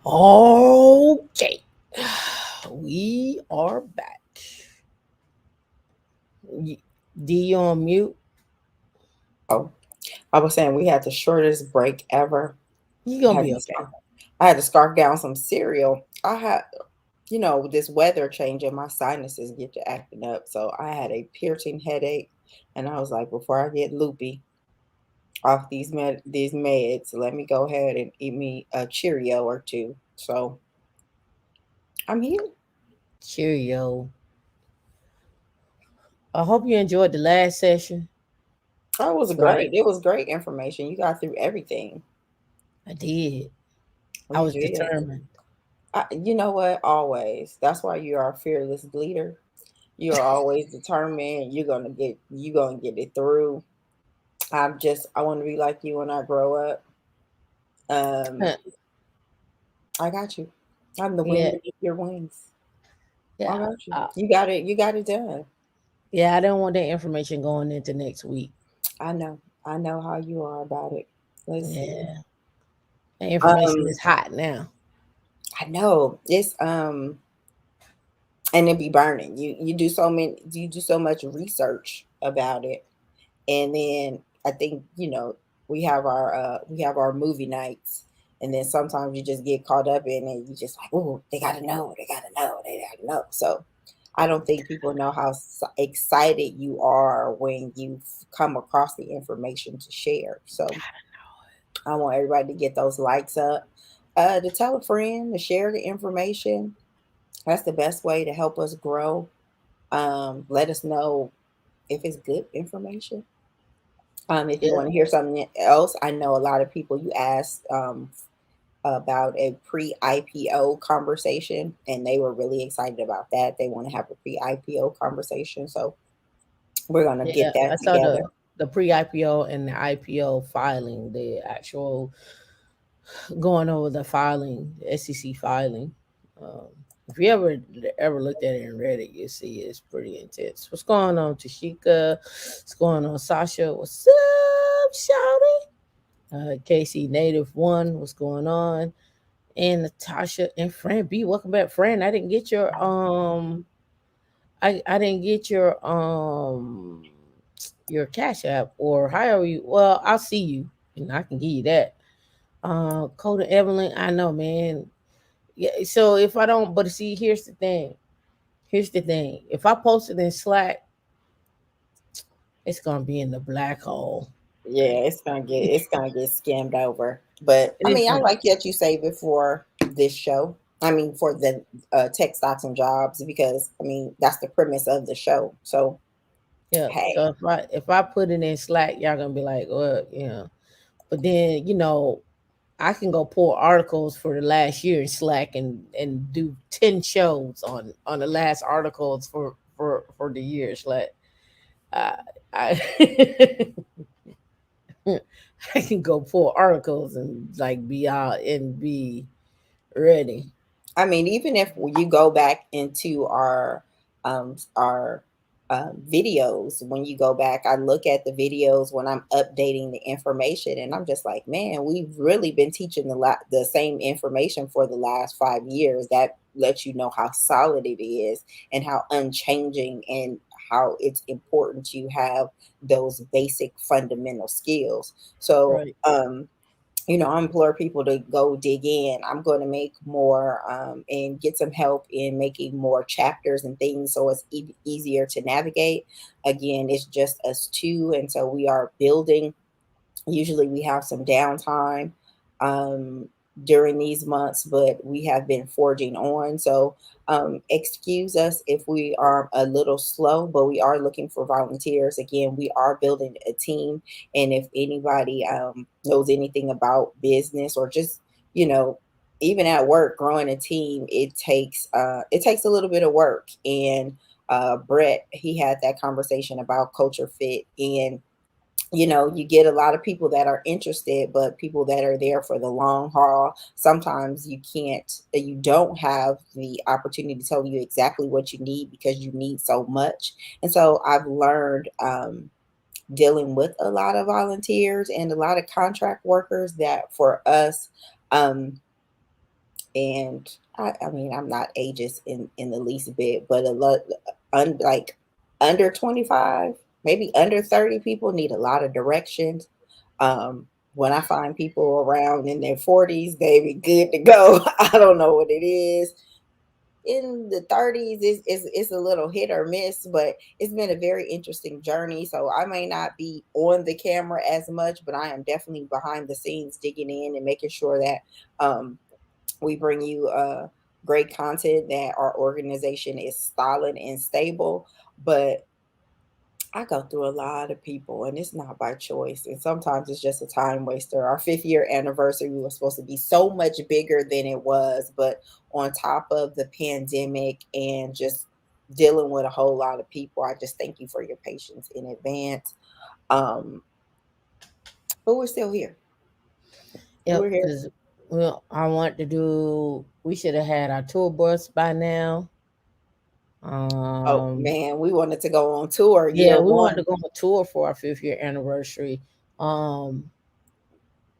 Okay. We are back. D, you on mute? Oh, I was saying we had the shortest break ever. You I gonna had be to okay. I had to scarf down some cereal. I had, this weather changing, my sinuses get to acting up. So I had a piercing headache, and I was like, before I get loopy off these meds, let me go ahead and eat me a Cheerio or two. So I'm here. Cheerio. I hope you enjoyed the last session. Oh, it was Like great. It was great information. You got through everything. I did. I You was did. determined. You know what? Always. That's why you are a fearless leader. You are always determined. You're gonna get it through. I want to be like you when I grow up. Um, Huh. I got you. I'm the wind Yeah, beneath your wings. I yeah, got you. You got it. You got it done. yeah. I don't want that information going into next week. I know. I know how you are about it. Let's see. Yeah, that information Um, is hot now. I know it's and it be burning. You do so much research about it, and then I think we have our movie nights, and then sometimes you just get caught up in it. You just like, oh, they gotta know, they gotta know, they gotta know. So I don't think people know how excited you are when you come across the information to share. So I want everybody to get those likes up, to tell a friend, to share the information. That's the best way to help us grow. Let us know if it's good information. If you Yeah, want to hear something else, I know a lot of people you asked about a pre-IPO conversation, and they were really excited about that. They want to have a pre-IPO conversation, so we're gonna yeah. get that I saw together. the pre IPO and the IPO filing, the actual going over the filing, the SEC filing. Um, if you ever looked at it and read it, you see it's pretty intense. What's going on, Tashika? What's going on, Sasha? What's up, Shouty? Casey Native One, what's going on? And Natasha and Fran B, welcome back, Fran. I didn't get your cash app or however you. Well, I'll see you, and I can give you that. Coda Evelyn, I know, man. Yeah. So if I don't, but see, here's the thing. Here's the thing. If I post it in Slack, it's gonna be in the black hole. Yeah, it's gonna get skimmed over. But I It's mean, I gonna, like that you saved it for this show. I mean, for the tech stocks and jobs, because I mean that's the premise of the show. So yeah. hey, So if I put it in Slack, y'all gonna be like, well, But then I can go pull articles for the last year in Slack and do 10 shows on the last articles for the year. Slack. I I I can go pull articles and like be out and be ready. I mean, even if you go back into our videos, when you go back, I look at the videos when I'm updating the information, and I'm just like, man, we've really been teaching the same information for the last 5 years. That lets you know how solid it is and how unchanging, and how it's important to have those basic fundamental skills. So Right. I implore people to go dig in. I'm going to make more, and get some help in making more chapters and things so it's easier to navigate. Again, it's just us two, and so we are building. Usually we have some downtime um, during these months, but we have been forging on. So excuse us if we are a little slow, but we are looking for volunteers. Again, we are building a team. And if anybody knows anything about business, or just, you know, even at work, growing a team, it takes a little bit of work. And Brett, he had that conversation about culture fit, and you get a lot of people that are interested, but people that are there for the long haul, sometimes you don't have the opportunity to tell you exactly what you need because you need so much. And so I've learned, dealing with a lot of volunteers and a lot of contract workers, that for us, um, And I mean, I'm not ageist in the least bit, but a lot, like under 25, maybe under 30 people need a lot of directions. When I find people around in their 40s, they be good to go. I don't know what it is. In the 30s, it's a little hit or miss, but it's been a very interesting journey. So I may not be on the camera as much, but I am definitely behind the scenes digging in and making sure that um, we bring you great content, that our organization is solid and stable. But I go through a lot of people, and it's not by choice. And sometimes it's just a time waster. Our 5th year anniversary was supposed to be so much bigger than it was, but on top of the pandemic and just dealing with a whole lot of people, I just thank you for your patience in advance. Um, but we're still here. Yep, We're here. because well, I want to do. We should have had our tour bus by now. Oh Um, man, we wanted to go on tour yeah, year we wanted to one. go on a tour for our 5th year anniversary. Um,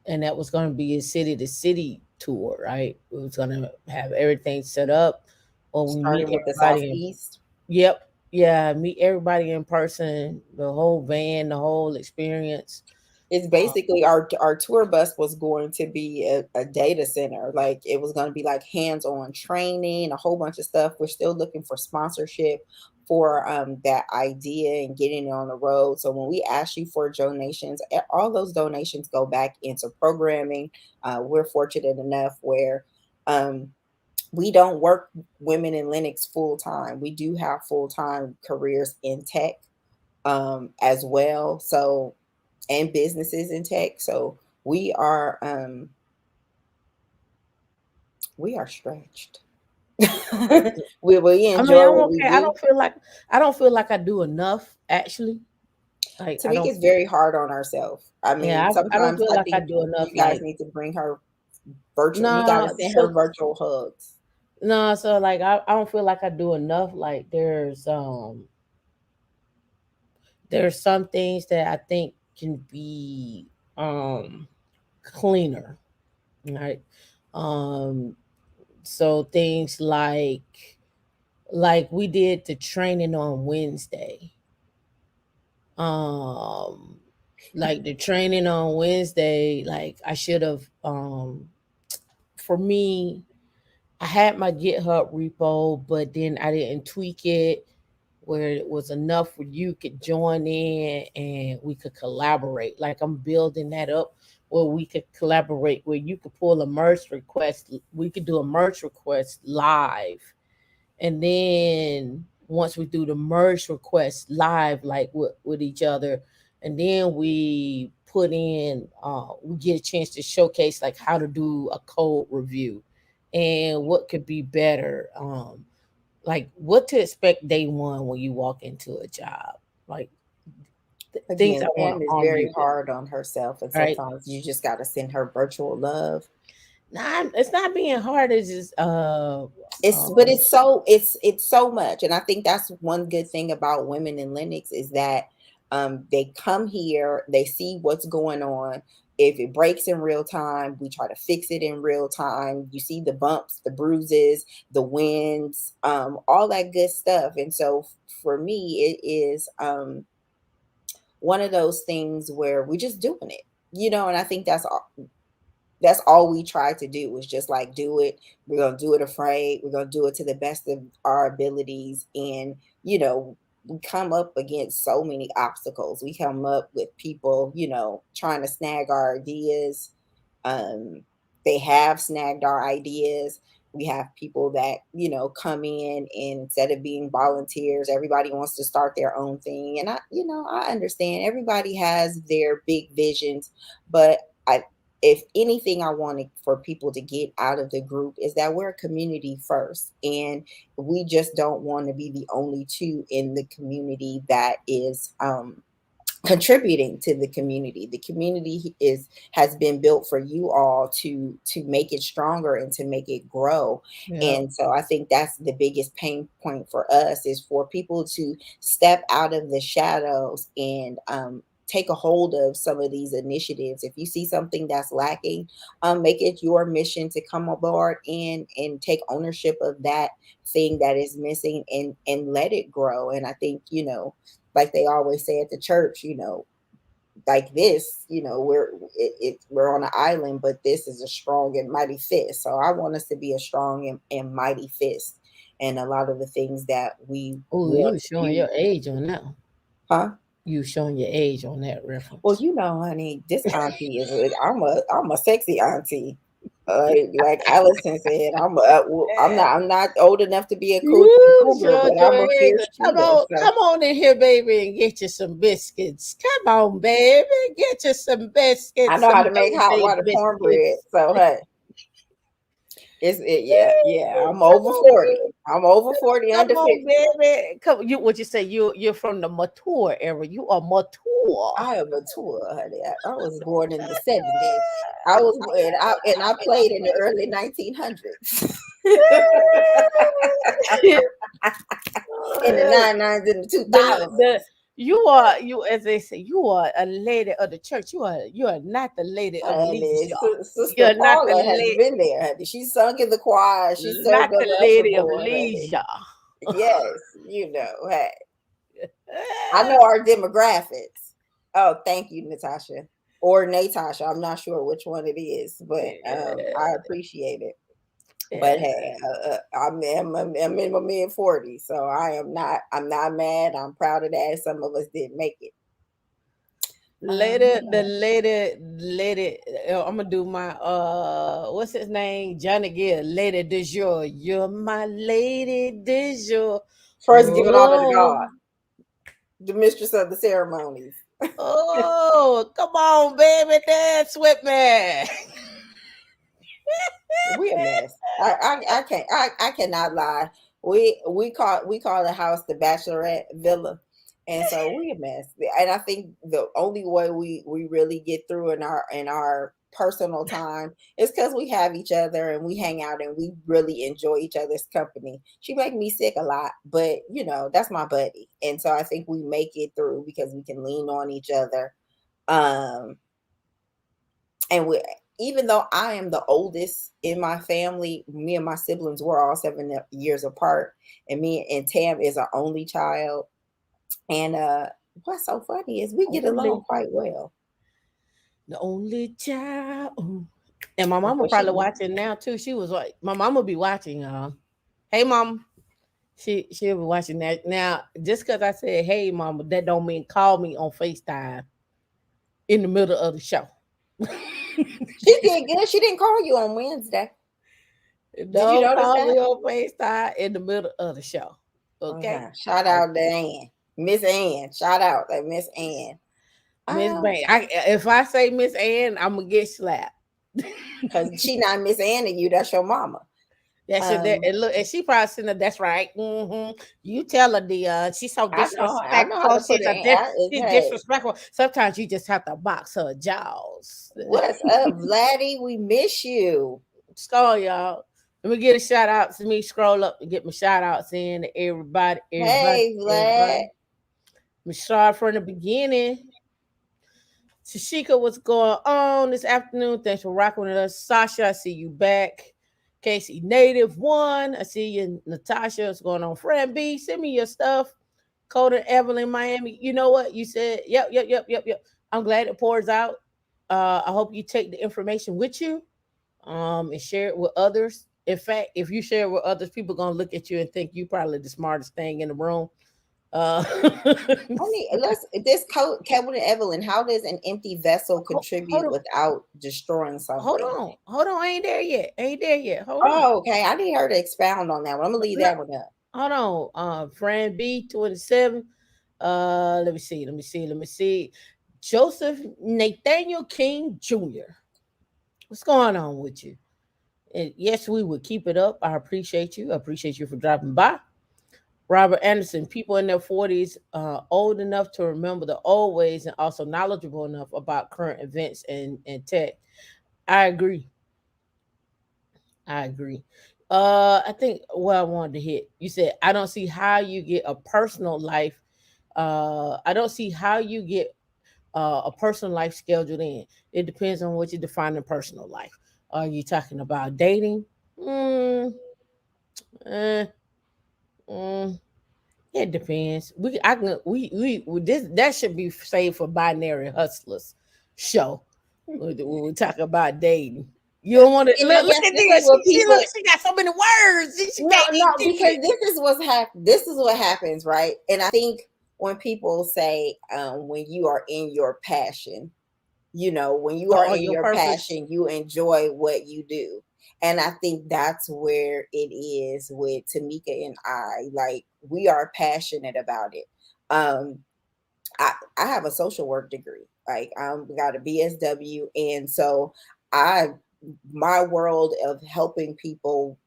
and that was going to be a city to city tour, right? We was going to have everything set up, or we meet Starting with the everybody in. southeast. Yep, yeah, meet everybody in person, the whole van, the whole experience. It's Uh, basically our tour bus was going to be a data center. Like it was going to be like hands-on training, a whole bunch of stuff. We're still looking for sponsorship for that idea and getting it on the road. So when we ask you for donations, all those donations go back into programming. We're fortunate enough where um, we don't work women in Linux full time. We do have full time careers in tech as well. So and businesses in tech. So we are stretched. we I mean, enjoy I'm what we okay. do. I don't feel like I do enough actually. Like I Tamika don't. is very hard on herself. I Yeah, mean, I don't sometimes feel I like I think do enough. you guys Like need to bring her virtual. You got to nah, send so her virtual hugs. nah. So like I don't feel like I do enough. Like there's some things that I think can be cleaner, right? Um, so things like we did the training on Wednesday. Um, like the training on Wednesday, like I should have for me, I had my GitHub repo, but then I didn't tweak it where it was enough where you could join in and we could collaborate. Like I'm building that up where we could collaborate, where you could pull a merge request. We could do a merge request live. And then once we do the merge request live, like with each other, and then we get a chance to showcase like how to do a code review and what could be better. Like what to expect day one when you walk into a job, like things Again, I want to Tam is arm very you with, hard on herself, and right? sometimes you just got to send her virtual love. Nah, it's not being hard. It's just But it's so much, and I think that's one good thing about women in Linux is that they come here, they see what's going on. If it breaks in real time, we try to fix it in real time. You see the bumps, the bruises, the wins, all that good stuff. And so for me, it is one of those things where we're just doing it, and I think that's all we try to do is just like do it. We're gonna do it afraid. We're gonna do it to the best of our abilities. And we come up against so many obstacles. We come up with people, trying to snag our ideas. um, they have snagged our ideas. We have people that come in, and instead of being volunteers, everybody wants to start their own thing. And I understand everybody has their big visions, but I if anything I wanted for people to get out of the group is that we're a community first, and we just don't want to be the only two in the community that is contributing to the community. The community has been built for you all to make it stronger and to make it grow. Yeah, And so I think that's the biggest pain point for us, is for people to step out of the shadows and take a hold of some of these initiatives. If you see something that's lacking, make it your mission to come aboard and take ownership of that thing that is missing, and let it grow. And I think, like they always say at the church, like this, we're on an island, but this is a strong and mighty fist. So I want us to be a strong and mighty fist, and a lot of the things that we Oh, want you to showing do. your age on that one. Huh? You showing your age on that Well, reference. honey, this auntie is I'm a sexy auntie. Like Allison said, I'm not old enough to be a You cougar, showed but your I'm a age. fierce cougar. So Come on in here, baby, and get you some biscuits. Come on, baby, get you some I biscuits, know how some to make hot baby water cornbread. biscuits. So hey, yeah. I'm Come over on, 40. baby. I'm over 40, Come under on, 50. baby. Come, you what you say? You're from the mature era. You are mature. I am a tour, honey. I was born in the 70s. I played in the early 1900s. In the 99s and the The 2000s. you as they say, you are a lady of the church. You are not the lady of Honey, leisure. Sister You're not the Paula has been there, honey. She sung in the choir. She not served on the the usher lady of board, honey. leisure. Yes, hey, I know our demographics. Oh, thank you, Natasha. Or Natasha. I'm not sure which one it is, but I appreciate it. But Yeah. hey, I'm in my mid 40s, so I'm not mad. I'm proud of that. Some of us didn't make it. Later, What the else? lady. I'm gonna do my what's his name? Johnny Gill. Lady du jour. You're my lady du jour. First, giving honor to Oh, God, the mistress of the ceremonies. oh, come on, baby, dance with me. We a mess. I cannot lie. We call the house the Bachelorette Villa, and so we a mess. And I think the only way we really get through in our personal time is because we have each other and we hang out and we really enjoy each other's company. She make me sick a lot, but that's my buddy, and so I think we make it through because we can lean on each other. Um, and even though I am the oldest in my family, me and my siblings were all 7 years apart, and me and Tam is our only child. And what's so funny is we get along Only quite well. the only child. Ooh. And my mama But probably she, watching now too. She was like, my mama be watching, y'all. Hey, mom. She'll be watching that now. Just because I said, "Hey, mama," that don't mean call me on Facetime in the middle of the show. she did good. She didn't call you on Wednesday. Did you Don't notice call that? me on Facetime in the middle of the show. Okay. Uh-huh. Shout out to Ann, Miss Ann. Shout out to Miss Ann. Miss Um, Bank. If I say Miss Ann, I'm gonna get slapped. because she not Miss Ann and you. That's your mama. That's your that Um, and look, and she probably sitting there, that's right. You tell her, Dion. She's so I know how disrespectful. to put it in. She's Hey, disrespectful. Sometimes you just have to box her jaws. what's up, Vladdy? We miss you. Skull, y'all. Let me get a shout out to me. Scroll up and get my shout outs in to everybody, everybody, Hey, everybody. Vlad. We start from the beginning. Tashika, what's going on this afternoon? Thanks for rocking with us. Sasha, I see you back. Casey Native One, I see you. Natasha, what's going on? Fran B, send me your stuff. Coda Evelyn, Miami. You know what? You said, yep. I'm glad it pours out. I hope you take the information with you and share it with others. In fact, if you share it with others, people gonna look at you and think you probably the smartest thing in the room. Uh, Honey, let's this Kevin and Evelyn. How does an empty vessel hold contribute on, without destroying something? hold on. I ain't there yet. Ain't there yet. Hold on. Oh, okay. I need her to expound on that one. I'm gonna leave No, that one up. hold on. Fran B 27. Let me see. Joseph Nathaniel King Jr. What's going on with you? And yes, we would keep it up. I appreciate you. I appreciate you for dropping by. Robert Anderson, people in their 40s, old enough to remember the old ways and also knowledgeable enough about current events and tech. I agree. I agree. I think what I wanted to hit, you said, I don't see how you get a personal life. I don't see how you get a personal life scheduled in. It depends on what you define in personal life. Are you talking about dating? Mm, eh, mm, it depends. I can we this that should be saved for binary hustlers show. When we talk about dating, you don't want to And I look guess at this is this. what Look, people. she got so many words. She No, can't no, even keep because it. this is what happens, right? And I think when people say when you are in your passion, when you are Oh, in your your purpose. passion, you enjoy what you do. And I think that's where it is with Tamika and I. Like, we are passionate about it. Um, I have a social work degree. Like, got a BSW, and so I my world of helping people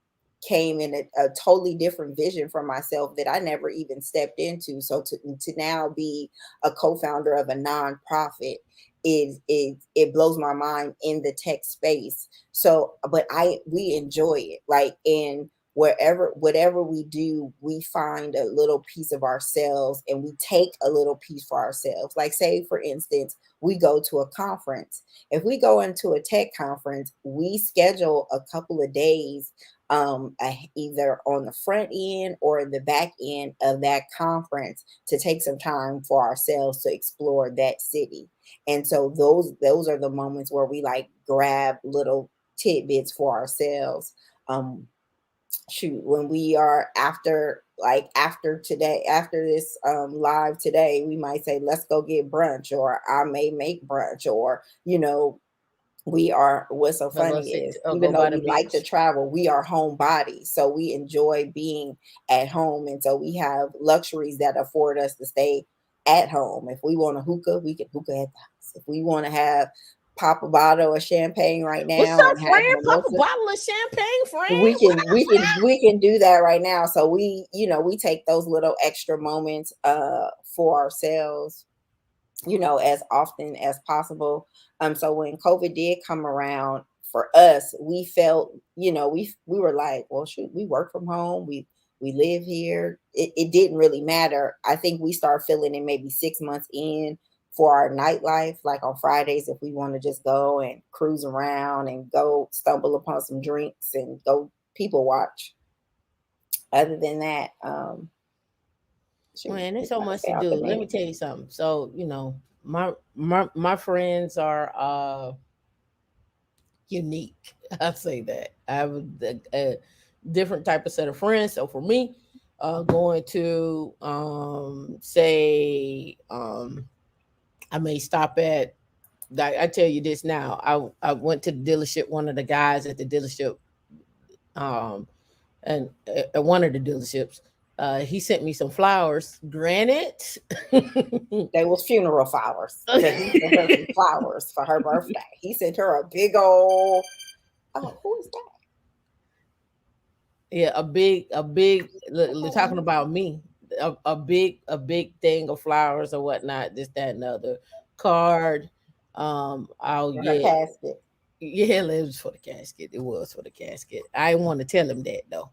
came in a totally different vision for myself that I never even stepped into. So to now be a co-founder of a nonprofit is it blows my mind in the tech space. So, but I we enjoy it, like, and wherever whatever we do, we find a little piece of ourselves and we take a little piece for ourselves. Like, say for instance, we go to a conference. If we go into a tech conference, we schedule a couple of days, either on the front end or the back end of that conference, to take some time for ourselves to explore that city. And so those are the moments where we like grab little tidbits for ourselves. um Shoot, when we are after today, after this live today, we might say, let's go get brunch, or I may make brunch, or we are, what's so Or go funny sit is, or even go though by the we like to beach. travel, we are homebodies, so we enjoy being at home, and so we have luxuries that afford us to stay at home. If we want to hookah, we can hookah at the house. If we want to have pop a bottle of champagne right What's now up, and have friend? Pop a mimosa, bottle of champagne, we friend. What can we can we can do that right now. So we take those little extra moments for ourselves, as often as possible. So when COVID did come around, for us, we felt, we were like, well, shoot, we work from home, we live here. It didn't really matter. I think we start feeling it maybe 6 months in, for our nightlife, like on Fridays, if we want to just go and cruise around and go stumble upon some drinks and go people watch. Other than that, shoot, Man, there's we so gotta much stay to out the do. Let bed. me tell you something. So, my friends are unique. I say that. I have a different type of set of friends. So for me, going to say I may stop at, I tell you this now. I went to the dealership, one of the guys at the dealership, um and at one of the dealerships, he sent me some flowers. Granted, They was funeral flowers, but he sent her some flowers for her birthday. He sent her a big old. Oh, who is that? yeah, a big. We're talking Oh, about me. A big thing of flowers or whatnot. This, that, and the other card. I'll for her get. casket. Yeah, it was for the casket. It was for the casket. I didn't want to tell him that though.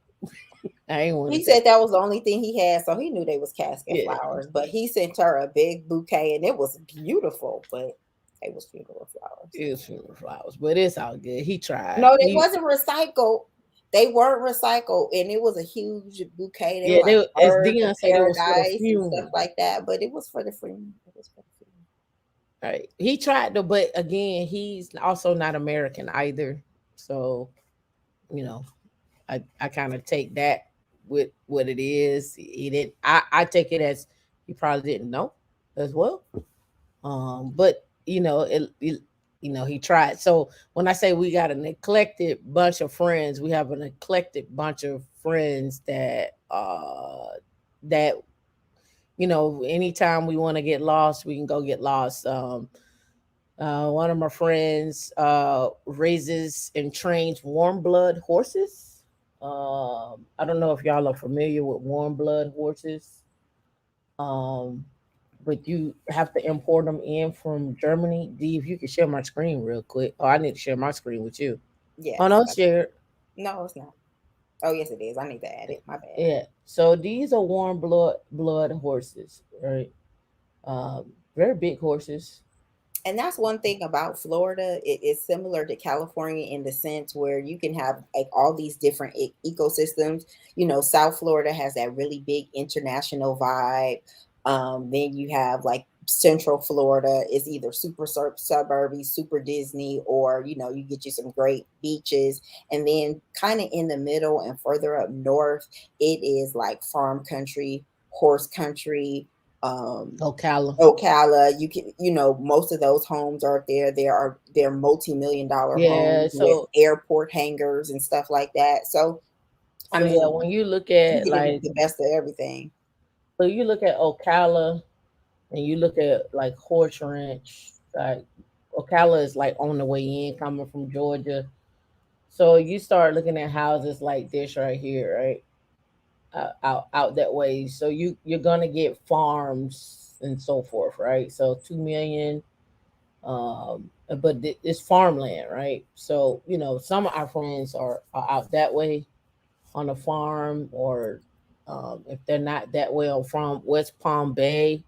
I didn't want to He tell. said that was the only thing he had, so he knew they was casket Yeah, flowers. But he sent her a big bouquet, and it was beautiful. But they was funeral flowers. it was funeral flowers, but it's all good. He tried. No, they He wasn't recycled. They weren't recycled, and it was a huge bouquet. They were Yeah, like as birds of Dion said, it was for the paradise and stuff funeral. like that. But it was for the funeral. It was for the funeral. Right. He tried to, but again, he's also not American either. So, you know, I kind of take that with what it is. He didn't I take it as he probably didn't know as well. But he tried. So when I say we got an eclectic bunch of friends, we have an eclectic bunch of friends that anytime we want to get lost, we can go get lost. One of my friends raises and trains warm blood horses. I don't know if y'all are familiar with warm blood horses, um, but you have to import them in from Germany. D, if you could share my screen real quick. Oh, I need to share my screen with you. Oh Yes. no, share it. No, it's not. Oh, yes, it is. I need to add it. My bad. Yeah. So these are warm blood horses, right? Very big horses. And that's one thing about Florida. It is similar to California in the sense where you can have like all these different ecosystems. You know, South Florida has that really big international vibe. Then you have like Central Florida is either super suburby, super Disney, or you know, you get you some great beaches. And then kind of in the middle and further up north, it is like farm country, horse country. Ocala. Ocala, you can, you know, most of those homes are there. They're multi-million dollar Yeah. homes with So airport hangars and stuff like that. So, I so yeah, mean, when you look you at get like, the best of everything. so you look at Ocala and you look at like Horse Ranch, like Ocala is like on the way in coming from Georgia. So you start looking at houses like this right here, right? Out that way. So you're gonna get farms and so forth, right? So 2 million, but it's farmland, right? So some of our friends are out that way on a farm, or if they're not that way, on from West Palm Bay,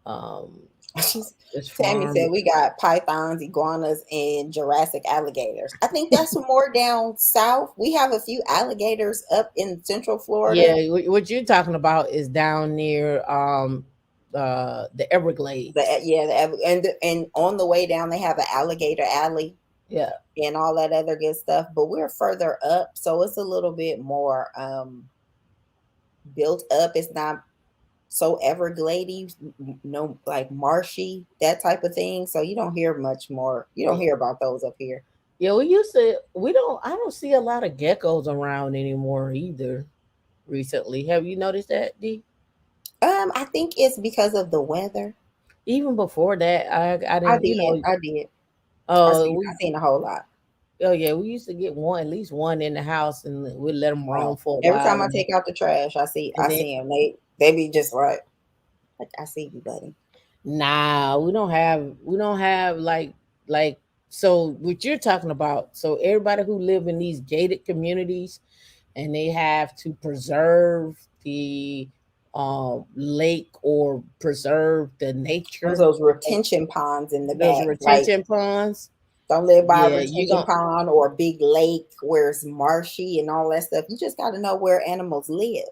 um, She's it's Tammy farm. said we got pythons, iguanas, and Jurassic alligators. I think that's more down south. We have a few alligators up in Central Florida. Yeah, what you're talking about is down near the Everglades. And on the way down, they have an alligator alley Yeah, and all that other good stuff. But we're further up, so it's a little bit more built up. It's not so Everglades, no, like marshy, that type of thing. So you don't hear much more. You don't yeah, hear about those up here. yeah. I don't see a lot of geckos around anymore either. Recently, have you noticed that, D? I think it's because of the weather. Even before that, I I didn't. did, I did. I We seen a whole lot. oh yeah, we used to get one, at least one in the house, and we let them roam for a Every time while, I take out the trash, and I then see them. They be just right. Like, I see you, buddy. nah, we don't have like so what you're talking about. So everybody who live in these gated communities, and they have to preserve the lake, or preserve the There's nature, those like retention ponds in the those back. Like, retention ponds. don't live by a Yeah, you retention gonna pond or a big lake where it's marshy and all that stuff. You just got to know where animals live.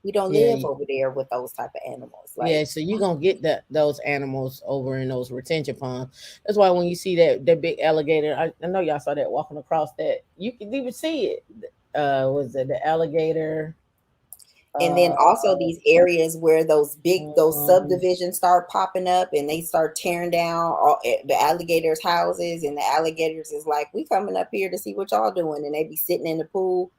We don't yeah. live over there with those type of animals. Like, Yeah, so you're gonna get those animals over in those retention ponds. That's why when you see that big alligator, I know y'all saw that walking across that. You can even see it. Was it the alligator? and then Uh, also these areas where those um, subdivisions start popping up and they start tearing down the alligators' houses, and the alligators is like, we coming up here to see what y'all doing, and they be sitting in the pool.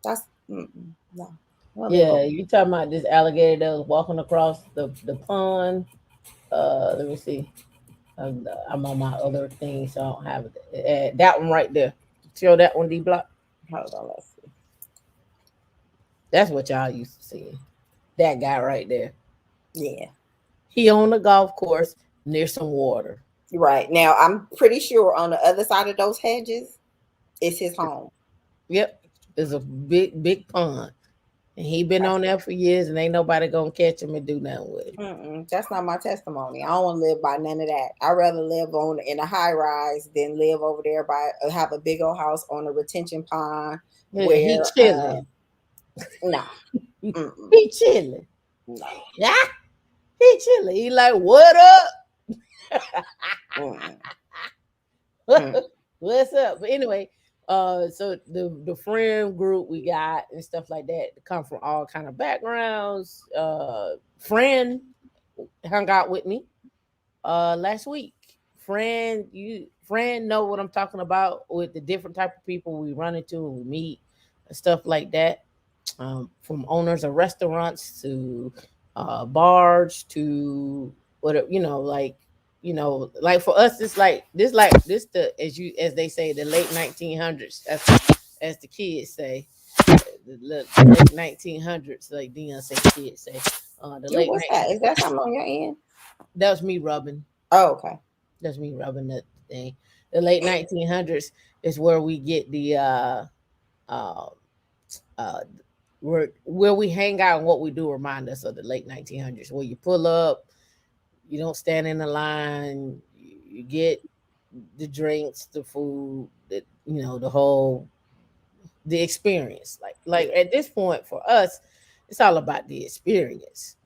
That's no, I don't live yeah, over you talking about this alligator that was walking across the pond? Let me see. I'm on my other thing, so I don't have it. That one right there. Show that one, D Block. there. Hold on, let's see. That's what y'all used to see. That guy right there. Yeah, He on the golf course near some water. right now I'm pretty sure on the other side of those hedges is his home. Yep, it's a big pond, and he been on there for years, and ain't nobody gonna catch him and do nothing with him. That's not my testimony. I don't want to live by none of that. I'd rather live on in a high rise than live over there by have a big old house on a retention pond Yeah, he where chilling. no, He chilling. no, Yeah, he chilling. He like, what up? mm, mm. What's up? But anyway, so the friend group we got and stuff like that come from all kind of backgrounds. Friend hung out with me last week. Friend know what I'm talking about with the different type of people we run into and we meet and stuff like that. From owners of restaurants to bars to whatever, like for us it's like this the as they say, the late 1900s, as the kids say, the late 1900s, like Dion say, kids say, the Ooh, late what's night. that? Is that something on your end? That was me rubbing. Oh, okay. That's me rubbing that thing. The late 1900s is where we get the uh, uh, where we hang out, and what we do remind us of the late 1900s. Where you pull up, you don't stand in the line. You get the drinks, the food, the whole the experience. Like Yeah. at this point for us, it's all about the experience.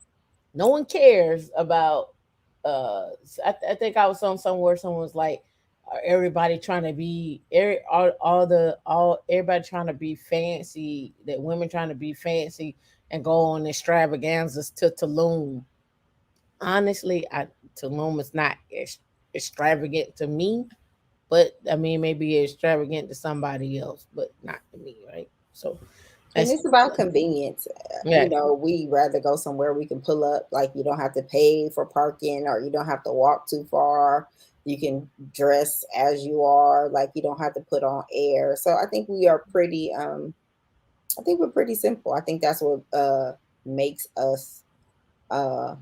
No one cares about. I think I was on somewhere. Someone was like, everybody trying to be all everybody trying to be fancy. That women trying to be fancy and go on extravaganzas to Tulum. Honestly, Tulum is not extravagant to me, but I mean maybe extravagant to somebody else, but not to me, right? So And that's it's about convenience. yeah, We rather go somewhere we can pull up, like you don't have to pay for parking or you don't have to walk too far. You can dress as you are, like you don't have to put on air. So I think we are pretty I think we're pretty simple. I think that's what makes us uh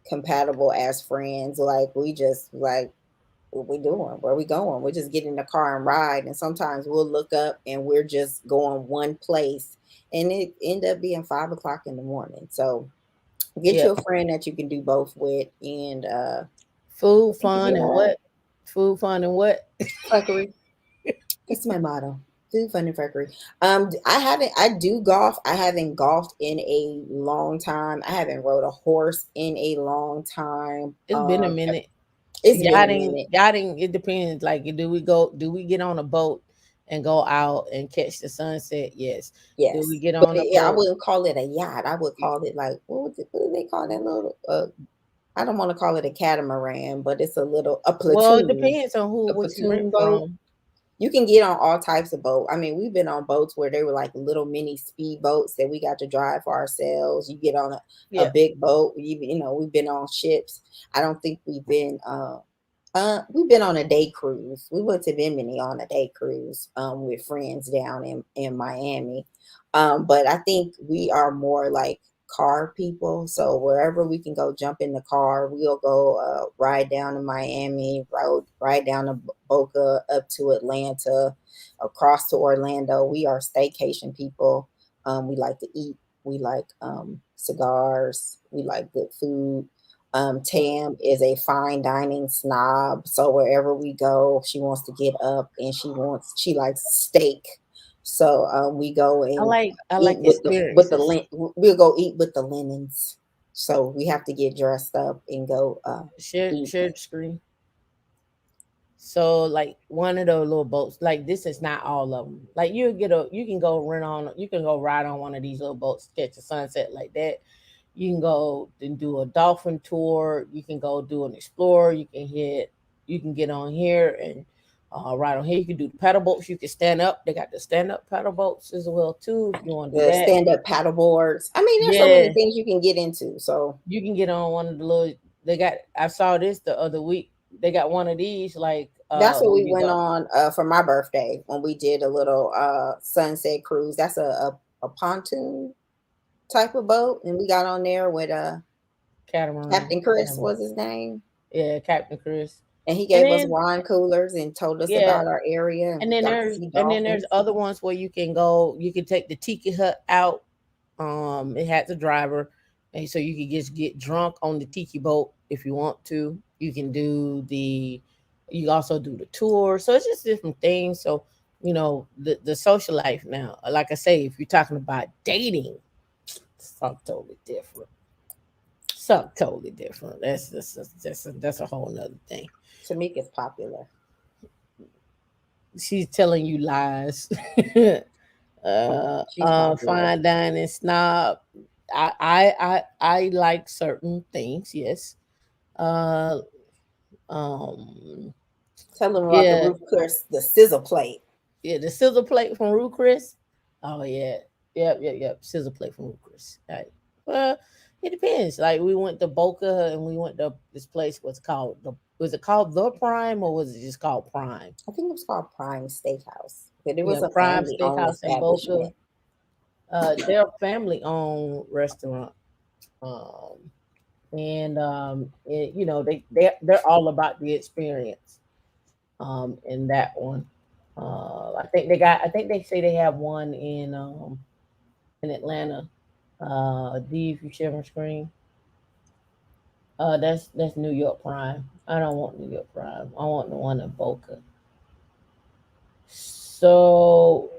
compatible as friends. Like we just like what we doing, where we going. We're just getting in the car and ride. And sometimes we'll look up and we're just going one place and it end up being 5 o'clock in the morning. So get yeah. you a friend that you can do both with and Food, it could be fun, and all right. what? Food, fun, and what? Fuckery. That's my motto. Food, fun, and fuckery. I do golf. I haven't golfed in a long time. I haven't rode a horse in a long time. It's been a minute. It's been a Yachting, minute. yachting. It depends. Like, do we go? Do we get on a boat and go out and catch the sunset? Yes. Do we Yes, get but on a I boat? wouldn't call it a yacht. I would call it like what do they call that little? I don't want to call it a catamaran, but it's a Well, it platoon, depends on who a what you rent platoon boat. from. You can get on all types of boat. I mean, we've been on boats where they were like little mini speed boats that we got to drive for ourselves. You get on a Yeah, big boat. We've been on ships. I don't think we've been on a day cruise. We went to Bimini on a day cruise with friends down in Miami. But I think we are more like car people. So wherever we can go jump in the car, we'll go ride down to Miami, ride down to Boca up to Atlanta, across to Orlando. We are staycation people. We like to eat. We like cigars. We like good food. Tam is a fine dining snob, so wherever we go, she wants to get up and she likes steak. So we go and I eat like with the experiences. we'll go eat with the linens. So we have to get dressed up and go eat. Shared screen. So like one of those little boats, like this is not all of them. Like you can go you can go ride on one of these little boats, catch a sunset like that. You can go and do a dolphin tour. You can go do an explorer. You can get on here and ride on here. You can do the paddle boats. You can stand up. They got the stand up paddle boats as well too. If you want to do The that, stand up paddle boards. I mean, there's so many yeah, things you can get into. So you can get on one of the little. They got. I saw this the other week. They got one of these like that's what where we you went go on for my birthday when we did a little sunset cruise. That's a pontoon type of boat, and we got on there with catamaran. Captain Chris Catamaran. was his name, Yeah, Captain Chris. and he And gave us then wine coolers and told us yeah, about our area, and we got to see and then there's dolphins. other ones where you can go. You can take the tiki hut out. It has a driver, and so you can just get drunk on the tiki boat if you want to. You can do the. You also do the tour. So it's just different things. So the social life now. Like I say, if you're talking about dating, something totally different. Something totally different. That's a whole nother thing. Tamika's popular. She's telling you lies. She's popular. Fine dining snob. I like certain things. Yes. Uh, um, Tell them about the yeah, roof Chris, the scissor plate. yeah. The scissor plate from Ruth Chris. Oh yeah, yep. Scissor plate from Ruth Chris. Right. Well, it depends. Like we went to Boca and we went to this place. What's called the? Was it called the Prime or was it just called Prime? I think it was called Prime Steakhouse, but it Yeah, was a Prime family owned Steakhouse in Boca. establishment. They're a family-owned restaurant, um, and they're all about the experience. In that one, I think they say they have one in Atlanta. D, if you share my screen, That's New York Prime. I don't want New York Prime. I want the one in Boca. So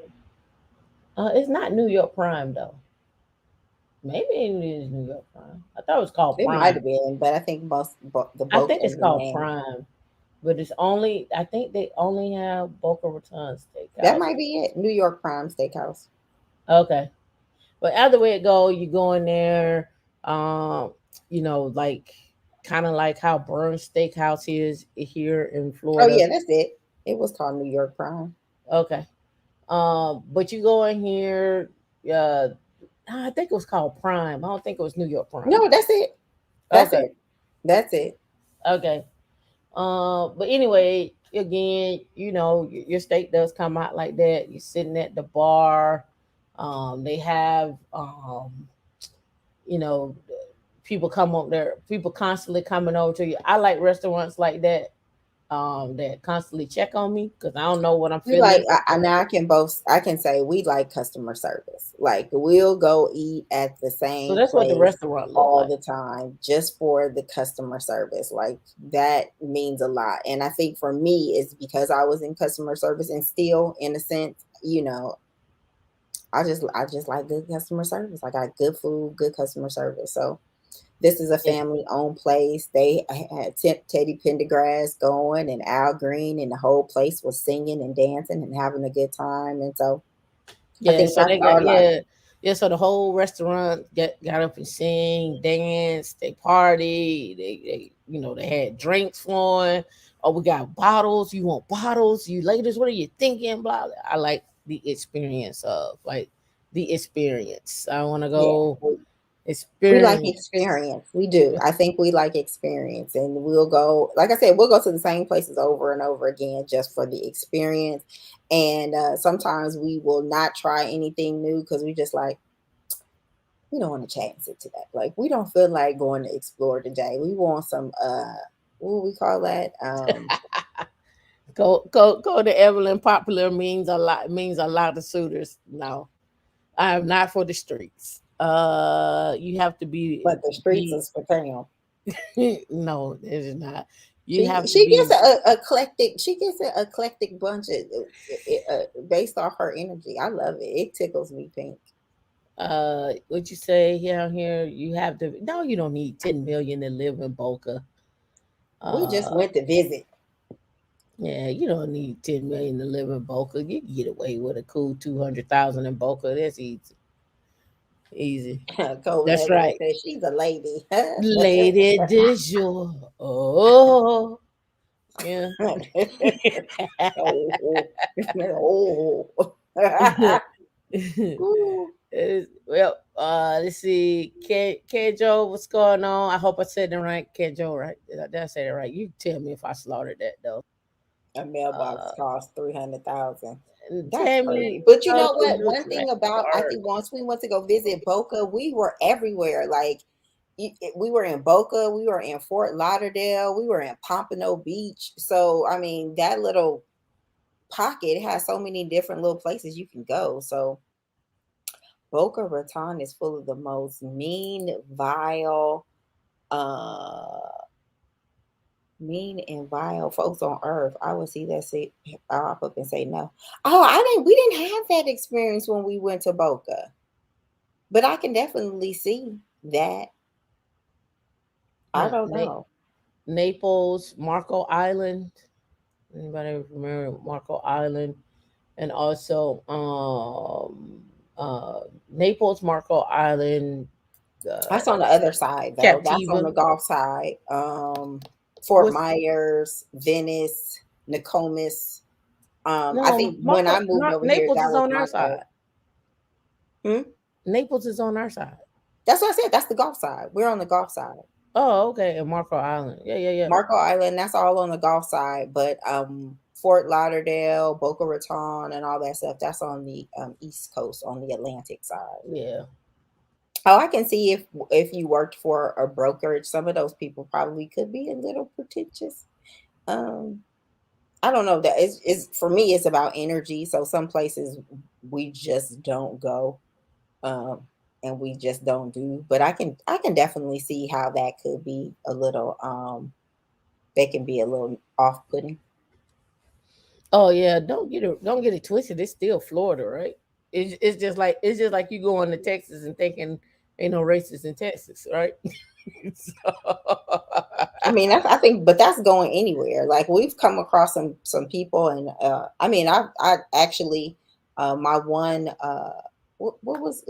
it's not New York Prime though. Maybe it is New York Prime. I thought it was called It might Prime. have been, but I think the I Boca think it's is the called name. Prime, but it's only. I think they only have Boca Raton That Steakhouse. might be it. New York Prime Steakhouse. Okay, but either way it go, you go in there. Um, like kind of like how Burns Steakhouse is here in Oh Florida. yeah, that's it. It was called New York Prime. Okay. But you go in here. Uh, I think it was called Prime. I don't think it was New York Prime. No, that's it. That's Okay. it. That's it. Okay. But anyway, again, your steak does come out like that. You're sitting at the bar. They have, you know, people come up there. People constantly coming over to you. I like restaurants like that. That constantly check on me because I don't know what I'm We like feeling. I now I can say we like customer service. Like we'll go eat at the So same that's what the place restaurant look all like. the time just for the customer service. Like that means a lot. And I think for me it's because I was in customer service and still in a sense, I just like good customer service. I got good food, good customer service. So this is a Yeah, family owned place. They had Teddy Pendergrass going and Al Green, and the whole place was singing and dancing and having a good time. And so I yeah. think So that's they got our like, yeah. So the whole restaurant got up and sing, dance, they party. They had drinks flowing. Oh, we got bottles. You want bottles? You ladies, what are you thinking? Blah. Blah. I like the experience of like the experience. I want to yeah, go we like experience. experience. We do. I think we like experience. And we'll go, like I said, we'll go to the same places over and over again just for the experience. And sometimes we will not try anything new because we just like, we don't want to chance it today. Like we don't feel like going to explore today. We want some what we call that? Go to Evelyn. Popular means a lot of suitors. No, I am not for the streets. You have to But the streets be is for town. no, it is not. You She have to she gets be a eclectic. She gets an eclectic bunch of based off her energy. I love it. It tickles me pink. what you say here. You have to no, you don't need 10 million to live in Boca. We just Uh went to visit. yeah, you don't need 10 million to live in Boca. You can get away with a cool 200,000 in Boca. That's easy. Easy. Cold That's Evelyn right. says she's a lady. Lady du jour. Oh yeah. Oh, oh. Ooh. Well, let's see. K Joe, what's going on? I hope I said it right. K Joe, right? Did I say it right? You tell me if I slaughtered that though. A mailbox Uh, costs 300,000. and That's tell me crazy. But you how know to what? look One like thing about I art. think once we went to go visit Boca, we were everywhere. Like we were in Boca, we were in Fort Lauderdale, we were in Pompano Beach. So I mean, that little pocket has so many different little places you can go. So Boca Raton is full of the most mean, vile, uh mean and vile folks on earth. I would see that say pop up and say no. Oh, we didn't have that experience when we went to Boca. But I can definitely see that. I Yeah, don't know. Naples, Marco Island. Anybody remember Marco Island? And also Naples, Marco Island, That's on the other side though. That's on Captiva. the Gulf side. Fort What's Myers, Venice, Nokomis. I no think when I moved over here, Naples that is was on my our third. side. Hmm? Naples is on our side. That's what I said. That's the Gulf side. We're on the Gulf side. Oh, okay. And Marco Island. Yeah, yeah, yeah. Marco Island, that's all on the Gulf side, but Fort Lauderdale, Boca Raton, and all that stuff, that's on the East Coast, on the Atlantic side. Yeah. Oh, I can see if you worked for a brokerage, some of those people probably could be a little pretentious. Um, I don't know that is for me. It's about energy. So some places we just don't go. Um, and we just don't do. But I can definitely see how that could be a little that can be a little off putting. Oh yeah, don't get it twisted. It's still Florida, right? It's just like you going to Texas and thinking ain't no racists in Texas, right? So, I mean, I think, but that's going anywhere. Like we've come across some people, and I mean, I actually, my one, what what's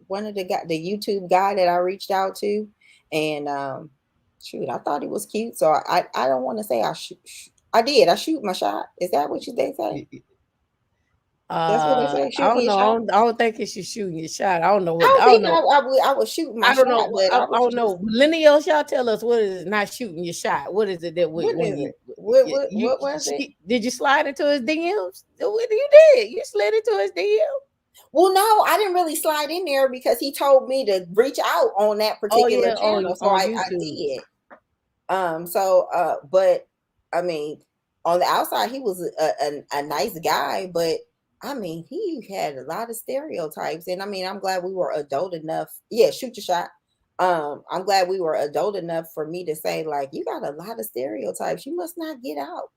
one of the guy, the YouTube guy that I reached out to, and shoot, I thought he was cute, so I don't want to say I shoot my shot. Is that what they say? That's what they say, I shooting don't your know. shot. I don't think it's you shooting your shot. I don't know I what. don't I don't think know. I was shooting my I don't shot, know. but I I was don't just, know. Millennials, y'all tell us what is not shooting your shot. What is it that what when is you it? What was it? did you slide into his DMs? What you did? You slid into his DM? Well, no, I didn't really slide in there because he told me to reach out on that Oh particular yeah, channel. So on I YouTube. did. But I mean, on the outside, he was a nice guy, but I mean, he had a lot of stereotypes. And I mean, I'm glad we were adult enough. Yeah, shoot your shot. I'm glad we were adult enough for me to say, like, you got a lot of stereotypes. You must not get out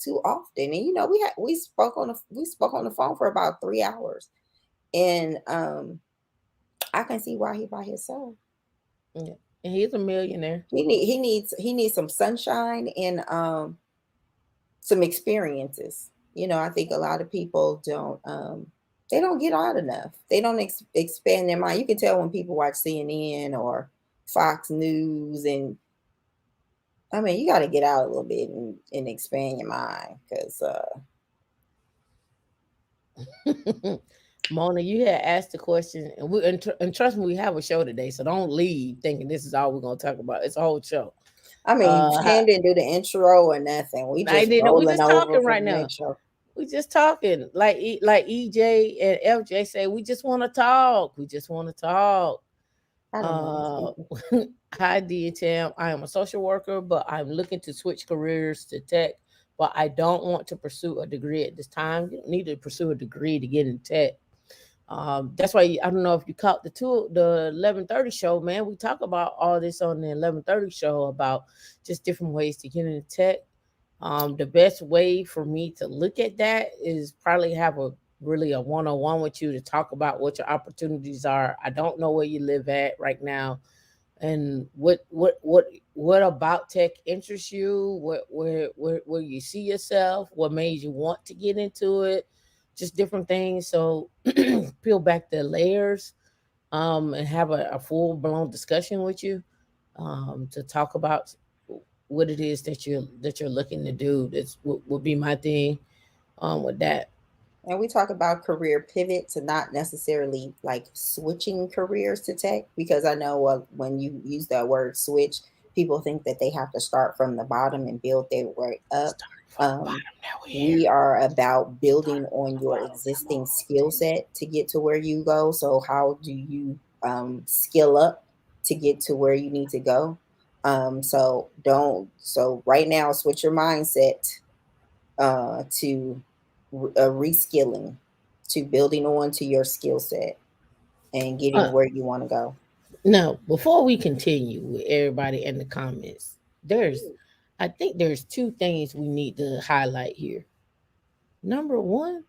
too often. And you know, we spoke on the phone for about 3 hours, and I can see why he by himself. Yeah, and he's a millionaire. He needs some sunshine and some experiences. You know, I think a lot of people don't they don't get out enough. They don't expand their mind. You can tell when people watch CNN or Fox News, and I mean, you got to get out a little bit and expand your mind because Mona, you had asked the question, and trust me, we have a show today, so don't leave thinking this is all we're gonna talk about. It's a whole show. I mean, Stan didn't do the intro or nothing. We I just didn't. We rolling just over talking for right the now. next show. We just talking like EJ and FJ say. We just want to talk. We just want to talk. I don't know these Uh, people. Hi, DTM. I am a social worker, but I'm looking to switch careers to tech. But I don't want to pursue a degree at this time. You don't need to pursue a degree to get in tech. That's why I don't know if you caught the 11:30 show, man. We talk about all this on the 11:30 show about just different ways to get into tech. The best way for me to look at that is probably have a really a one-on-one with you to talk about what your opportunities are. I don't know where you live at right now, and what about tech interests you, where you see yourself, what made you want to get into it, just different things. So peel back the layers, and have a full-blown discussion with you, to talk about what it is that you're looking to do. That's what would be my thing, with that. And we talk about career pivots and not necessarily like switching careers to tech, because I know when you use that word switch, people think that they have to start from the bottom and build their way up. Starting from the Um, bottom, now we're here. we are about building From on the your bottom, now existing we're skill set to get to where you go. So, how do you skill up to get to where you need to go? So right now, switch your mindset to reskilling, to building on to your skill set and getting uh, where you want to go. now before we continue with everybody in the comments, I think there's two things we need to highlight here. Number one,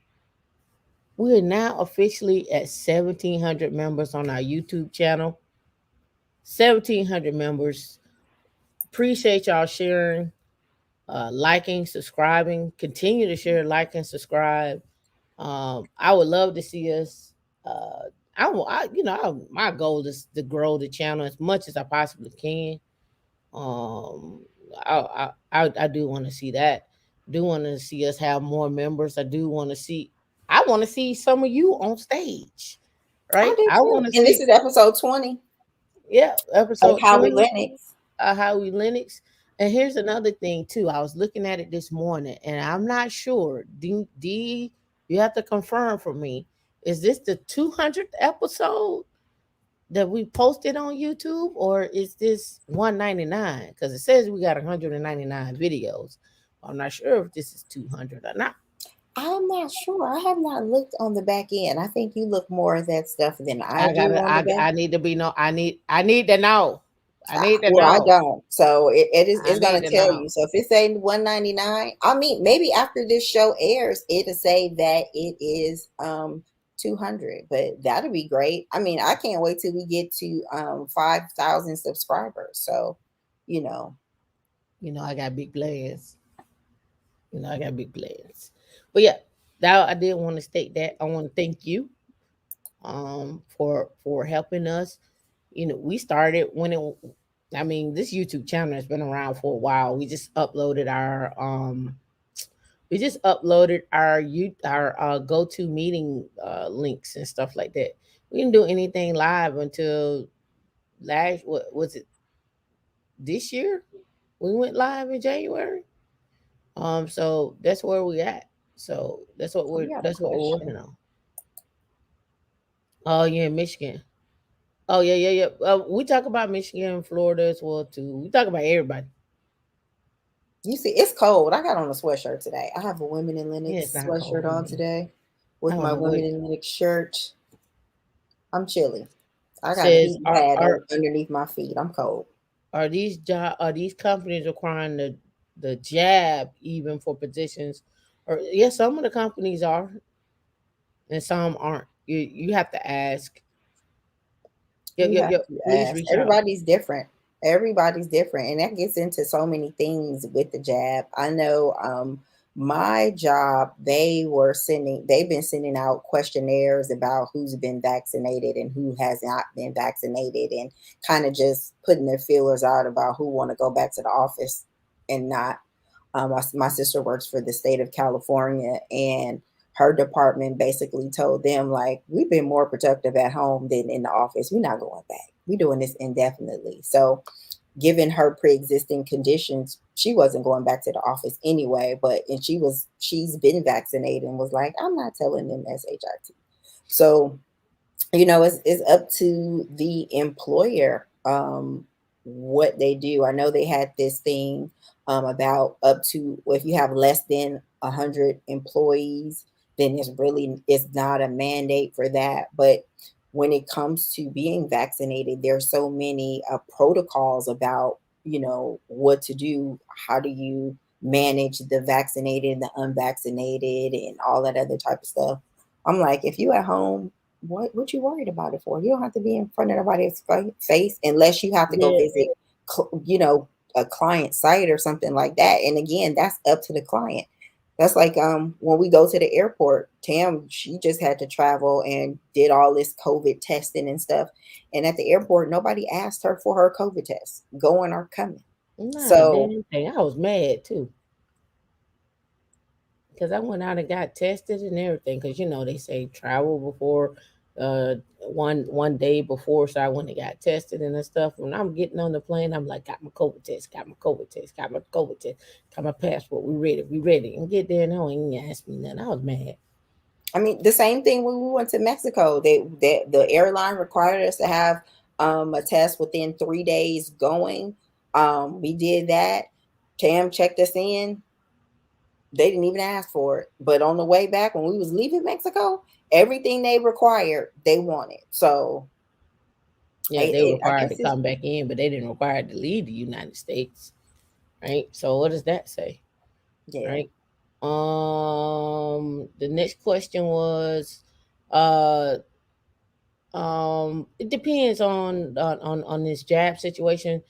we are now officially at 1,700 members on our YouTube channel. 1,700 members. Appreciate y'all sharing, liking, subscribing. Continue to share, like, and subscribe. I would love to see us. My goal is to grow the channel as much as I possibly can. Um, I do want to see that. Do want to see us have more members. I do want to see. I want to see some of you on stage, I right? do I too. want to And this see. is episode 20 Yeah, of episode Howie 20. Lennox. Howie Lennox. And here's another thing too. I was looking at it this morning, and I'm not sure. You have to confirm for me. Is this the 200th episode that we posted on YouTube, or is this 199? Because it says we got 199 videos. I'm not sure if this is 200 or not. I'm not sure. I have not looked on the back end. I think you look more at that stuff than I I do gotta. on the back. I need to be know. I need to know. I need to Well, I know. don't. So I it's gonna need to tell know. you. So if it's saying 199, I mean maybe after this show airs, it'll say that it is 200. But that'll be great. I mean, I can't wait till we get to 5,000 subscribers. So, you know, I got big plans. I got big plans. But yeah, that I did want to state that. I want to thank you for helping us. We started when it I mean, this YouTube channel has been around for a while. We just uploaded our go-to meeting links and stuff like that. We didn't do anything live until last what was it this year? We went live in January. So that's where we at. So we got a that's what we're question. working on. Oh yeah, Michigan. Oh yeah, yeah, yeah. We talk about Michigan and Florida as well too. We talk about everybody. You see, it's cold. I got on a sweatshirt today. I have a Women in Yeah, it's Linux not sweatshirt cold. on Man. today I with don't my know what Women in Linux shirt. I'm chilly. I got a says. heating pad underneath my feet. I'm cold. Are these companies requiring the jab even for positions? Or yes, some of the companies are, and some aren't. You have to ask. Yep, You yep, have yep. to Please ask. reach out. Everybody's different. Everybody's different. And that gets into so many things with the jab. I know my job, they've been sending out questionnaires about who's been vaccinated and who has not been vaccinated and kind of just putting their feelers out about who want to go back to the office and not. My sister works for the state of California, and her department basically told them like we've been more productive at home than in the office. We're not going back. We're doing this indefinitely. So given her pre-existing conditions, she wasn't going back to the office anyway. But and she's been vaccinated and was like, I'm not telling them shit. So it's up to the employer what they do. I know they had this thing about up to if you have less than 100 employees, then it's not a mandate for that. But when it comes to being vaccinated, there's so many protocols about what to do. How do you manage the vaccinated and the unvaccinated and all that other type of stuff? I'm like, if you at home, what you worried about it for? You don't have to be in front of nobody's face unless you have to go Yeah. visit, a client site or something like that. And again, that's up to the client. That's like when we go to the airport, Tam, she just had to travel and did all this COVID testing and stuff. And at the airport, nobody asked her for her COVID test, going or coming. Not a So damn thing. I was mad too because I went out and got tested and everything. Because they say travel before one day before, so I went and got tested and stuff. When I'm getting on the plane, I'm like, got my COVID test, got my COVID test, got my COVID test, got my passport. We ready. And get there and they don't even ask me nothing. I was mad. I mean, the same thing when we went to Mexico. The airline required us to have a test within 3 days going. We did that. Tam checked us in. They didn't even ask for it. But on the way back, when we was leaving Mexico, everything they required, they wanted. So Yeah, they were I required to guess it's come back in, but they didn't require to leave the United States, right? So what does that say, yeah. right? The next question was, uh, it depends on this jab situation.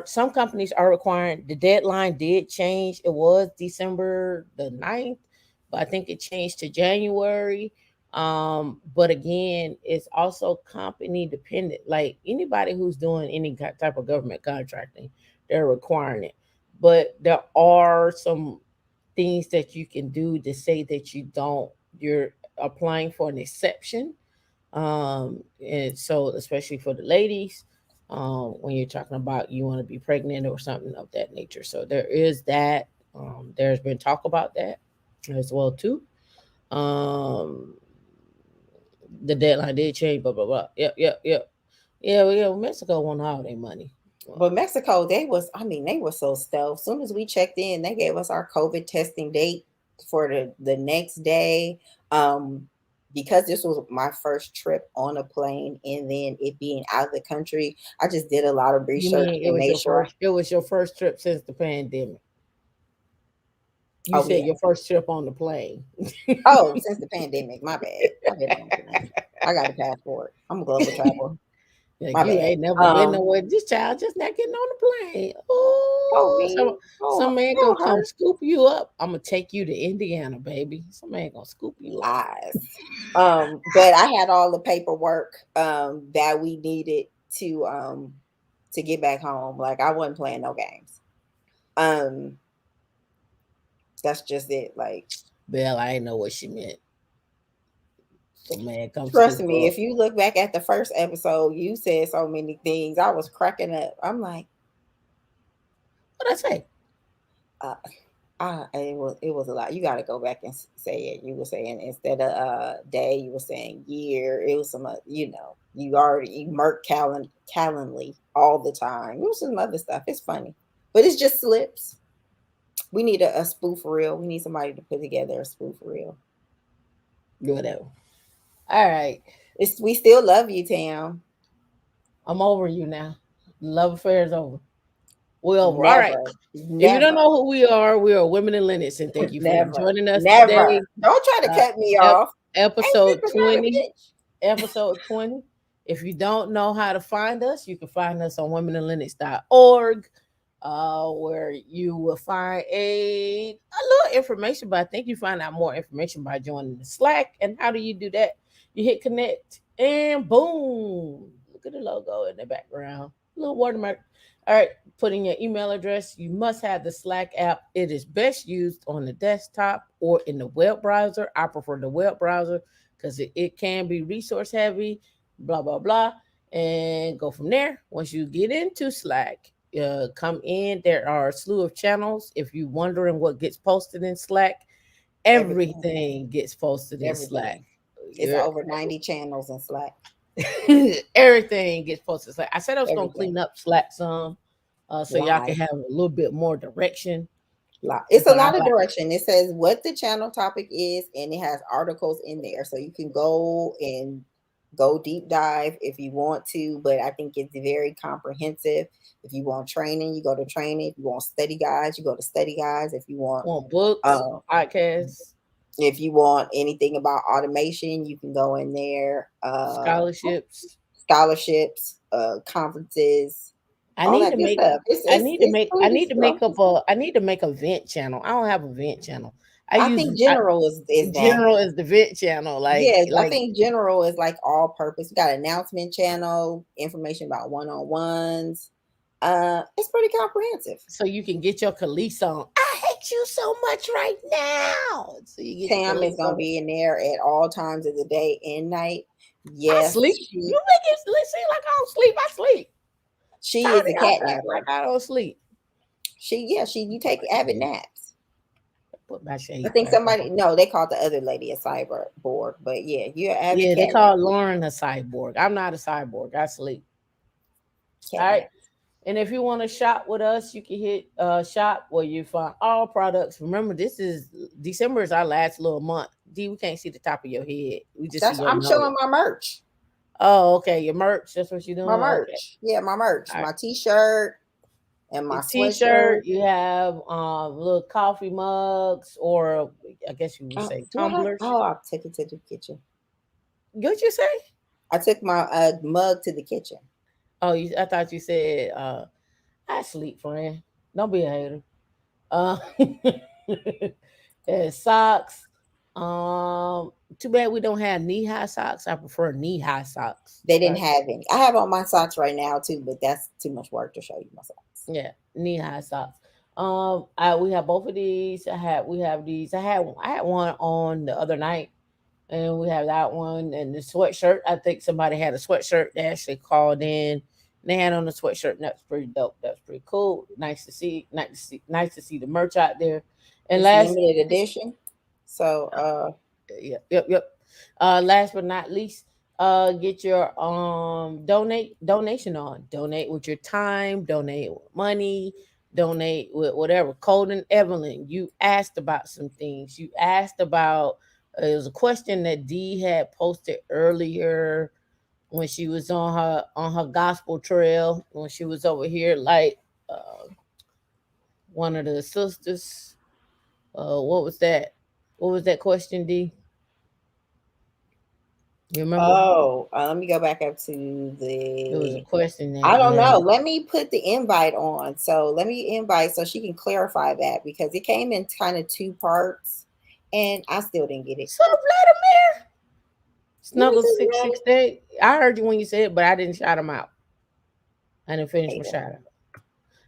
Some companies are requiring the deadline did change. It was December the 9th, but I think it changed to January. But again, it's also company dependent. Like anybody who's doing any type of government contracting, they're requiring it. But there are some things that you can do to say that you're applying for an exception. And so especially for the ladies, when you're talking about you want to be pregnant or something of that nature, so there is that. There's been talk about that as well too. um the deadline did change, blah blah blah. Yep, yep, yep. Yeah, well, yeah, Mexico won all their money. But Mexico, they was, I mean, they were so stealth. As soon as we checked in, they gave us our COVID testing date. for the next day. Um, because this was my first trip on a plane and then it being out of the country, I just did a lot of You research mean and made sure. it was your first trip since the pandemic? You Oh said yeah. your first trip on the plane. Oh, since the pandemic, my bad. I've been on the plane. I got a passport. I'm a global traveler. Like My you bad. ain't never been nowhere. This child just not getting on the plane. Oh Oh, me. some Oh, man gonna oh come her. scoop you up. I'm gonna take you to Indiana, baby. Some man gonna scoop you up. Lies. But I had all the paperwork that we needed to get back home. Like I wasn't playing no games. Um, that's just it. Like Bell, I ain't know what she meant. Some man come trust scoop me, up. if you look back at the first episode, you said so many things. I was cracking up. I'm like, What I say? uh, it was a lot. You got to go back and say it. You were saying instead of day, you were saying year. It was some you already you murk Calendly all the time. It was some other stuff. It's funny, but it's just slips. We need a spoof reel. We need somebody to put together a spoof reel. Whatever. All right. It's we still love you, Tam. I'm over you now. Love affair is over. We're over. All right. Never, If you don't never, know who we are Women in Linux, and thank you for never, joining us never. today. Don't try to Uh, cut me ep- off. Ain't episode never not a 20. bitch. Episode 20. If you don't know how to find us, you can find us on womeninlinux.org, where you will find a little information, but I think you find out more information by joining the Slack. And how do you do that? You hit connect and boom. Look at the logo in the background. Little watermark. All right, put in your email address. You must have the Slack app. It is best used on the desktop or in the web browser. I prefer the web browser because it can be resource heavy, blah, blah, blah, and go from there. Once you get into Slack, come in. There are a slew of channels. If you're wondering what gets posted in Slack, Everything, everything gets posted in Slack. everything. It's Your over 90 channels in Slack. everything gets posted in Slack. I said I was gonna Everything. clean up Slack some, so y'all can Lie. have a little bit more direction. Lie. It's a But I lot of like direction. It says what the channel topic is, and it has articles in there. So you can go and go deep dive if you want to, but I think it's very comprehensive. If you want training, you go to training. If you want study guides, you go to study guides. want books, Uh, podcasts, if you want anything about automation, you can go in there. scholarships. Scholarships, conferences, I all need that to good make stuff. I Food is need to make stuff. up a I need to make a vent channel. I don't have a vent channel. I I use think general is that. general as the vent channel. Yes, I Like think general is like all purpose. We got announcement channel, information about one on ones. It's pretty comprehensive. so you can get your Khalees on. I hate you so much right now. So you get your Tam is Khalees gonna on. be in there at all times of the day and night. I Yes, sleep. You make it seem like I don't sleep. I sleep. she Tired is of a y'all cat saying like napper. I don't sleep. She you take avid naps. Put my I shade think back somebody on. no, they called the other lady a cyborg, but yeah, you're an avid Yeah, they cat call napper. Lauren a cyborg. I'm not a cyborg. I sleep. All Cat right. nap. And if you want to shop with us, you can hit shop where you find all products. Remember, this is December is our last little month. D, we can't see the top of your head. We just see That's your I'm nose. showing my merch. Oh, okay. Your merch. That's what you're My doing. Okay. merch. Yeah, my merch. All right. My t-shirt and Your my t-shirt. sweatshirt. You have little coffee mugs, or I guess you would say What I tumblers. oh I took it to the kitchen. What you say? I took my mug to the kitchen. Oh, I thought you said I sleep, friend. Don't be a hater. Uh, and socks. Too bad we don't have knee high socks. I prefer knee high socks. They didn't Right? have any. I have on my socks right now too, but that's too much work to show you my socks. Yeah, knee high socks. We have both of these. We have these. I had one on the other night, and we have that one and the sweatshirt. I think somebody had a sweatshirt. They actually called in. They had on the sweatshirt, and that's pretty dope. That's pretty cool. Nice to see. Nice to see the merch out there. And It's last, limited edition. So yep. Last but not least, get your donation on. Donate with your time. Donate with money. donate with whatever. Colden Evelyn, you asked about some things. You asked about it was a question that Dee had posted earlier when she was on her gospel trail when she was over here like one of the sisters. What was that? What was that question, D? You remember? Oh, let me go back up to It was a the. question that I you don't know. had. Let me put the invite on. So let me invite so she can clarify that because it came in kind of two parts, and I still didn't get it. So Vladimir What is Snuggle it, six man? six day. I heard you when you said it, but I didn't shout him out. I didn't finish my Hater. shout out.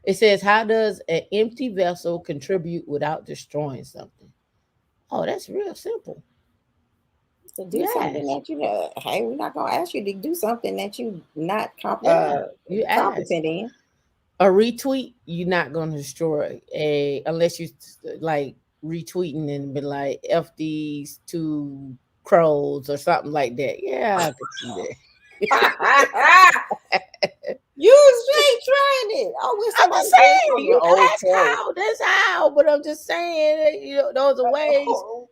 It says, "How does an empty vessel contribute without destroying something?" Oh, that's real simple. To do something Yes. that you know, hey, we're not gonna ask you to do something that you not Yeah. You asked. competent in. A retweet, you're not gonna destroy a unless you like retweeting and be like F these two crows or something like that. Yeah, I could see that. You straight trying it. I wish I'm somebody just said saying, from you your old ask crow. how, that's how, but I'm just saying, those are ways.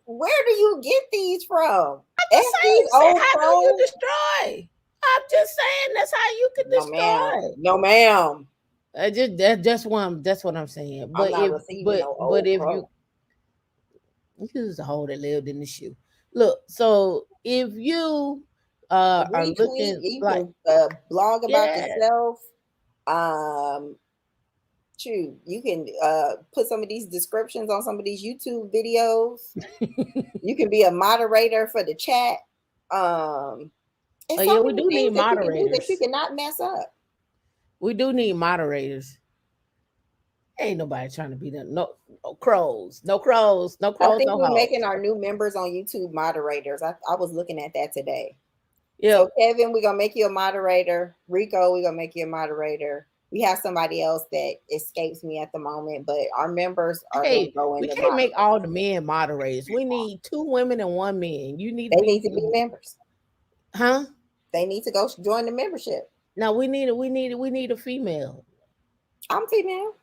Where do you get these from? I'm F just these saying, say, old how do you crows? destroy? I'm just saying that's how you can No, ma'am. destroy. No, ma'am. I just that's what I'm saying. I'm But not if receiving no but old if crow. you use a hole that lived in the shoe. Look, so if you are Retweet. looking You like can blog about yeah, yourself. Um, Shoot, you can put some of these descriptions on some of these YouTube videos. You can be a moderator for the chat. Um, oh it's so yeah, we many do need things that you can do that you moderators. cannot mess up. We do need moderators. Ain't nobody trying to be them. No, no crows, no crows, no I crows, think no we're making hogs. our new members on YouTube moderators. I was looking at that today. So Yep. Kevin, we're gonna make you a moderator. Rico, we're gonna make you a moderator. We have somebody else that escapes me at the moment, but our members are gonna Hey, go we into can't make moderators. all the men moderators. We need two women and one man. You need to They need be, to be members. huh? They need to go join the membership. No, we need a female. I'm female,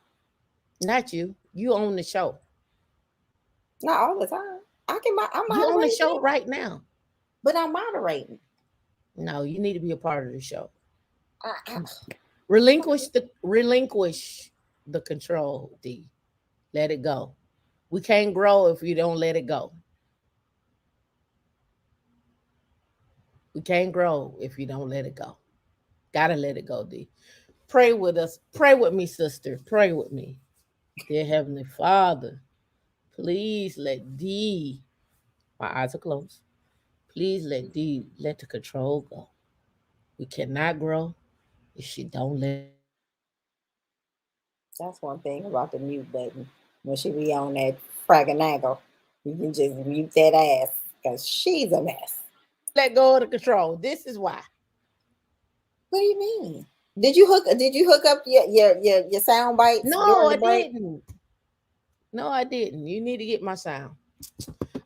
Not you. You own the show. not all the time. I'm You own the moderating show now, right now. but I'm moderating. No, you need to be a part of the show. I, Relinquish the control, D. Let it go. We can't grow if you don't let it go. We can't grow if you don't let it go. Gotta let it go, D. Pray with us. Pray with me, sister. Pray with me. Dear Heavenly Father, please let D, my eyes are closed. Please let D let the control go. We cannot grow if she don't let it go. that's one thing about the mute button. When she be on that fraganagle, you can just mute that ass because she's a mess. Let go of the control. This is why. What do you mean? Did you hook up your sound bites No, during the I break? didn't. No, I didn't. You need to get my sound.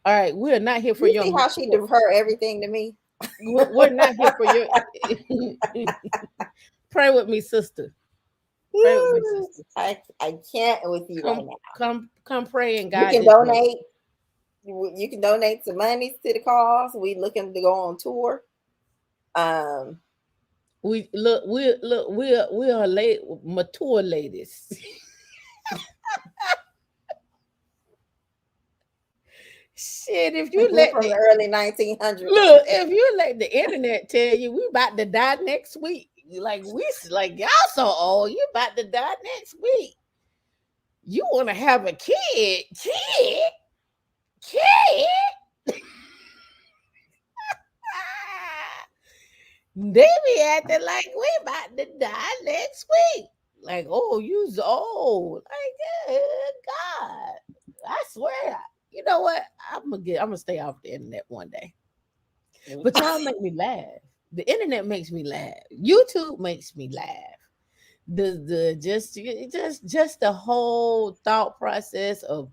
All right, we're not here for You your. see how she defer everything to me? We're not here for your. Pray with me, sister. Pray with me, sister. I can't with you right Come, now. come, pray and You guide can this room. donate. You can donate some money to the cause. We looking to go on tour. Um, We are late, mature ladies. Shit, if you we're let from the the early 1900s. look, if you let the internet tell you we about to die next week, like y'all so old, you about to die next week. You want to have a kid. They be acting like we about to die next week. Like, oh, you's old. Like, good God. I swear. You know what? I'm gonna stay off the internet one day. But y'all make me laugh. The internet makes me laugh. YouTube makes me laugh. The just the whole thought process of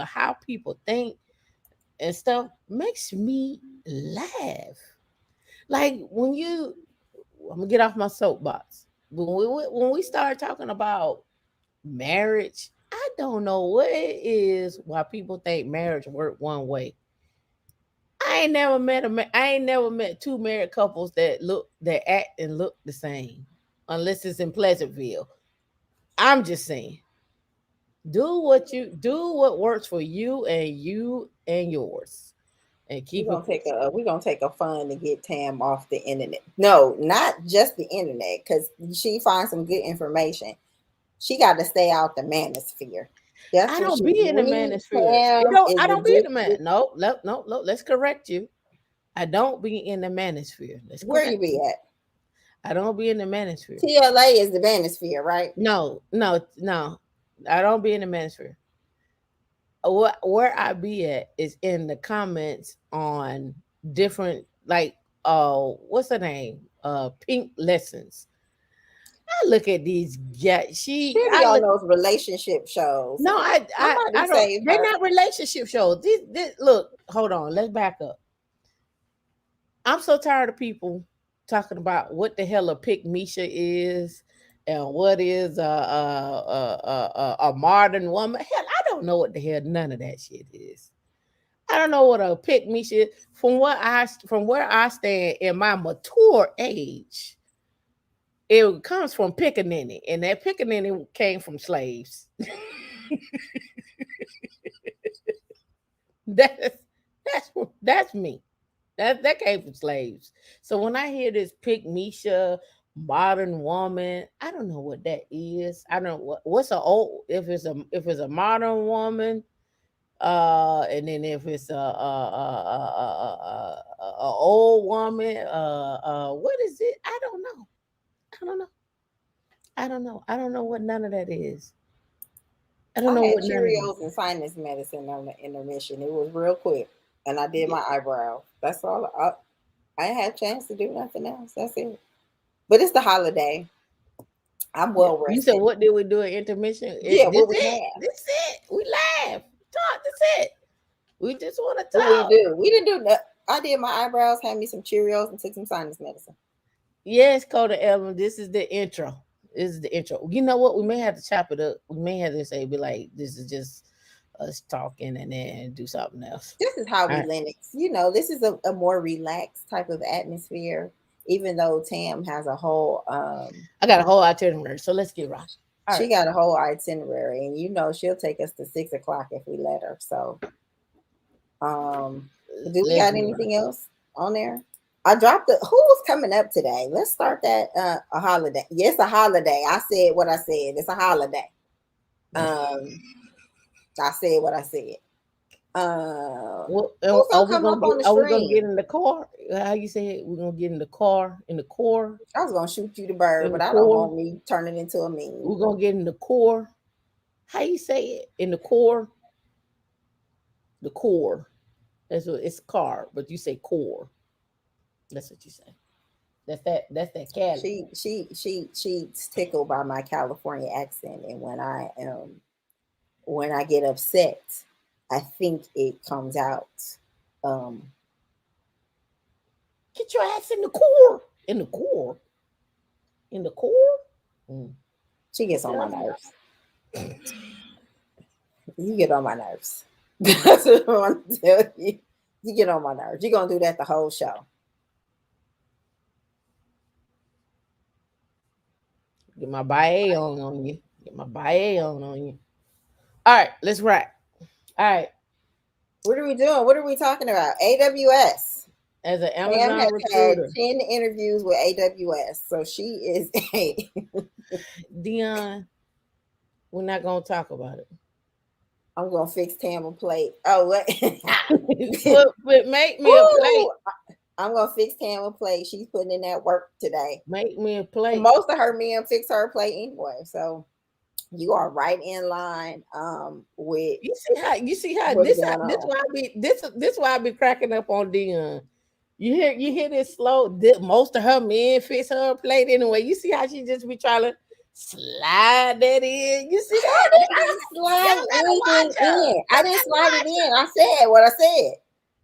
how people think and stuff makes me laugh. Like when you, I'm gonna get off my soapbox. When we start talking about marriage. I don't know what it is why people think marriage work one way. I ain't never met two married couples that act and look the same, unless it's in Pleasantville. I'm just saying, do what works for you and yours, and keep it pushing. We're gonna take a fun to get Tam off the internet. No, not just the internet, because she finds some good information. She got to stay out the manosphere. That's I what don't she be in the read. manosphere. It Tam don't. is I don't be in the man. addicted. No. Let's correct you. I don't be in the manosphere. Let's Where you correct be you. at? I don't be in the manosphere. TLA is the manosphere, right? No. I don't be in the manosphere. Where I be at is in the comments on different, like, what's her name? Pink Lessons. I look at these. Yeah, She'll be I on look. those relationship shows. No, Somebody I don't. save They're her. not relationship shows. Look, hold on. Let's back up. I'm so tired of people talking about what the hell a pick Misha is and what is a modern woman. Hell, I don't know what the hell none of that shit is. I don't know what a pick Misha is. From where I stand in my mature age, it comes from pickaninny, and that pickaninny came from slaves. that's that's me. That came from slaves. So when I hear this pick Misha modern woman, I don't know what that is. I don't what's a old if it's a modern woman, and then if it's a old woman, what is it? I don't know. I don't know. I don't know what none of that is. I don't I know had what none of that Cheerios and is. sinus medicine on the intermission. It was real quick, and I did Yeah. my eyebrow. That's all. I didn't have a chance to do nothing else. That's it. But it's the holiday. I'm Yeah. well You said rested. what did we do at intermission? Yeah, This what we it. have. This it. We laugh. Talk. This it. We just want to What we talk. do? We didn't do that. I did my eyebrows, had me some Cheerios, and took some sinus medicine. Yes, Coda Evan. This is the intro. This is the intro. You know what? We may have to chop it up. We may have to say, be like, this is just us talking and then do something else. This is how All we right. Linux. This is a more relaxed type of atmosphere. Even though Tam has a whole I got a whole itinerary, so let's get right. All she right. got a whole itinerary, and she'll take us to 6 o'clock if we let her. So do we Let's got get right. anything else on there? I dropped the who's coming up today. Let's start that a holiday. Yes, a holiday. I said what I said. It's a holiday. Um I said what I said. Well, Who's gonna come up on the are we gonna get stream? in the car? How you say it? We're gonna get in the car, I was gonna shoot you the bird, in the but I don't core. want me turning into a meme. We're gonna get in the core. How you say it? In the core, the core. That's what it's car, but you say core. That's what you say. That's that Cali. She's tickled by my California accent, and when I get upset, I think it comes out. Um, Get your ass in the core. In the core. In the core. Mm. she You gets see on my what I'm nerves. You get on my nerves. That's what I want to tell you. You get on my nerves. You're gonna do that the whole show. Get my bae on you. Get my bae on you. All right, let's wrap. All right. What are we doing? What are we talking about? AWS. As an Pam has Amazon had recruiter, 10 interviews with AWS, so she is a. Dion, we're not gonna talk about it. I'm gonna fix Tam plate. Oh, what? But make me a plate. Ooh, I'm gonna fix Tam plate. She's putting in that work today. Make me a And plate. most of her men fix her plate anyway. So you are right in line with You see how what's going on. this why I be cracking up on Dion. You hear this slow. Most of her men fix her plate anyway. You see how she just be trying to slide that in. You see I that? didn't slide Y'all gotta anything watch her. in. I Y'all didn't gotta slide it watch in. her. I said what I said.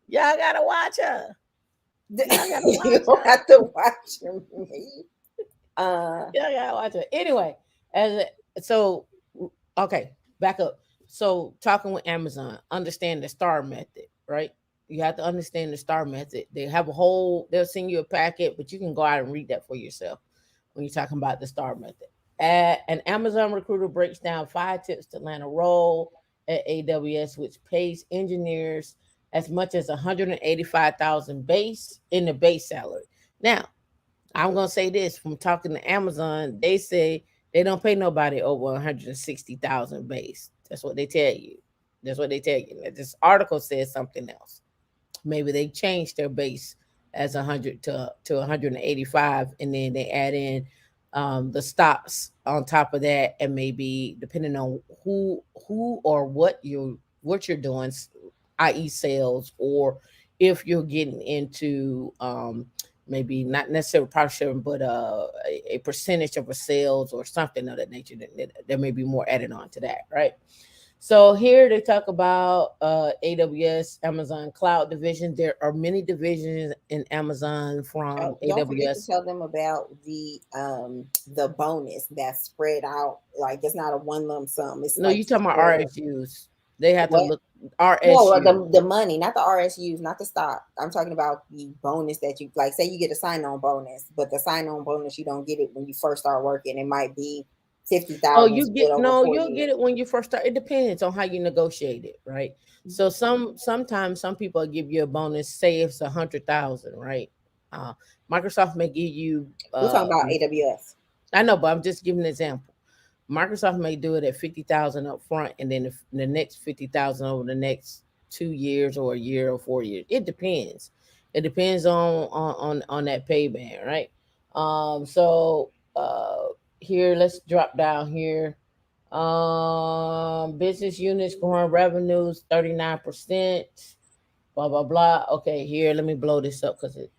Y'all gotta watch her. Y'all gotta You watch don't her. have to watch me. Uh, Y'all gotta watch her. Anyway, as so Okay, back up. So talking with Amazon, understand the star method, right? You have to understand the star method. They have a whole, they'll send you a packet, but you can go out and read that for yourself when you're talking about the star method. An Amazon recruiter breaks down 5 tips to land a role at AWS, which pays engineers as much as 185,000 base in the base salary. Now, I'm gonna say this from talking to Amazon, they say they don't pay nobody over 160,000 base. That's what they tell you. That's what they tell you. This article says something else. Maybe they changed their base as 100 to 185, and then they add in the stocks on top of that, and maybe depending on who or what you're doing, i.e. sales, or if you're getting into maybe not necessarily profit sharing, but a percentage of a sales or something of that nature, that there may be more added on to that, right? So here they talk about AWS, Amazon Cloud Division. There are many divisions in Amazon from Oh, don't forget to AWS. tell them about the bonus that's spread out. Like it's not a one lump sum. It's No, like you talking about spread. RSUs. They have to What? look No, RSU. the money, not the RSUs, not the stock. I'm talking about the bonus that you like. Say you get a sign on bonus, but the sign on bonus you don't get it when you first start working. It might be fifty Oh, thousand you split get over no, four you'll get years. it when you first start. It depends on how you negotiate it, right? So sometimes some people give you a bonus, say it's 100,000, right? Uh, Microsoft may give you We're talking about AWS. I know, but I'm just giving an example. Microsoft may do it at 50,000 up front, and then the next 50,000 over the next 2 years or a year or 4 years. It depends. It depends on that pay band, right? So here, let's drop down here. Business units growing revenues 39%. Blah blah blah. Okay, here, let me blow this up because it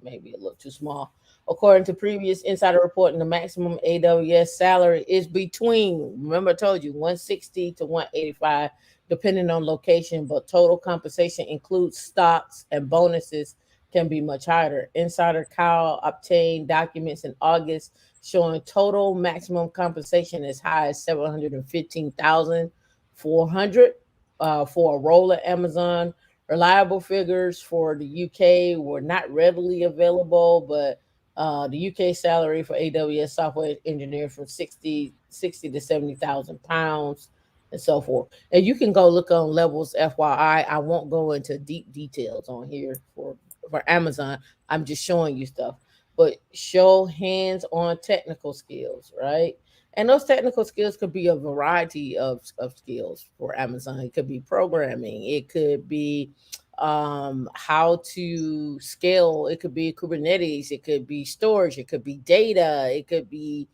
may be a little too small. According to previous insider reporting, the maximum AWS salary is between, remember I told you, 160 to 185, depending on location, but total compensation includes stocks and bonuses can be much higher. Insider Kyle obtained documents in August showing total maximum compensation as high as 715,400 for a role at Amazon. Reliable figures for the UK were not readily available, but the UK salary for AWS software engineer from 60 to 70,000 pounds and so forth. And you can go look on levels. FYI, I won't go into deep details on here for Amazon. I'm just showing you stuff, but show hands-on technical skills, right? And those technical skills could be a variety of skills for Amazon. It could be programming, it could be how to scale, it could be Kubernetes, it could be storage, it could be data, it could be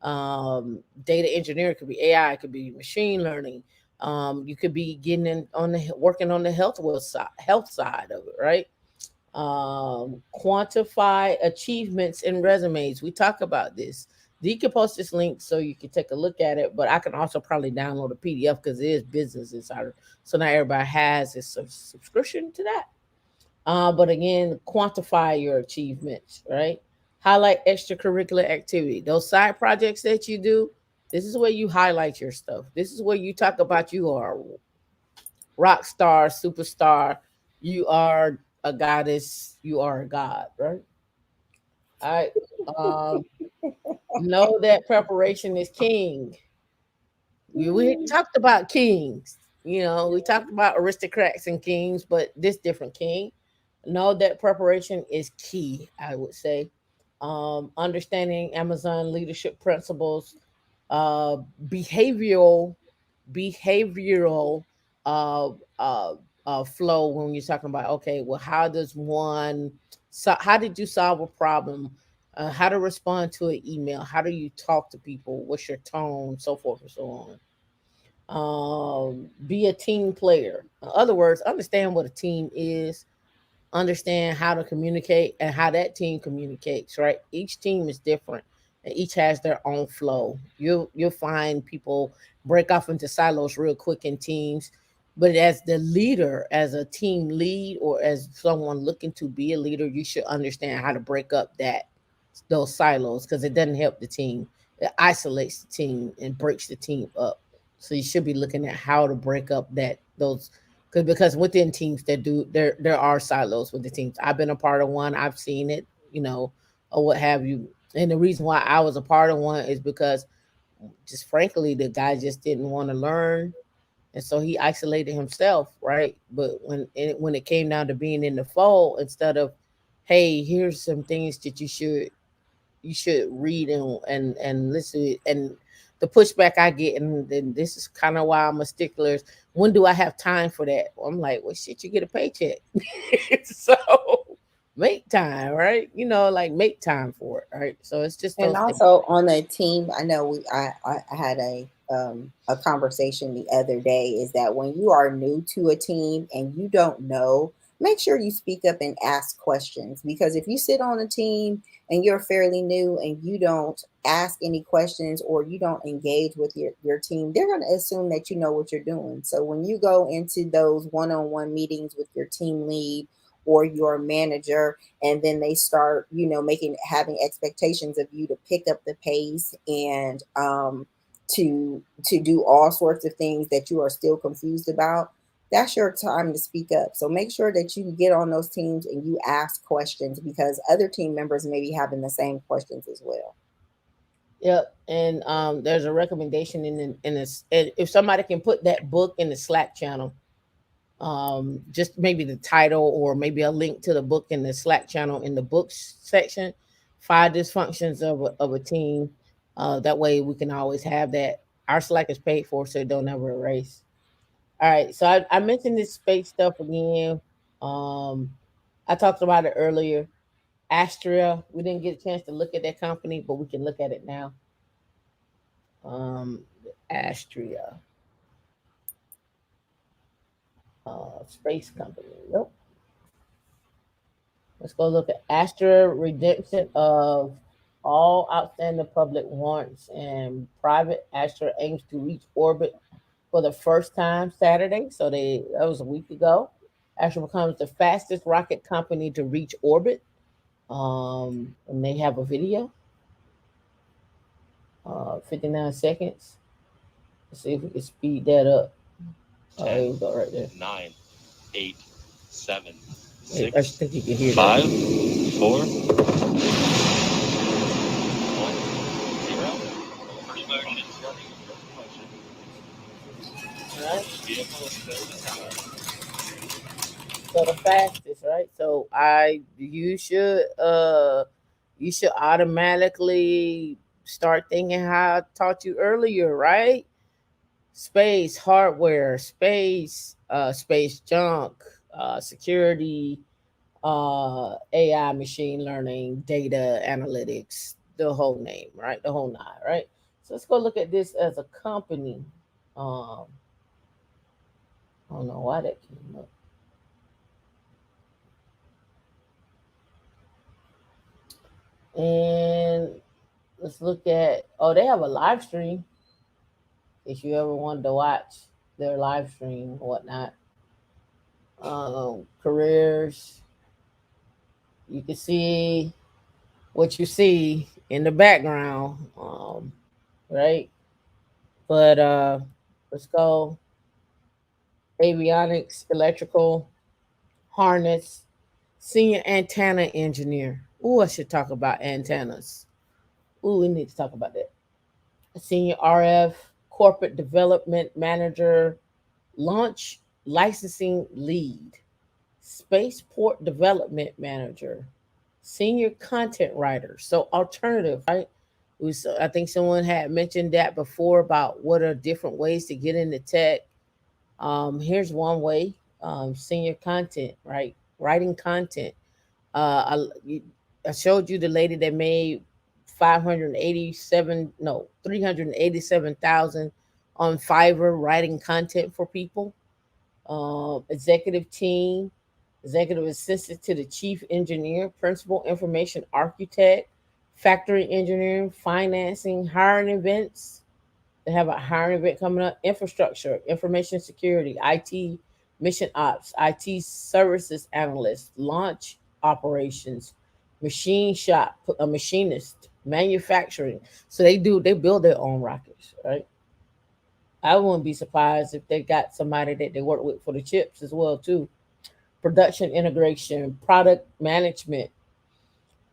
data engineering, it could be AI, it could be machine learning. You could be getting in on the working on the health side of it, right? Quantify achievements in resumes. We talk about this. You can post this link so you can take a look at it, but I can also probably download a PDF because it is Business Insider. So not everybody has a subscription to that. But again, quantify your achievements, right? Highlight extracurricular activity. Those side projects that you do, this is where you highlight your stuff. This is where you talk about you are a rock star, superstar, you are a goddess, you are a god, right? All right. Um, know that preparation is king. We talked about kings. We talked about aristocrats and kings, but this different king. Know that preparation is key, I would say. Understanding Amazon leadership principles, uh, behavioral behavioral uh, uh, flow when you're talking about, okay, well, how did you solve a problem, how to respond to an email, how do you talk to people, what's your tone, so forth and so on. Be a team player. In other words, understand what a team is, understand how to communicate and how that team communicates, right? Each team is different and each has their own flow. You'll find people break off into silos real quick in teams, but as the leader, as a team lead or as someone looking to be a leader, you should understand how to break up that those silos because it doesn't help the team. It isolates the team and breaks the team up. So you should be looking at how to break up that those, because within teams that do there are silos with the teams. I've been a part of one. I've seen it, or what have you. And the reason why I was a part of one is because, just frankly, the guy just didn't want to learn, and so he isolated himself, right? But when it came down to being in the fold, instead of, hey, here's some things that you should read and listen, and the pushback I get, and this is kind of why I'm a stickler, is, when do I have time for that? I'm like, well, shit, you get a paycheck. So make time, right? Like, make time for it, right? So it's just And those things. also on a team, I know I had a conversation the other day, is that when you are new to a team and you don't know, make sure you speak up and ask questions, because if you sit on a team and you're fairly new and you don't ask any questions or you don't engage with your team, they're going to assume that you know what you're doing. So when you go into those one-on-one meetings with your team lead or your manager, and then they start, making having expectations of you to pick up the pace and to do all sorts of things that you are still confused about, that's your time to speak up. So make sure that you get on those teams and you ask questions, because other team members may be having the same questions as well. Yep. And there's a recommendation in this, and if somebody can put that book in the Slack channel, just maybe the title or maybe a link to the book in the Slack channel in the books section, five dysfunctions of a team. That way we can always have that. Our Slack is paid for, so don't ever erase. All right, so I mentioned this space stuff again. um I talked about it earlier. Astria, we didn't get a chance to look at that company, but we can look at it now. Astria, space company. Nope. Let's go look at Astra redemption of all outstanding public warrants, and private Astra aims to reach orbit for the first time Saturday. So that was a week ago. Astra becomes the fastest rocket company to reach orbit. And they have a video, 59 seconds. Let's see if we can speed that up. Oh, here we go, right there. 9, 8, 7, wait, I think you can hear 5, that. 4, 1, 0. First motion starting. All right. Vehicle is still in the tower. So the fastest, right? So I you should automatically start thinking how I taught you earlier, right? Space hardware, space junk, security, AI, machine learning, data analytics, the whole name, right? The whole nine, right? So let's go look at this as a company. Um, I don't know why that came up. And let's look at, oh, they have a live stream if you ever wanted to watch their live stream or whatnot. Careers, you can see what you see in the background, right? But let's go avionics, electrical, harness, senior antenna engineer. Ooh, I should talk about antennas. Ooh, we need to talk about that. Senior RF, corporate development manager, launch licensing lead, spaceport development manager, senior content writer. So alternative, right? I think someone had mentioned that before about what are different ways to get into tech. Here's one way: senior content, right? Writing content. I showed you the lady that made 587, no, 387,000 on Fiverr writing content for people. Executive team, executive assistant to the chief engineer, principal information architect, factory engineering, financing, hiring events. They have a hiring event coming up. Infrastructure, information security, IT, mission ops, IT services analyst, launch operations, machine shop, a machinist, manufacturing. So they build their own rockets, right? I wouldn't be surprised if they got somebody that they work with for the chips as well too. Production integration, product management,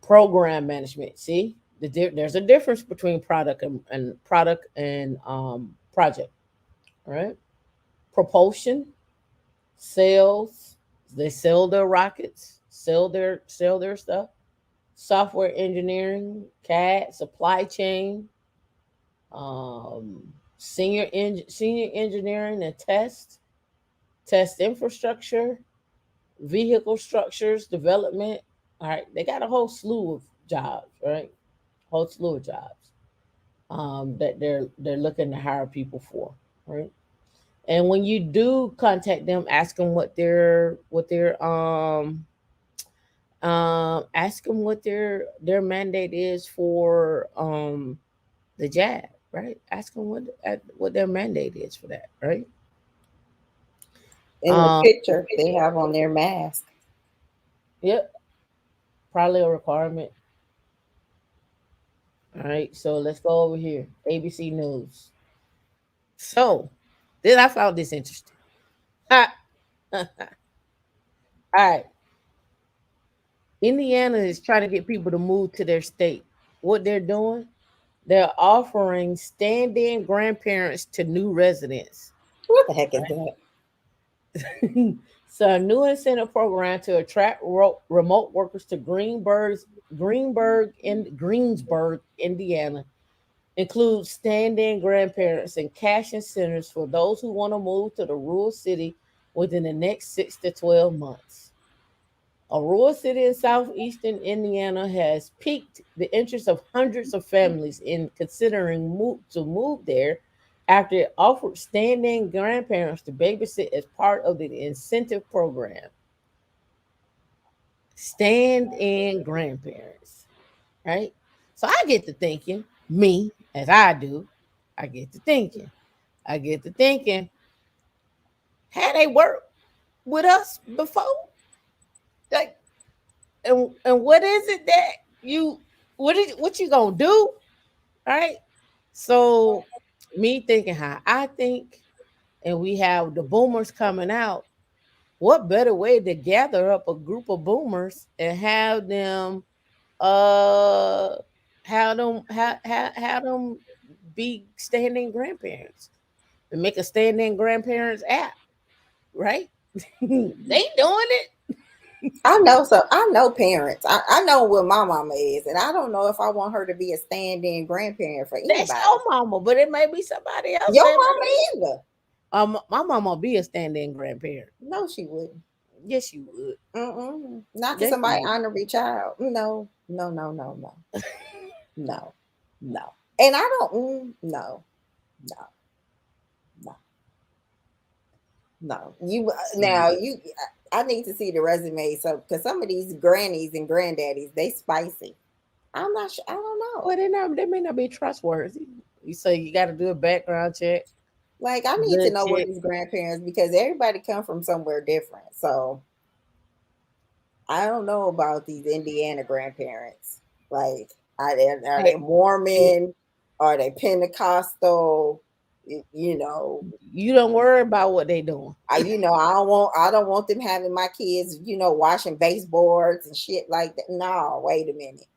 program management. See, there's a difference between product and project. All right, propulsion, sales. They sell their rockets, sell their stuff. Software engineering, CAD, supply chain, senior engineering and test infrastructure, vehicle structures development. All right, they got a whole slew of jobs, right? Whole slew of jobs that they're looking to hire people for, right? And when you do contact them, ask them ask them what their mandate is for the jab, right? Ask them what their mandate is for that, right? In the Um, picture they have on their mask. yep, probably a requirement. All right, so let's go over here. ABC News. So, then I found this interesting. Ha! All right, Indiana is trying to get people to move to their state. What they're doing, they're offering stand-in grandparents to new residents. What the heck is that? So, a new incentive program to attract remote workers to Greensburg, Indiana, includes stand-in grandparents and cash incentives for those who want to move to the rural city within the next 6 to 12 months. A rural city in southeastern Indiana has piqued the interest of hundreds of families in considering move there after it offered stand-in grandparents to babysit as part of the incentive program. Stand-in grandparents, right? So I get to thinking, me as I do, I get to thinking, I get to thinking, had they worked with us before? Like, and what is it that you what you gonna do? Right? So me thinking how I think, and we have the boomers coming out. What better way to gather up a group of boomers and uh have them be standing grandparents and make a standing grandparents app, right? They doing it. I know, so I know parents. I know what my mama is, and I don't know if I want her to be a stand-in grandparent for That's anybody. your mama, but it may be somebody else Your that mama may. either. My mama be a stand-in grandparent. No, she wouldn't. Yes, you would. Mm-mm. Not to Yes, you somebody would. honorary child. No, no, no, no, no, no, no. And I don't. No, no, no, no. You now See, you. I need to see the resume. So because some of these grannies and granddaddies, they spicy. I'm not sure. I don't know. well, they may not be trustworthy. You say you got to do a background check, Like I need to good know what check. these grandparents because everybody come from somewhere different. So I don't know about these Indiana grandparents. Like, are they Hey, you Mormon? Are they Pentecostal? You know, you don't worry about what they doing. I don't want them having my kids, washing baseboards and shit like that. No, wait a minute.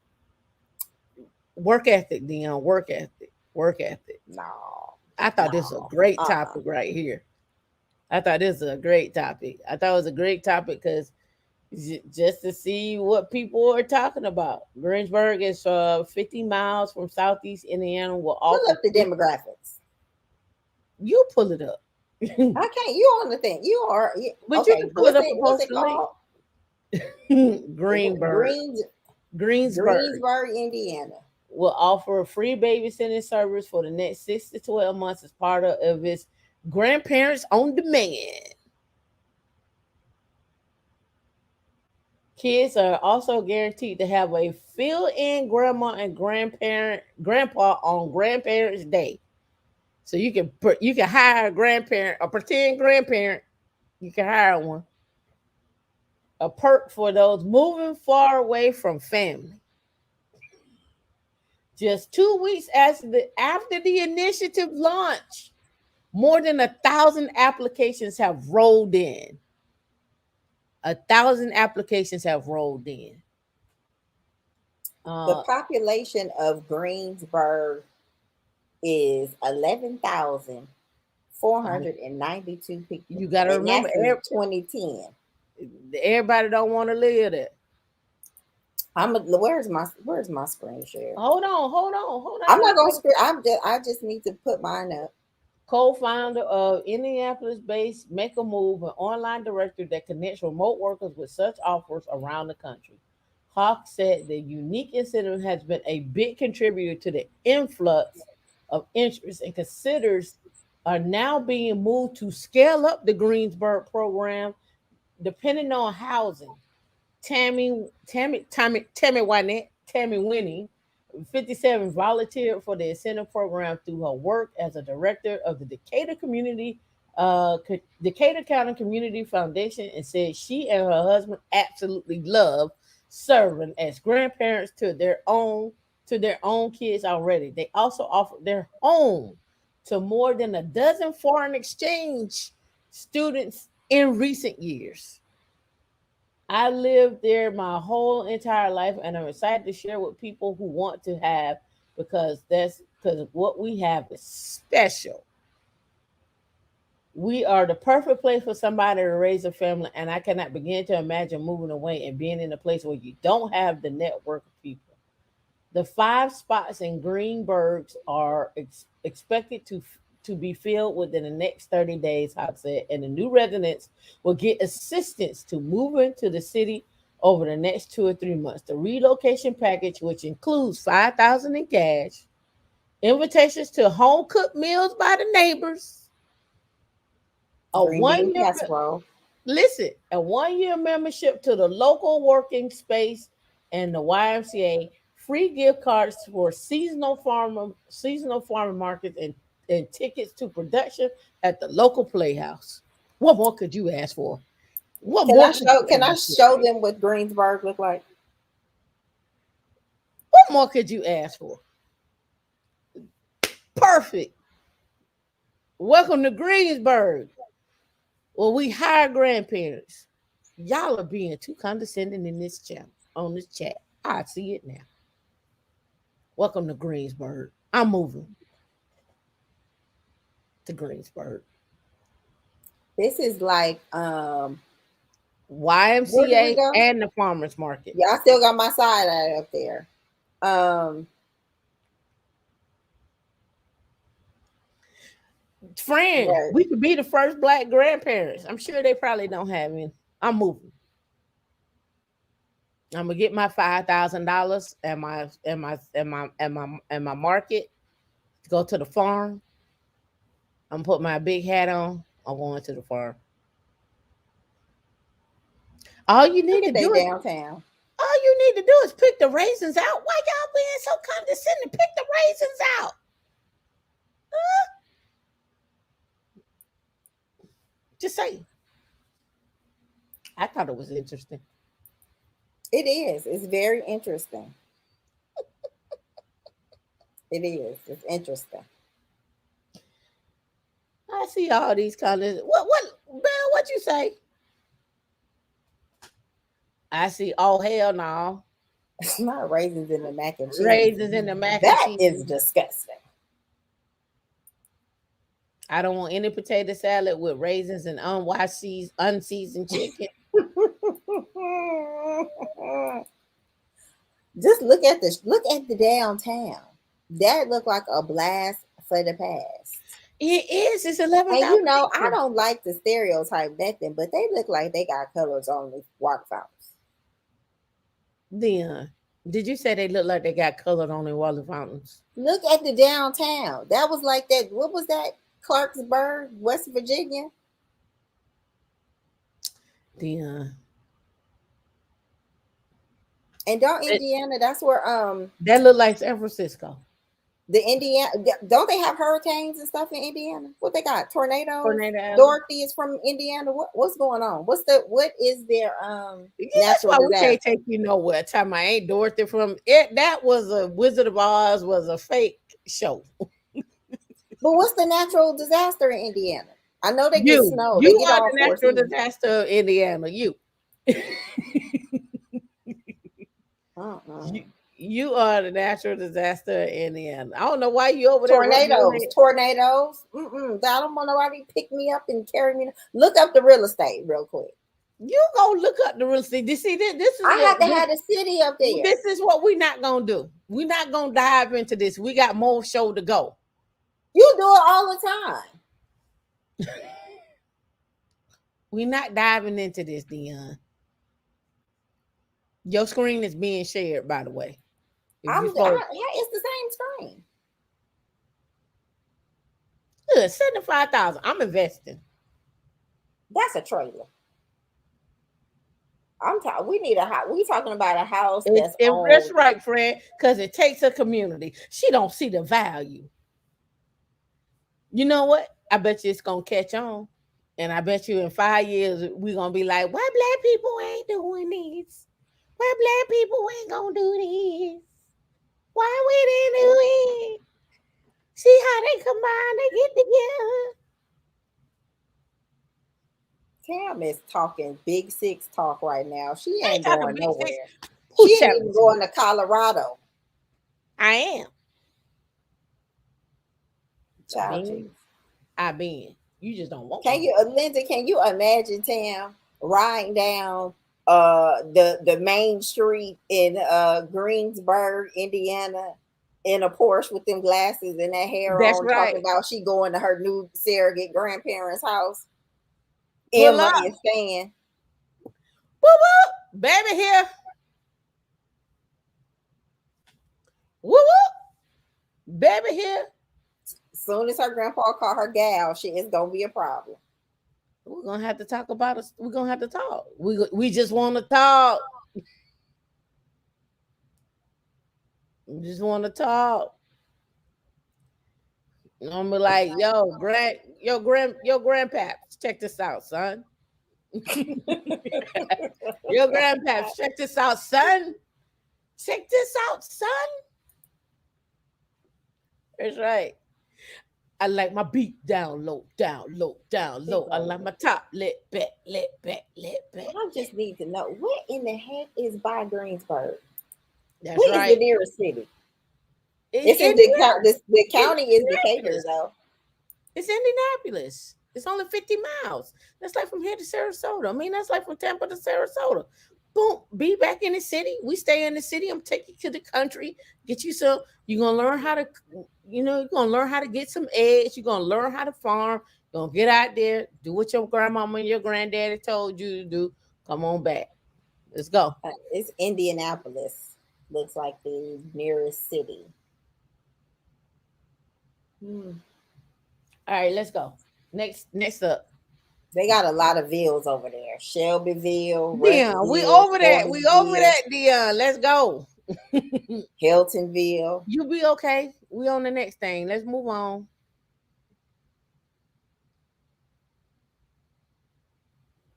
Work ethic, Dion. Work ethic. Work ethic. No, I thought this was a no. great Uh-uh. topic right here. I thought this was a great topic. I thought it was a great topic because just to see what people are talking about. Greensburg is 50 miles from Southeast Indiana. Will Pull offer up the free. demographics. You pull it up, I can't. You on the thing. You are but you okay. can pull it What's up it? and What's post it the link. called? Greenberg, Greens Greensburg Greensburg, Indiana. will offer a free babysitting service for the next 6 to 12 months as part of its Grandparents on Demand. Kids are also guaranteed to have a fill-in grandma and grandpa on Grandparents Day. So you can hire a grandparent, a pretend grandparent. You can hire one. A perk for those moving far away from family. Just 2 weeks after the initiative launch, More than 1,000 applications have rolled in. 1,000 applications have rolled in. The Uh, population of Greensburg is 11,492 people, you got to and remember, that's in 2010. everybody don't want to live there. Where's my screen share? Hold I'm on. not gonna screen. I just need to put mine up. Co-founder of Indianapolis-based Make a Move, an online directory that connects remote workers with such offers around the country. Hawk said the unique incentive has been a big contributor to the influx of interest and considers are now being moved to scale up the Greensburg program depending on housing. Tammy Winnie, 57, volunteered for the incentive program through her work as a director of the Decatur County Community Foundation, and said she and her husband absolutely love serving as grandparents to their own kids already. They also offered their home to more than a dozen foreign exchange students in recent years. I lived there my whole entire life, and I'm excited to share with people who want to have, because what we have is special. We are the perfect place for somebody to raise a family, and I cannot begin to imagine moving away and being in a place where you don't have the network of people. The 5 spots in Greenbergs are expected to be filled within the next 30 days, Hawk said, and the new residents will get assistance to move into the city over the next 2 or 3 months. The relocation package, which includes 5,000 in cash, invitations to home cooked meals by the neighbors, a Green bean one year casserole. listen, a 1 year membership to the local working space and the YMCA, free gift cards for seasonal farmer markets, and tickets to production at the local playhouse. What more could you ask for? What Can more I could show? you Can I ask for? show them what Greensburg look like? What more could you ask for? Perfect. Welcome to Greensburg. Well, we hire grandparents. Y'all are being too condescending in this channel on this chat. I see it now. Welcome to Greensburg. I'm moving to Greensburg. This is like where did we YMCA go? and the farmers market. Yeah, I still got my side eye up there. Um, Friend, right. we could be the first black grandparents. I'm sure they probably don't have any. I'm moving. I'm gonna get my $5,000 and my market to go to the farm. I'm put my big hat on. I'm going to the farm. All you Look need to at they do is downtown. pick the raisins out. Why y'all being so condescending? Pick the raisins out. Just say. I thought it was interesting. It is. It's very interesting. It is. It's interesting. I see all these colors. What Bill, what you say? I see, oh hell no. It's not raisins in the mac and cheese. Raisins in the mac and That cheese. is disgusting. I don't want any potato salad with raisins and unseasoned chicken. Just look at the downtown. That looked like a blast for the past. It is. It's And 11,000 I people. don't like to stereotype nothing, but they look like they got colors on the water fountains. Then, did you say they look like they got colored on their water fountains? Look at the downtown. That was like that. What was that? Clarksburg, West Virginia. Then, And don't it, Indiana, that's where that look like San Francisco. the Indiana, don't they have hurricanes and stuff in Indiana? What they got? Tornadoes? Tornado Alley. Dorothy is from Indiana. What's going on? What is their Yeah, that's natural why we can't disaster? take you nowhere. Time I ain't Dorothy from it. That was a Wizard of Oz was a fake show. But what's the natural disaster in Indiana? I know they get You, snow. They you get are all the four natural seasons. disaster of Indiana. Uh-uh. You, you are the natural disaster of Indiana. I don't know why you over there rubbing your Tornadoes, head. tornadoes. Mm-mm. I don't want nobody to pick me up and carry me. Look up the real estate real quick. You go look up the real estate. You see, this is I what had to have the city up there. this is what we not gonna do. We not gonna dive into this. We got more show to go. You do it all the time. We not diving into this, Dion. Your screen is being shared, by the way. If you fold, Yeah, it's the same screen. good 75,000. I'm investing. That's a trailer. I'm talking. We need a house. We talking about a house It's that's that's owned. right, friend. Because it takes a community. She don't see the value. You know what? I bet you it's gonna catch on. And I bet you in 5 years we're gonna be like, why black people ain't doing this? Why black people ain't gonna do this? Why we didn't do it? See how they combine, they get together. Tam is talking big six talk right now. She I ain't ain't talking going big six. nowhere. She Who's ain't telling even you? going to Colorado. I am. I Child been. Jesus. I been. You just don't want Can me. you, Linda? Can you imagine Tam riding down the main street in Greensburg, Indiana, in a Porsche with them glasses and that hair That's on, talking right. about she going to her new surrogate grandparents' house? Pull Emma up. is saying, Woo woo. Baby here. Woo woo. Baby here. as soon as her grandpa call her gal, she is gonna be a problem. We're gonna have to talk about us. We're gonna have to talk. We just want to talk. We just want to talk. I'm be like, your grandpaps, check this out, son. Your grandpaps, check this out, son. Check this out, son. That's right. I like my beat down low, down low, down She low. I like crazy. my top lit back, lit back, lit back, I lit. just need to know what in the heck is by Greensburg? That's What is the right. nearest city? It's It's in the county is Decatur Indianapolis. though. It's Indianapolis. It's only 50 miles. That's like from here to Sarasota. I mean, that's like from Tampa to Sarasota. Boom, be back in the city. We stay in the city. I'm taking you to the country. Get you some. You're gonna learn how to, you're gonna learn how to get some eggs. You're gonna learn how to farm. You're gonna get out there, do what your grandmama and your granddaddy told you to do. Come on back. Let's go. It's Indianapolis. Looks like the nearest city. Hmm. All right, let's go. Next up. They got a lot of villes over there. Shelbyville, Dion, we Russellville, over that. We over Foremanville, that, Dion. Let's go. Hiltonville. You be okay. We on the next thing. Let's move on.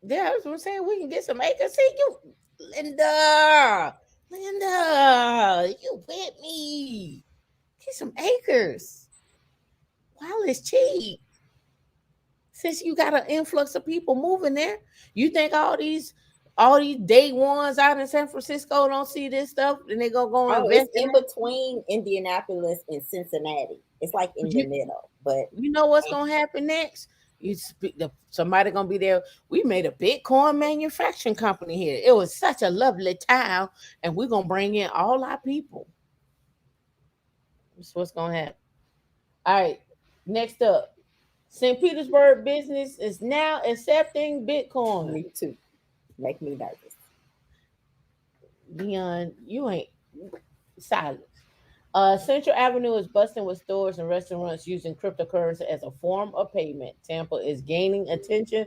Yeah, that's what I'm saying. We can get some acres. See you, Linda. Linda, you with me? Get some acres while it's cheap. Since you got an influx of people moving there, you think all these day ones out in San Francisco don't see this stuff and they gonna go Oh, it's invest in in it? between Indianapolis and Cincinnati. It's like in the You middle, but you know what's gonna happen next? Somebody gonna be there. We made a Bitcoin manufacturing company here. It was such a lovely town, and we're gonna bring in all our people. That's what's gonna happen. All right. Next up, St. Petersburg business is now accepting Bitcoin. me too. Make me nervous. Dion, you ain't silent. Central Avenue is busting with stores and restaurants using cryptocurrency as a form of payment. Tampa is gaining attention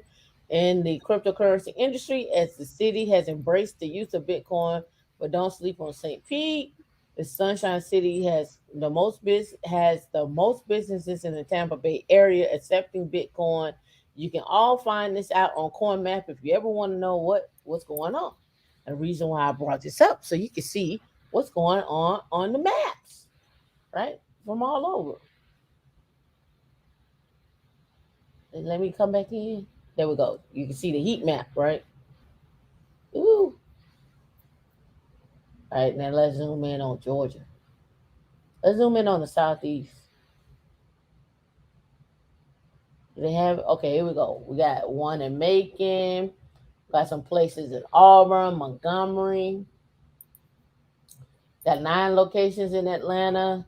in the cryptocurrency industry as the city has embraced the use of Bitcoin. But don't sleep on St. Pete. The Sunshine City has the most businesses in the Tampa Bay area accepting Bitcoin. You can all find this out on CoinMap if you ever want to know what's going on. The reason why I brought this up so you can see what's going on the maps, right? From all over. Let me come back in. There we go. You can see the heat map, right? Ooh. All right, now let's zoom in on Georgia. Let's zoom in on the southeast. Do they have okay? Here we go. We got one in Macon. Got some places in Auburn, Montgomery. Got 9 locations in Atlanta.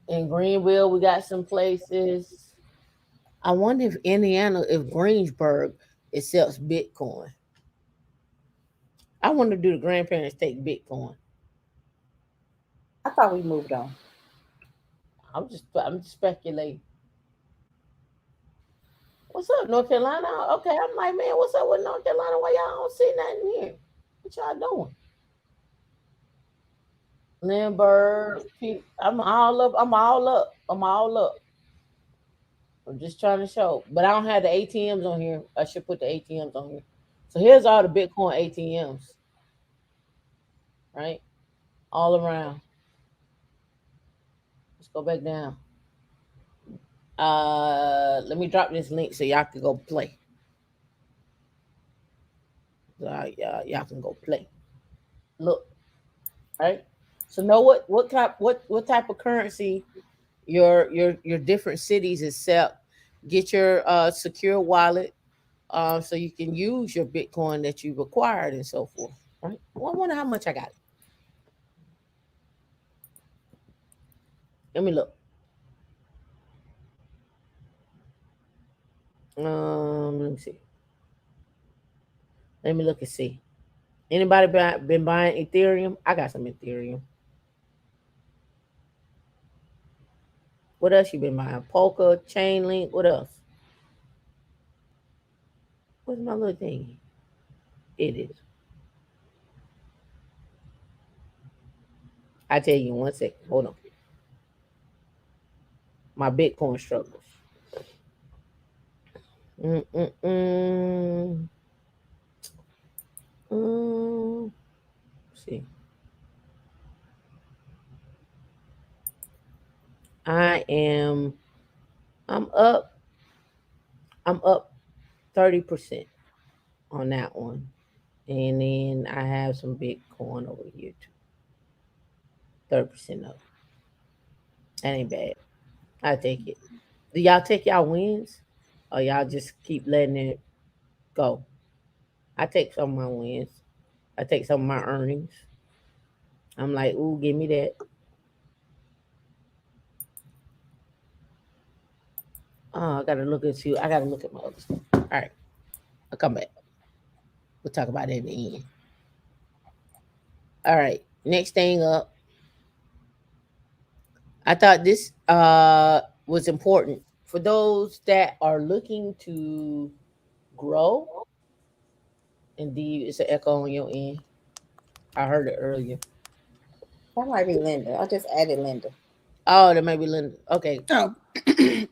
In Greenville, we got some places. I wonder if Indiana, if Greensburg accepts Bitcoin. I wonder, do the grandparents take Bitcoin? I thought we moved on. I'm just speculating. What's up, North Carolina? Okay, I'm like, man, what's up with North Carolina? Why y'all don't see nothing here? What y'all doing? Lindbergh, I'm all up. I'm all up. I'm all up. I'm just trying to show, but I don't have the ATMs on here. I should put the ATMs on here. So here's all the Bitcoin ATMs, right? All around. Let's go back down. Let me drop this link so y'all can go play. Y'all can go play. Look, right? So know what type of currency your different cities accept. Get your secure wallet, so you can use your Bitcoin that you've acquired and so forth. Right? Well, I wonder how much I got. Let me look. Let me see. Let me look and see. Anybody been buying Ethereum? I got some Ethereum. What else you been buying? Polka, Chainlink. What else? What's my little thing? It is. I tell you in 1 second. Hold on. My Bitcoin struggles. Mm-mm-mm. Mm. See, I am. I'm up. I'm up 30% on that one, and then I have some Bitcoin over here too. 30% up. That ain't bad. I take it. Do y'all take y'all wins, or y'all just keep letting it go? I take some of my wins. I take some of my earnings. I'm like, ooh, give me that. Oh, I gotta look at you. I gotta look at my other stuff. All right, I'll come back. We'll talk about it in the end. All right, next thing up. I thought this was important for those that are looking to grow. Indeed, it's an echo on your end. I heard it earlier. That might be Linda. I just added Linda. Oh, that might be Linda. Okay, Oh, what's yeah,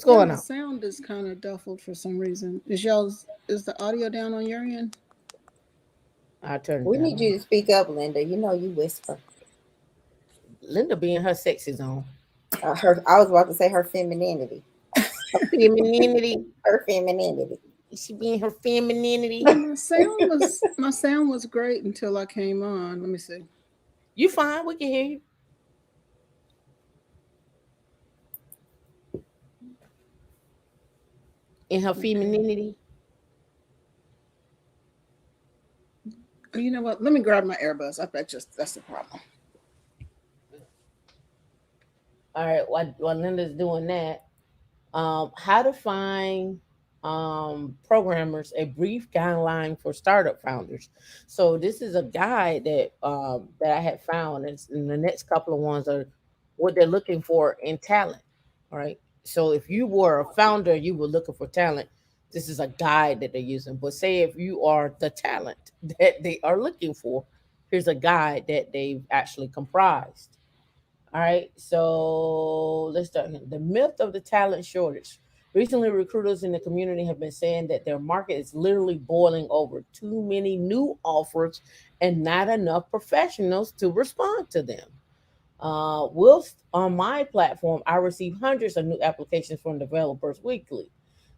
going the on? sound is kind of duffled for some reason. Is the audio down on your end? I'll turn it We down need on you to speak up, Linda. You know you whisper. Linda being her sexy zone. Her, I was about to say her femininity. Her femininity. Her femininity. She being her femininity. Well, my sound was great until I came on. Let me see. You fine? We can hear you. In her Okay. femininity. You know what? Let me grab my earbuds. I bet just that's the problem. All right. While Linda's doing that, how to find programmers, a brief guideline for startup founders. So this is a guide that I had found, and the next couple of ones are what they're looking for in talent. All right. So if you were a founder, you were looking for talent. This is a guide that they're using. But say if you are the talent that they are looking for, here's a guide that they've actually comprised. All right, so let's start here. The myth of the talent shortage. Recently, recruiters in the community have been saying that their market is literally boiling over. Too many new offers and not enough professionals to respond to them. On my platform, I receive hundreds of new applications from developers weekly.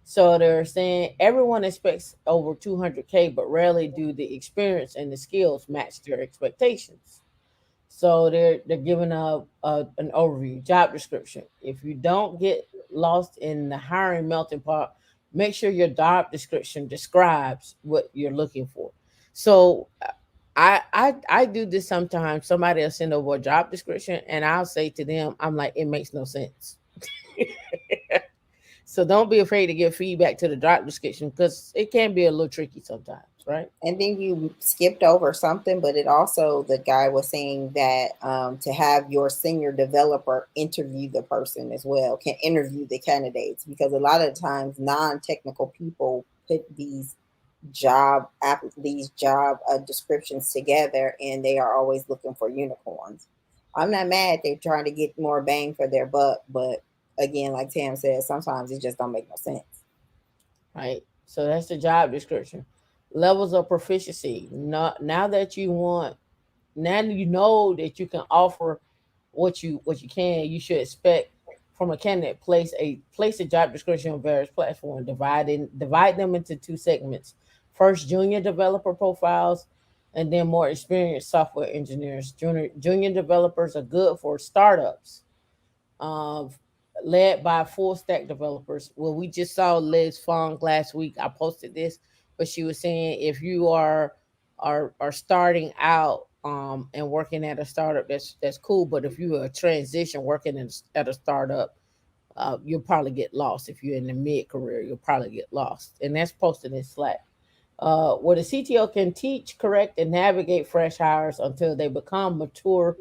So they're saying everyone expects over 200K, but rarely do the experience and the skills match their expectations. So they're giving an overview, job description. If you don't get lost in the hiring melting pot, make sure your job description describes what you're looking for. So I do this sometimes. Somebody will send over a job description, and I'll say to them, I'm like, it makes no sense. So don't be afraid to give feedback to the job description because it can be a little tricky sometimes, right? And then you skipped over something, but it also, the guy was saying that to have your senior developer interview the person as well, can interview the candidates, because a lot of times non-technical people put these job descriptions together, and they are always looking for unicorns. I'm not mad they're trying to get more bang for their buck, but again, like Tam said, sometimes it just don't make no sense. Right. So that's the job description. Levels of proficiency. Now that you want, now you know that you can offer what you can. You should expect from a candidate. Place a job description on various platforms. Divide them into two segments. First, junior developer profiles, and then more experienced software engineers. Junior developers are good for startups, um, led by full stack developers. Well, we just saw Liz Fong last week. I posted this, but she was saying if you are starting out and working at a startup, that's cool. But if you are a transition working at a startup, you'll probably get lost. If you're in the mid career, you'll probably get lost. And that's posted in Slack. Where the CTO can teach, correct, and navigate fresh hires until they become mature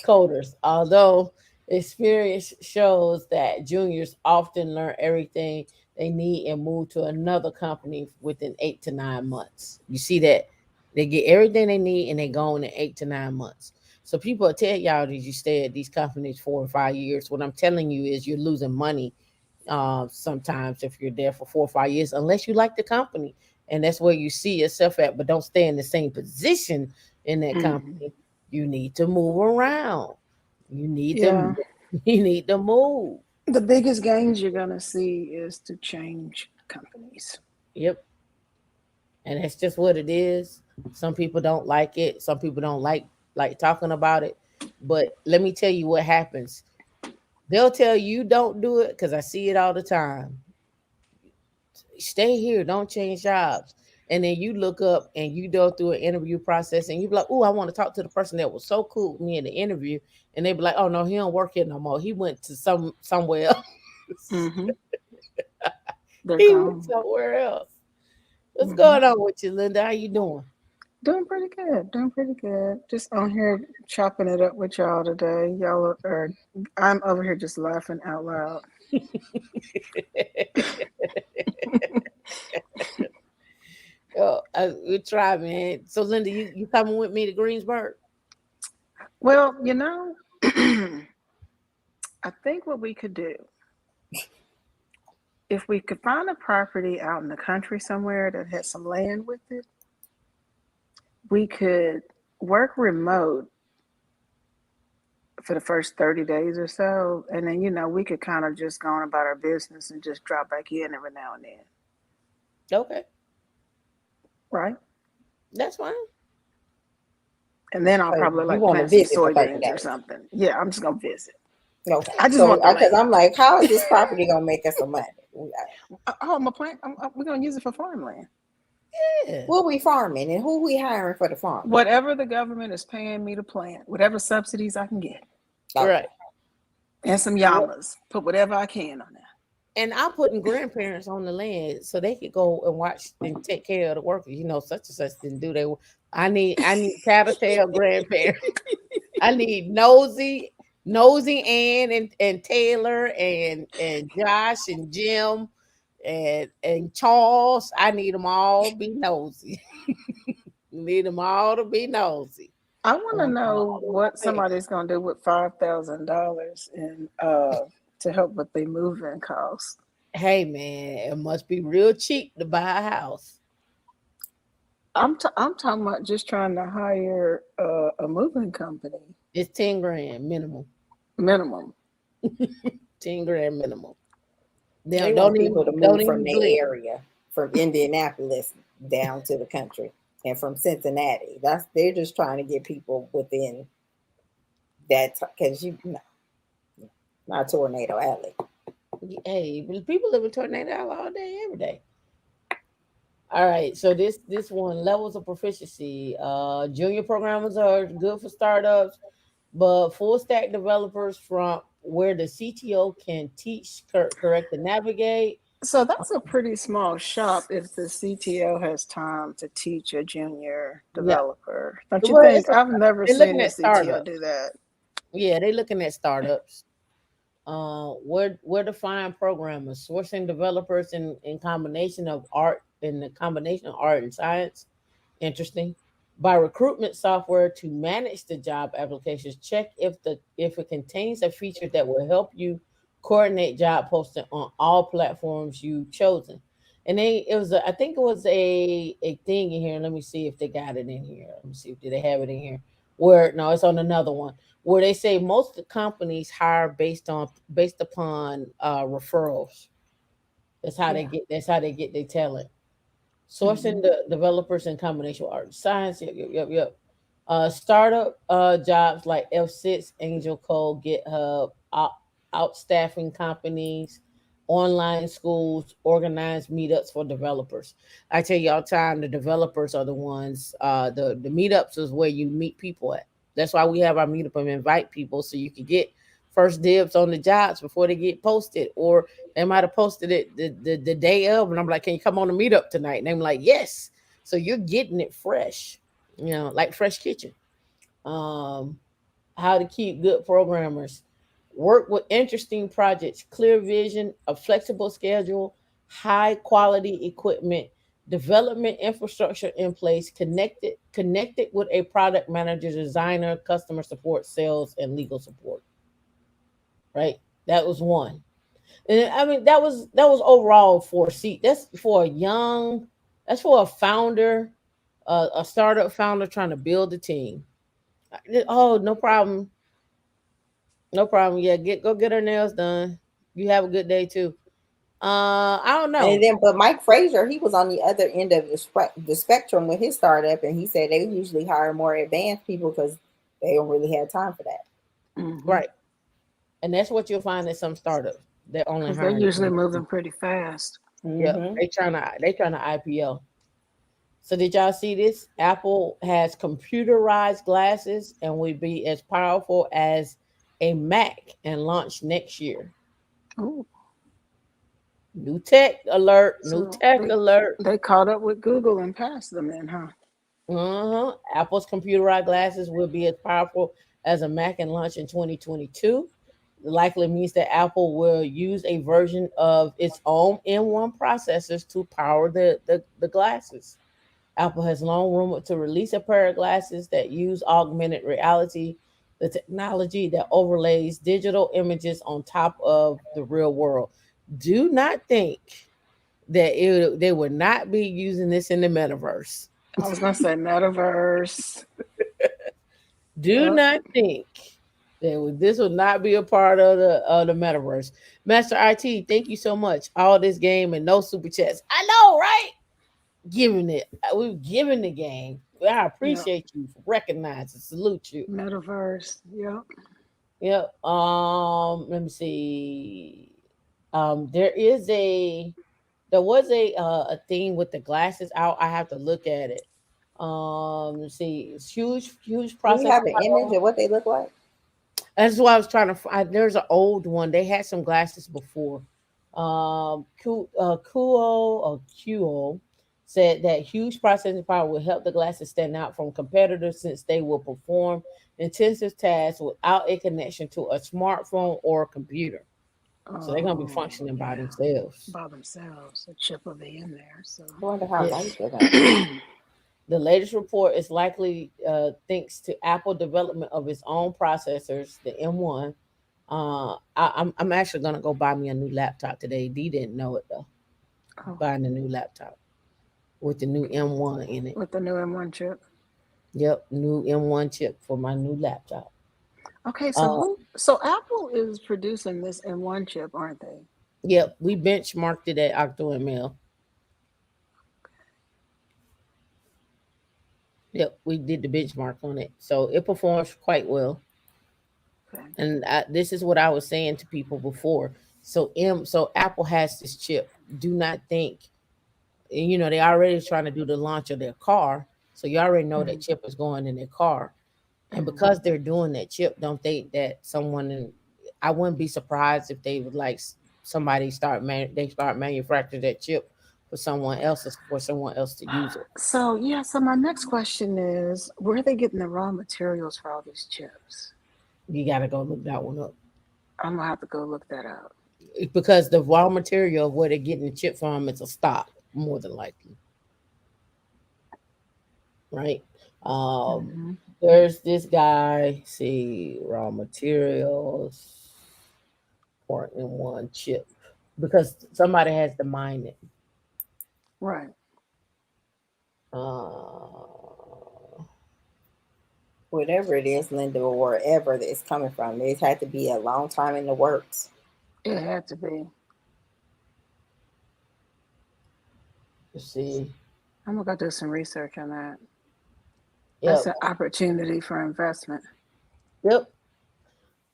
coders. Although experience shows that juniors often learn everything they need and move to another company within 8 to 9 months. You see that they get everything they need and they go in 8 to 9 months. So people will tell y'all that you stay at these companies 4 or 5 years. What I'm telling you is you're losing money sometimes if you're there for 4 or 5 years, unless you like the company and that's where you see yourself at. But don't stay in the same position in that Mhm. company. You need to move around. You need to Yeah. you need to move. The biggest gains you're going to see is to change companies. Yep. And that's just what it is. Some people don't like it. Some people don't like talking about it. But let me tell you what happens. They'll tell you don't do it because I see it all the time. Stay here, don't change jobs. And then you look up and you go through an interview process and you be like, oh, I want to talk to the person that was so cool with me in the interview. And they be like, oh no, he don't work here no more. He went to somewhere else. Hmm. They're He went gone. somewhere else. What's Hmm. going on with you, Linda? How you doing? Doing pretty good. Doing pretty good. Just on here chopping it up with y'all today. I'm over here just laughing out loud. We try, man. So Linda, you coming with me to Greensburg? Well, I think what we could do, if we could find a property out in the country somewhere that had some land with it, we could work remote for the first 30 days or so. And then, we could kind of just go on about our business and just drop back in every now and then. Okay, Right. that's fine. And then I'll So probably you like want to plant some visit for 30 soybeans or days. something. Yeah, I'm just going to visit. Okay. I just So, want the because land. I'm like, how is this property going to make us some money? Oh, I'm a plant. We're going to use it for farmland. Yeah. Who we farming and who we hiring for the farming? Whatever the government is paying me to plant, whatever subsidies I can get, Okay. Right. and some Yep. llamas. Put whatever I can on there. And I'm putting grandparents on the land so they could go and watch and take care of the workers. Such and such didn't do they. I need tattletale grandparents. I need nosy Ann and Taylor and Josh and Jim and Charles. I need them all be nosy. Need them all to be nosy. I want to know what Okay. somebody's going to do with $5,000 in to help with their moving costs. Hey man, it must be real cheap to buy a house. I'm talking about just trying to hire a moving company It's 10 grand minimum. minimum. 10 grand minimum. They They don't, want don't people even to don't move from even their blink. area, from Indianapolis down to the country, and from Cincinnati. That's they're just trying to get people within that because not Tornado Alley. Hey, people live in tornado alley all day, every day. All right, so this one, levels of proficiency. Junior programmers are good for startups, but full stack developers from where the CTO can teach, correct, and navigate. So that's a pretty small shop if the CTO has time to teach a junior Yeah, developer. Don't you well, think? I've never they're seen looking a at CTO startups. do that. Yeah, they're looking at startups. Where to find programmers, sourcing developers in combination of art in the combination of art and science. Interesting. By recruitment software to manage the job applications, check if it contains a feature that will help you coordinate job posting on all platforms you've chosen. And it was I think it was a thing in here. Let me see if they got it in here. Let me see if they have it in here. Where no, it's on another one where they say most companies hire based upon referrals. Yeah. That's how they get their talent. Sourcing Hmm. the developers in combination with art and science. Yep, yep, yep, yep. Startup jobs like F6, Angel Code, GitHub, outstaffing companies, online schools, organized meetups for developers. I tell you all the time, the developers are the ones. The meetups is where you meet people at. That's why we have our meetup and invite people so you can get first dibs on the jobs before they get posted, or they might have posted it the day of, and I'm like, "Can you come on the meetup tonight?" And I'm like, "Yes." So you're getting it fresh, like fresh kitchen. Um, how to keep good programmers, work with interesting projects, clear vision, a flexible schedule, high quality equipment, development infrastructure in place, connected with a product manager, designer, customer support, sales, and legal support. Right, that was one. And I mean, that was overall for a seat. That's for a young, that's for a founder, a startup founder trying to build a team. Oh, no problem. No problem. Yeah, go get her nails done. You have a good day too. I don't And know. then, but Mike Frazier, he was on the other end of the spectrum with his startup, and he said they usually hire more advanced people because they don't really have time for that. Hmm. Right. And that's what you'll find at some startups. They're only Because they're hiring usually advanced moving people. pretty fast. Yep. Hmm. They trying to IPO. So did y'all see this? Apple has computerized glasses and will be as powerful as a Mac and launch next year. Ooh. New tech alert, new So tech alert. they caught up with Google and passed them then, huh? Uh-huh. Apple's computerized glasses will be as powerful as a Mac and launch in 2022. Likely means that Apple will use a version of its own M1 processors to power the glasses. Apple has long rumored to release a pair of glasses that use augmented reality, the technology that overlays digital images on top of the real world. Do not think that they would not be using this in the metaverse. I was gonna say metaverse. Do Yep. not think this will not be a part of the metaverse. Master IT, thank you so much. All this game and no super chats. I know, right? Giving it. We've given the game. I Yep. appreciate you for recognizing. Salute you. Metaverse. Yep. Yep. Let me see. There is there was a thing with the glasses out. I have to look at it. Let's see. It's huge Do you processing have an image power. of what they look like? That's why I was trying to find. There's an old one. They had some glasses before. Kuo or Qo said that huge processing power will help the glasses stand out from competitors since they will perform intensive tasks without a connection to a smartphone or a computer. So they're gonna be Oh functioning by yeah. themselves. By themselves. A chip will be in there. So I wonder how light Yes. they're gonna be. The latest report is likely thanks to Apple development of its own processors, the M1. I'm actually gonna go buy me a new laptop today. D didn't know it though. oh, Buying a new laptop. with the new M1 in it. with the new M1 chip. Yep, new M1 chip for my new laptop. Okay, so Uh, who? So Apple is producing this M1 chip, aren't they? yep, we benchmarked it at OctoML. Yep, we did the benchmark on it, so it performs quite well. Okay. And this is what I was saying to people before. So Apple has this chip. Do not think, they already trying to do the launch of their car, so you already know that Hmm. chip is going in their car. And Hmm. because they're doing that chip, don't think that someone in, I wouldn't be surprised if they would like somebody they start manufacturing that chip for someone else to use it. So yeah, so my next question is, where are they getting the raw materials for all these chips? You got to go look that one up. I'm gonna have to go look that up. Because the raw material of where they're getting the chip from is a stock, more than likely, right? Um, Hmm. there's this guy, see, raw materials, part in one chip, because somebody has to mine it. Right. Uh, Whatever it is, Linda, or wherever it's coming from, it's had to be a long time in the works. It had to be. let's see. I'm gonna go do some research on that. That's Yep, an opportunity for investment. yep.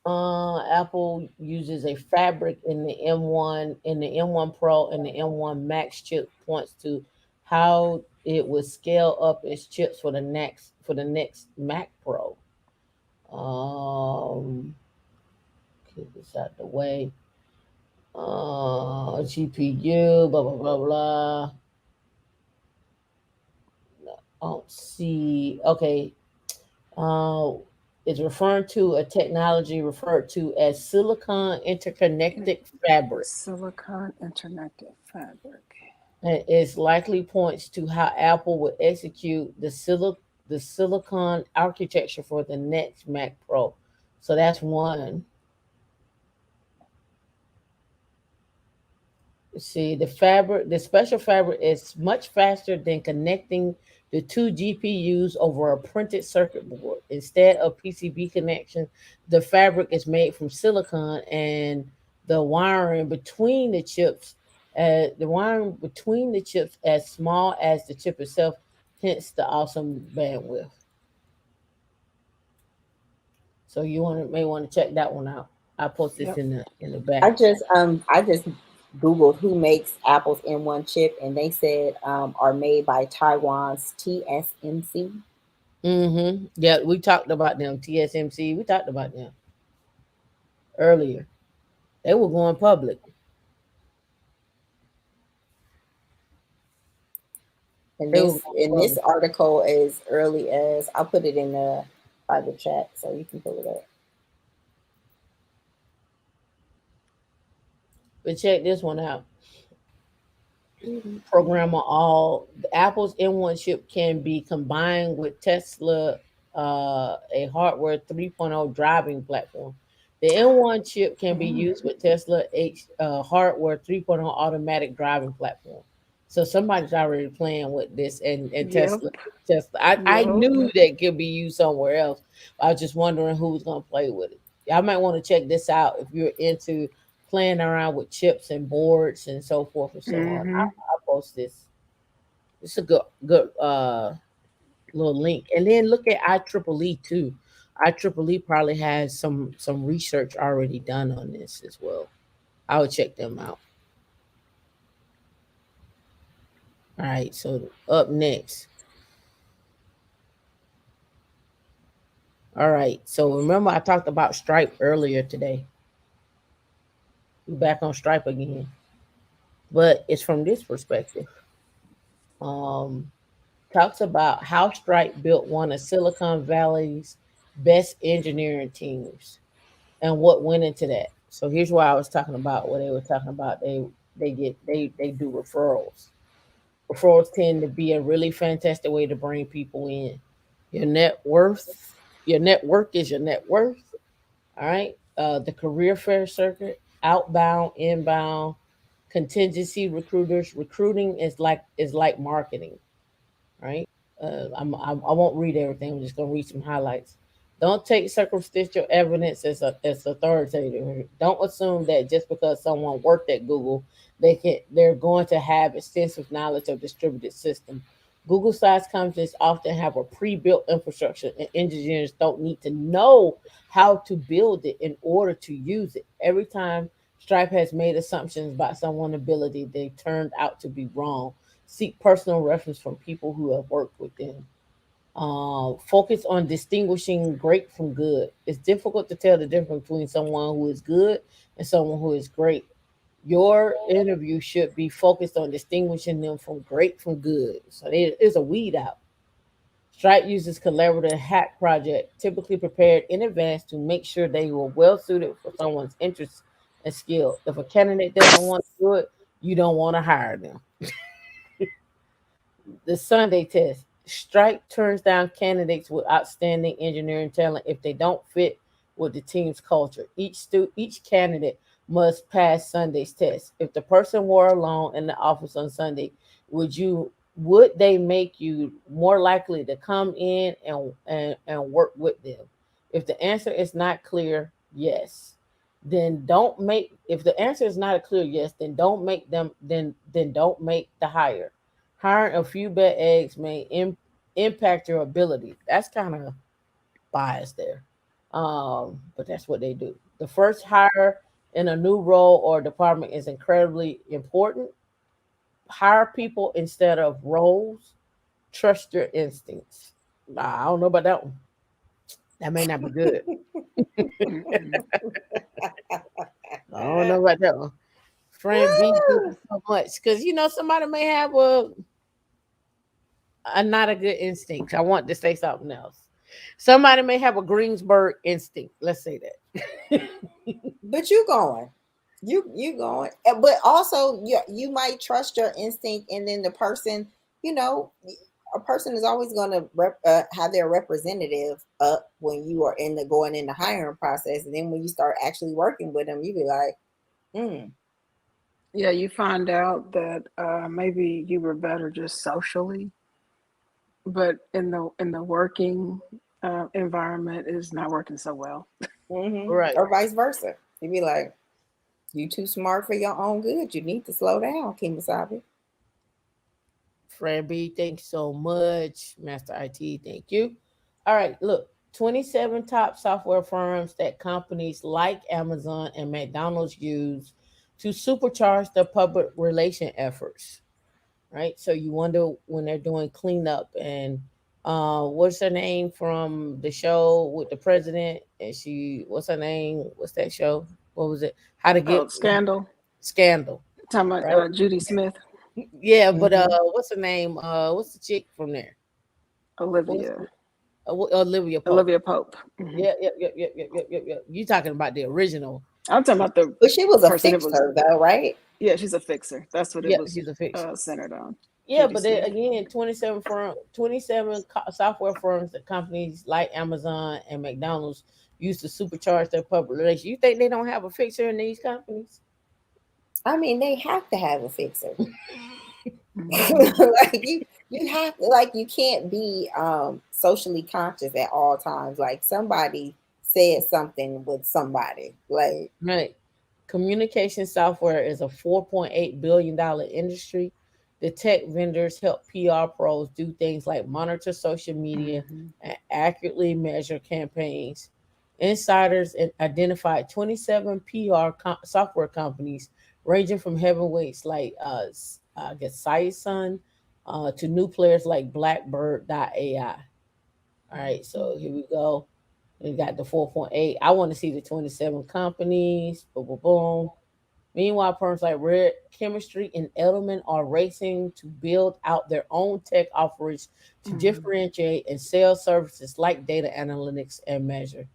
Apple uses a fabric in the M1 Pro and the M1 Max chip points to how it would scale up its chips for the next Mac Pro. Um, get this out the way. GPU, blah blah blah blah. Oh, see. Okay. Uh, is referring to a technology referred to as silicon interconnected fabric. Silicon interconnected fabric. And it likely points to how Apple would execute the silicon architecture for the next Mac Pro. So that's one. See, the special fabric is much faster than connecting the two GPUs over a printed circuit board. Instead of PCB connection, the fabric is made from silicon, and the wiring between the chips as small as the chip itself, hence the awesome bandwidth. So may want to check that one out. I'll post this Yep. in the back. I just googled who makes Apple's M1 chip, and they said are made by Taiwan's TSMC. Mm-hmm. Yeah, we talked about them. TSMC. We talked about them earlier. They were going public. And They were this going in this public. article as early as I'll put it in the private chat so you can pull it up. But check this one out. Programmer all the Apple's M1 chip can be combined with Tesla, a hardware 3.0 driving platform. The M1 chip can be Mm. used with Tesla hardware 3.0 automatic driving platform. So somebody's already playing with this, and Yep. Tesla. I Yep. knew that could be used somewhere else. I was just wondering who's gonna play with it. Y'all might want to check this out if you're into playing around with chips and boards and so forth and so on. Hmm. I'll post this. It's a good little link. And then look at IEEE too. IEEE probably has some research already done on this as well. I would check them out. All right, so up next. All right, so remember I talked about Stripe earlier today. We're back on Stripe again, but it's from this perspective. Um, talks about how Stripe built one of Silicon Valley's best engineering teams and what went into that. So here's why I was talking about what they were talking about. They do referrals. Referrals tend to be a really fantastic way to bring people in. Your net worth, your network is your net worth. All right. The career fair circuit, outbound, inbound, contingency recruiters. Recruiting is like marketing, right? I won't read everything. I'm just gonna read some highlights. Don't take circumstantial evidence as authoritative. Don't assume that just because someone worked at Google, they're going to have extensive knowledge of distributed system. Google-sized companies often have a pre-built infrastructure, and engineers don't need to know how to build it in order to use it. Every time Stripe has made assumptions about someone's ability, they turned out to be wrong. Seek personal reference from people who have worked with them. Focus on distinguishing great from good. It's difficult to tell the difference between someone who is good and someone who is great. Your interview should be focused on distinguishing them from great from good. So there is a weed out. Stripe uses collaborative hack project, typically prepared in advance to make sure they were well suited for someone's interest and skill. If a candidate doesn't want to do it, you don't want to hire them. The Sunday test. Stripe turns down candidates with outstanding engineering talent if they don't fit with the team's culture. Each candidate must pass Sunday's test. If the person were alone in the office on Sunday, would they make you more likely to come in and work with them? If the answer is not clear, yes. Then don't make if the answer is not a clear yes, then don't make them then don't make the hire. Hiring a few bad eggs may impact your ability. That's kind of biased there. But that's what they do. The first hire in a new role or department is incredibly important. Hire people instead of roles. Trust your instincts. Nah, I don't know about that one. That may not be good. Mm-mm. I don't know about that one. Friend B, thank you so much. Because somebody may have a not a good instinct. I want to say something else. Somebody may have a Greensburg instinct. Let's say that. But you going. You going. But also you might trust your instinct, and then the person, you know, a person is always going to have their representative up when you are going in the hiring process, and then when you start actually working with them, you be like, hmm. Yeah, you find out that maybe you were better just socially, but in the working environment is not working so well. Right. Or vice versa. You be like, you too smart for your own good. You need to slow down, Kimasabi. Friend B, thank you so much. Master IT, thank you. All right, look. 27 top software firms that companies like Amazon and McDonald's use to supercharge their public relation efforts. Right? So you wonder when they're doing cleanup and what's her name from the show with the president? And what's her name? What's that show? What was it? How to Oh, get scandal. scandal, Talking about right? Judy Smith, Yeah, but Hmm. what's her name? What's the chick from there? What's Olivia, Olivia Pope? Olivia Pope. Hmm. Yeah, yeah, yeah, yeah, yeah, yeah, yeah, yeah. You talking about the original? I'm talking about the But she was a person that was. fixer, though, right? Yeah, she's a fixer. That's what it Yeah, was she's a fixer. centered on. Yeah, Judy but then Smith. again, 27 software firms that companies like Amazon and McDonald's use to supercharge their public relations. You think they don't have a fixer in these companies? I mean, they have to have a fixer. Hmm. Like you have to, like, you can't be socially conscious at all times. Like somebody said something with somebody. Like, Right. Communication software is a $4.8 billion industry. The tech vendors help PR pros do things like monitor social media Hmm. and accurately measure campaigns. Insiders identified 27 software companies ranging from heavyweights like I guess Sun to new players like Blackbird.ai. All right, so here we go. We got the 4.8. I want to see the 27 companies. Boom, boom, boom. Meanwhile, firms like Red Chemistry and Edelman are racing to build out their own tech offerings to Hmm. differentiate and sell services like data analytics and measure.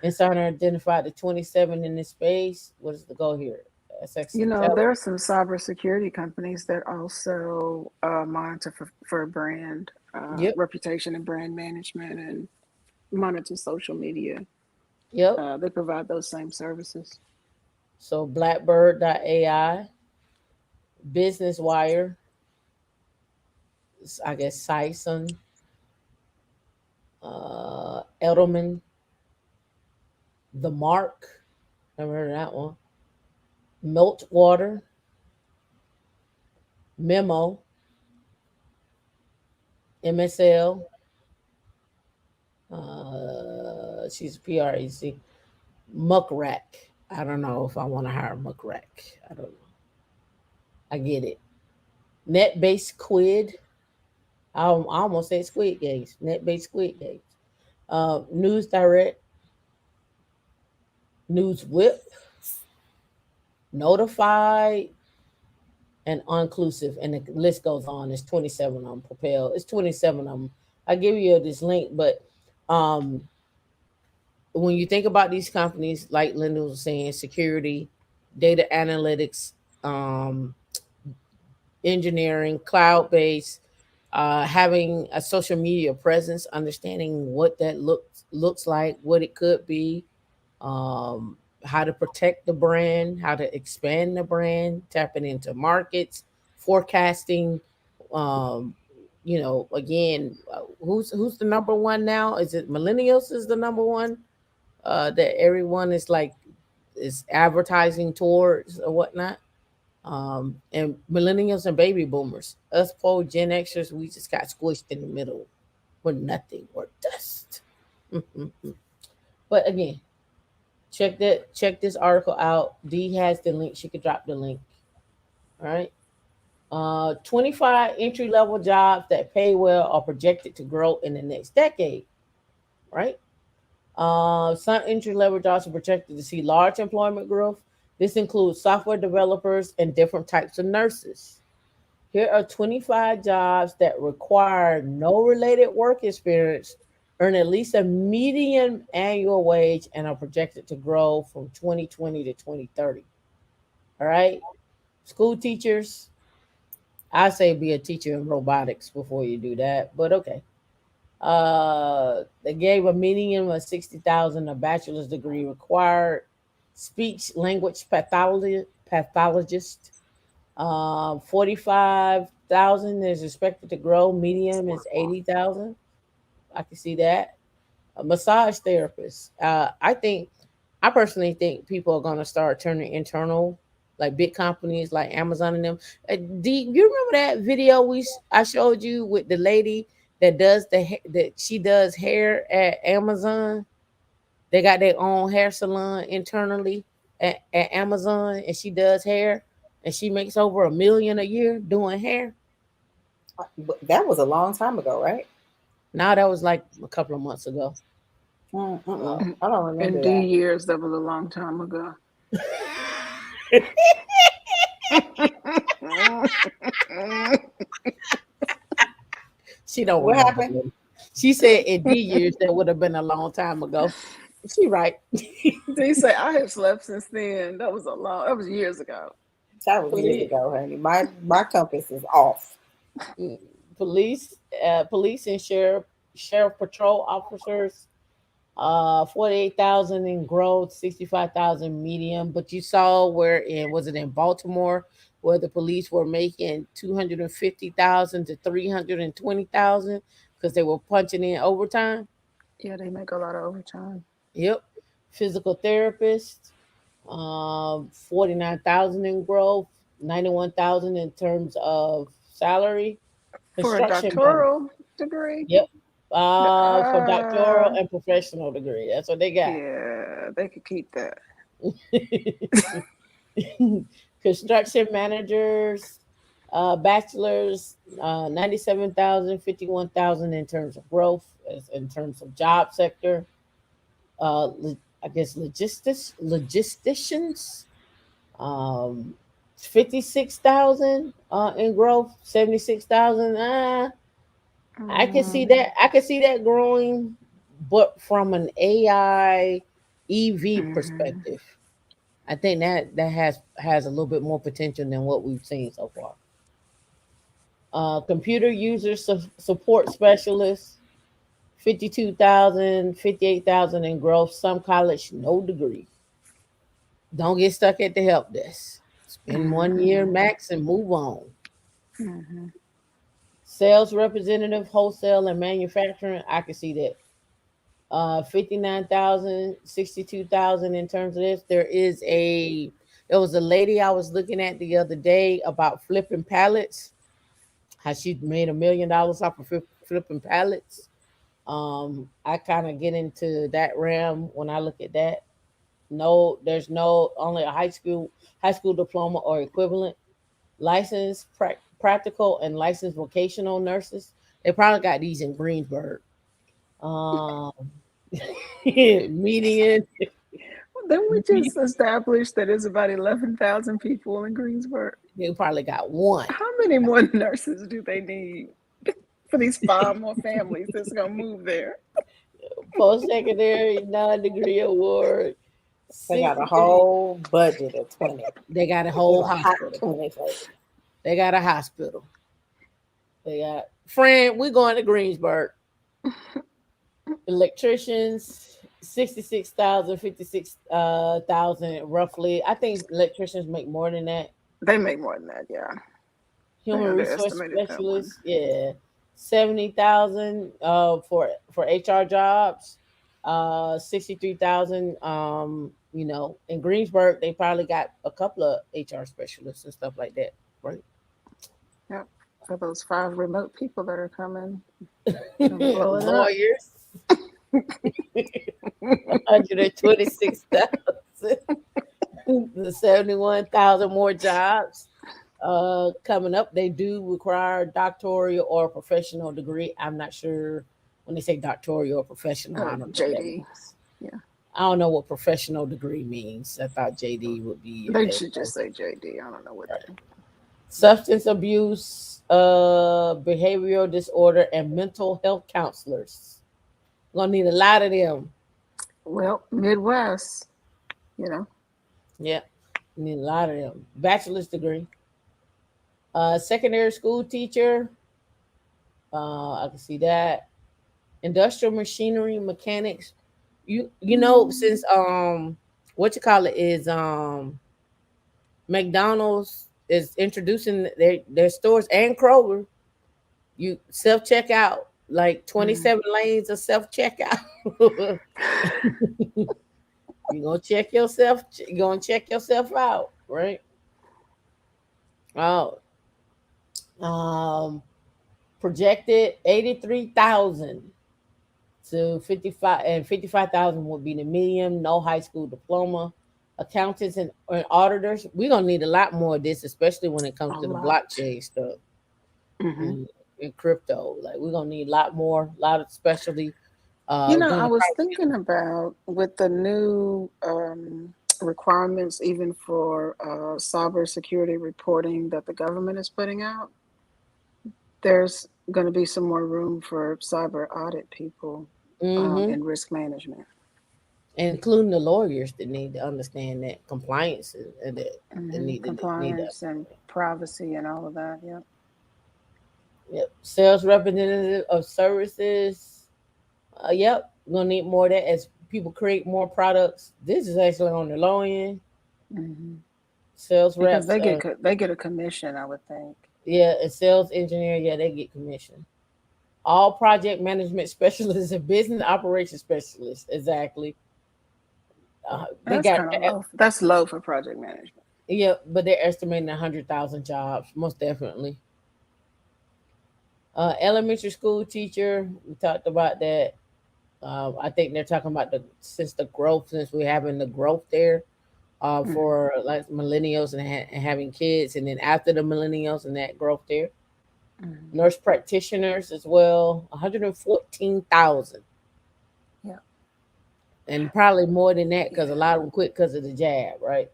Insider identified the 27 in this space. What is the goal here? SX There are Intelligence. some cybersecurity companies that also monitor for brand Yep, reputation and brand management and monitor social media. yep. They provide those same services. So Blackbird.ai. Business Wire, I guess Sison, Edelman, The Mark. Never heard of that one. Meltwater, Memo, MSL. She's a PREC. Muckrack. I don't know if I want to hire Muckrack. I don't know. I get it. Net-based Quid. I almost said Squid Games. Net-based Squid Games. News Direct, News Whip, Notified, and Unclusive. And the list goes on. It's 27 of them. Propel. It's 27 of them. I give you this link, but um, when you think about these companies, like Linda was saying, security, data analytics, um, engineering, cloud based, having a social media presence, understanding what that looks like, what it could be, how to protect the brand, how to expand the brand, tapping into markets, forecasting. Um, again, who's the number one now? Is it millennials is the number one? That everyone is like is advertising towards or whatnot. And millennials and baby boomers, us poor Gen Xers, we just got squished in the middle. We're nothing. We're dust. But again, check this article out. D has the link. She could drop the link. All right. 25 entry level jobs that pay well are projected to grow in the next decade. Right. Some entry level jobs are projected to see large employment growth. This includes software developers and different types of nurses. Here are 25 jobs that require no related work experience, earn at least a median annual wage, and are projected to grow from 2020 to 2030. All right. School teachers, I say be a teacher in robotics before you do that, but okay. They gave a median of 60,000, a bachelor's degree required. Speech language pathologist, 45,000 is expected to grow. Medium is 80,000. I can see that. A massage therapist. I personally think people are going to start turning internal, like big companies like Amazon and them. You remember that video I showed you with the lady that does that she does hair at Amazon? They got their own hair salon internally at Amazon, and she does hair, and she makes over 1 million a year doing hair. But that was a long time ago, right? Now that was like a couple of months ago. I don't remember In D that. years, that was a long time ago. She don't What remember. happened? She said in D years that would have been a long time ago. She right. They say I have slept since then. That was years ago. That was years police, ago, honey. My compass is off. police and sheriff patrol officers. 48,000 in growth, 65,000 medium. But you saw where in was it in Baltimore where the police were making 250,000 to 320,000 because they were punching in overtime. Yeah, they make a lot of overtime. Yep. Physical therapist, 49,000 in growth, 91,000 in terms of salary. For a Construction manager. doctoral degree. Yep. For doctoral Uh, and professional degree. That's what they got. yeah, they could keep that. Construction managers, bachelors, 97,000, 51,000 in terms of growth, in terms of job sector. I guess logisticians, um, 56,000 in growth, 76,000. I can see Mm, that. I can see that growing, but from an AI EV mhm. perspective. I think that has a little bit more potential than what we've seen so far. Computer user support specialists, 52,000, 58,000 in growth. Some college, no degree. Don't get stuck at the help desk. Spend 1 year max and move on. Mm-hmm. Sales representative, wholesale, and manufacturing. I can see that. 59,000, 62,000 in terms of this. There was a lady I was looking at the other day about flipping pallets. How she made $1 million off of flipping pallets. I kind of get into that realm when I look at that. No, there's no only a high school diploma or equivalent, licensed practical and licensed vocational nurses. They probably got these in Greensburg. Um, median, Well, then we just established that there's about 11,000 people in Greensburg. they probably got one. How many more nurses do they need for these 5 more families that's gonna move there? Post secondary non-degree award. They got a 63. whole budget of 20. They got a With whole a hot hospital. 20 folks. They got a hospital. They got friend. We going to Greensburg. Electricians, 66,000, 56,000 roughly. I think electricians make more than that. They make more than that, yeah. They Human resource underestimated that one. specialists, yeah, 70,000 for HR jobs. 63,000. In Greensburg, they probably got a couple of HR specialists and stuff like that, right? Yep. For those 5 remote people that are coming, blow it up. Lawyers, 126,000. The 71,000 more jobs coming up. They do require doctoral or professional degree. I'm not sure when they say doctoral or professional. I don't know what that JD. means. Yeah. I don't know what professional degree means. I thought JD would be. They should just say JD. I don't know what they. Substance abuse, behavioral disorder, and mental health counselors. Gonna need a lot of them. Well, Midwest, you know. Yeah, need a lot of them. Bachelor's degree. Secondary school teacher. I can see that. Industrial machinery mechanics. Since what you call it is McDonald's is introducing their stores and Kroger. You self checkout, like 27 lanes of self checkout. You're gonna check yourself. You're gonna check yourself out, right? Oh, um, projected 83,000 to 55, and 55,000 would be the medium. No high school diploma. Accountants and auditors. We're gonna need a lot more of this, especially when it comes A to the lot. blockchain stuff Hmm. and crypto. Like we're gonna need a lot more, a lot of specialty. I Going was across. thinking about with the new requirements, even for cybersecurity reporting that the government is putting out, there's going to be some more room for cyber audit people Mm-hmm. in risk management. Including the lawyers that need to understand that compliance and that need to. Compliance and privacy and all of that. Yeah. Yep. Sales representative of services. Yep. We're gonna need more of that as people create more products. This is actually on the low end. Hmm. Sales Because reps. they get a commission, I would think. Yeah, a sales engineer. Yeah, they get commission. All project management specialists and business operations specialists. Exactly. They That's got kind of low. That's low for project management. yeah, but they're estimating 100,000 jobs, most definitely. Elementary school teacher, we talked about that. I think they're talking about since we're having the growth there, Hmm. for like millennials and having kids, and then after the millennials and that growth there. Hmm. Nurse practitioners as well, 114,000, Yeah. and probably more than that because a Yeah. lot of them quit because of the jab, right?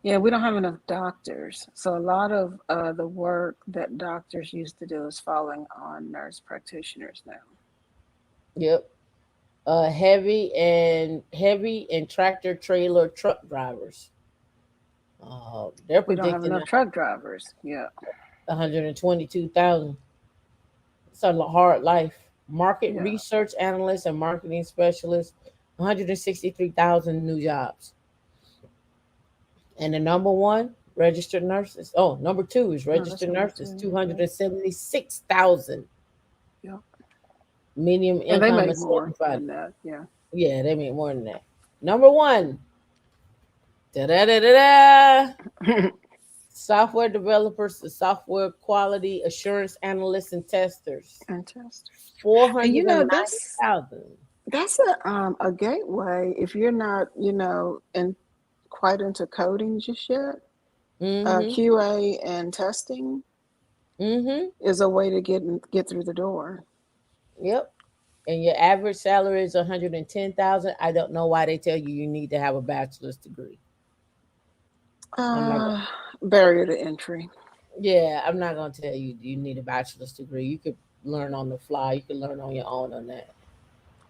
Yeah, we don't have enough doctors. So a lot of the work that doctors used to do is falling on nurse practitioners now. Yep. Heavy and tractor trailer truck drivers. They're We don't have predicting enough truck drivers. Yeah. 122,000. It's a hard life. Market Yeah. research analysts and marketing specialists, 163,000 new jobs. And the number one, Registered nurses. Oh, number two is No, that's registered number nurses, two. Yeah. 276,000. Yeah. Medium And they income make is more 75. than that. Yeah. Yeah, they make more than that. Number one, da da da da da. Software developers, the software quality assurance analysts and testers. And test. Four And hundred and ninety thousand. that's a gateway if you're not, in quite into coding just yet. Mm-hmm. QA and testing Mm-hmm. is a way to get through the door. Yep. And your average salary is 110,000. I don't know why they tell you you need to have a bachelor's degree. I'm not. Uh, Barrier to entry. Yeah, I'm not gonna tell you you need a bachelor's degree. You could learn on the fly. You could learn on your own on that.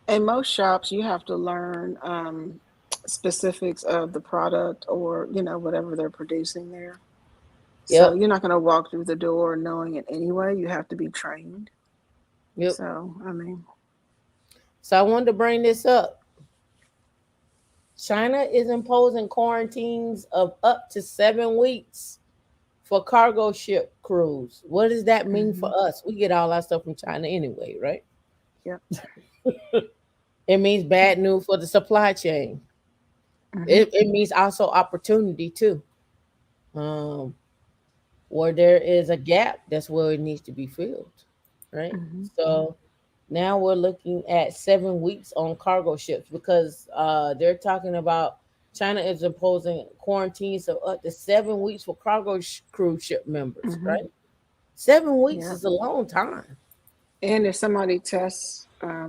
In most shops, you have to learn specifics of the product or whatever they're producing there. So Yep. you're not going to walk through the door knowing it anyway. You have to be trained. Yep. So I mean, So I wanted to bring this up. China is imposing quarantines of up to 7 weeks for cargo ship crews. What does that mean for hmm us? We get all our stuff from China anyway, right? yep. It means bad news for the supply chain. hmm It means also opportunity too. Um, where there is a gap, that's where it needs to be filled, right? hmm So now we're looking at 7 weeks on cargo ships because they're talking about China is imposing quarantines of up to 7 weeks for cargo cruise ship members, hmm right? 7 weeks Yeah. is a long time. And if somebody tests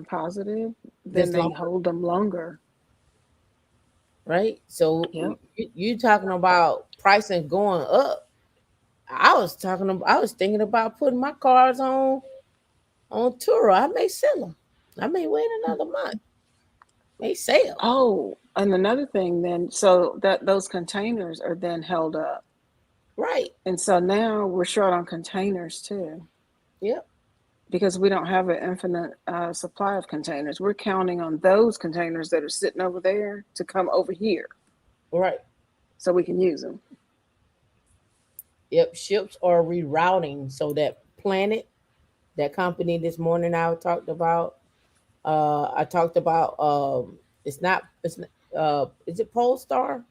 positive, then That's they long, hold them longer. right? So Yep. you talking about pricing going up. I was thinking about putting my cars on tour. I may sell them. I may wait another month. May sell. Oh, and another thing then, so that those containers are then held up. Right. And so now we're short on containers too, Yep. because we don't have an infinite supply of containers. We're counting on those containers that are sitting over there to come over here Right. so we can use them. Yep. Ships are rerouting. So that Planet, that company this morning I talked about it's not it's n- is it Polestar?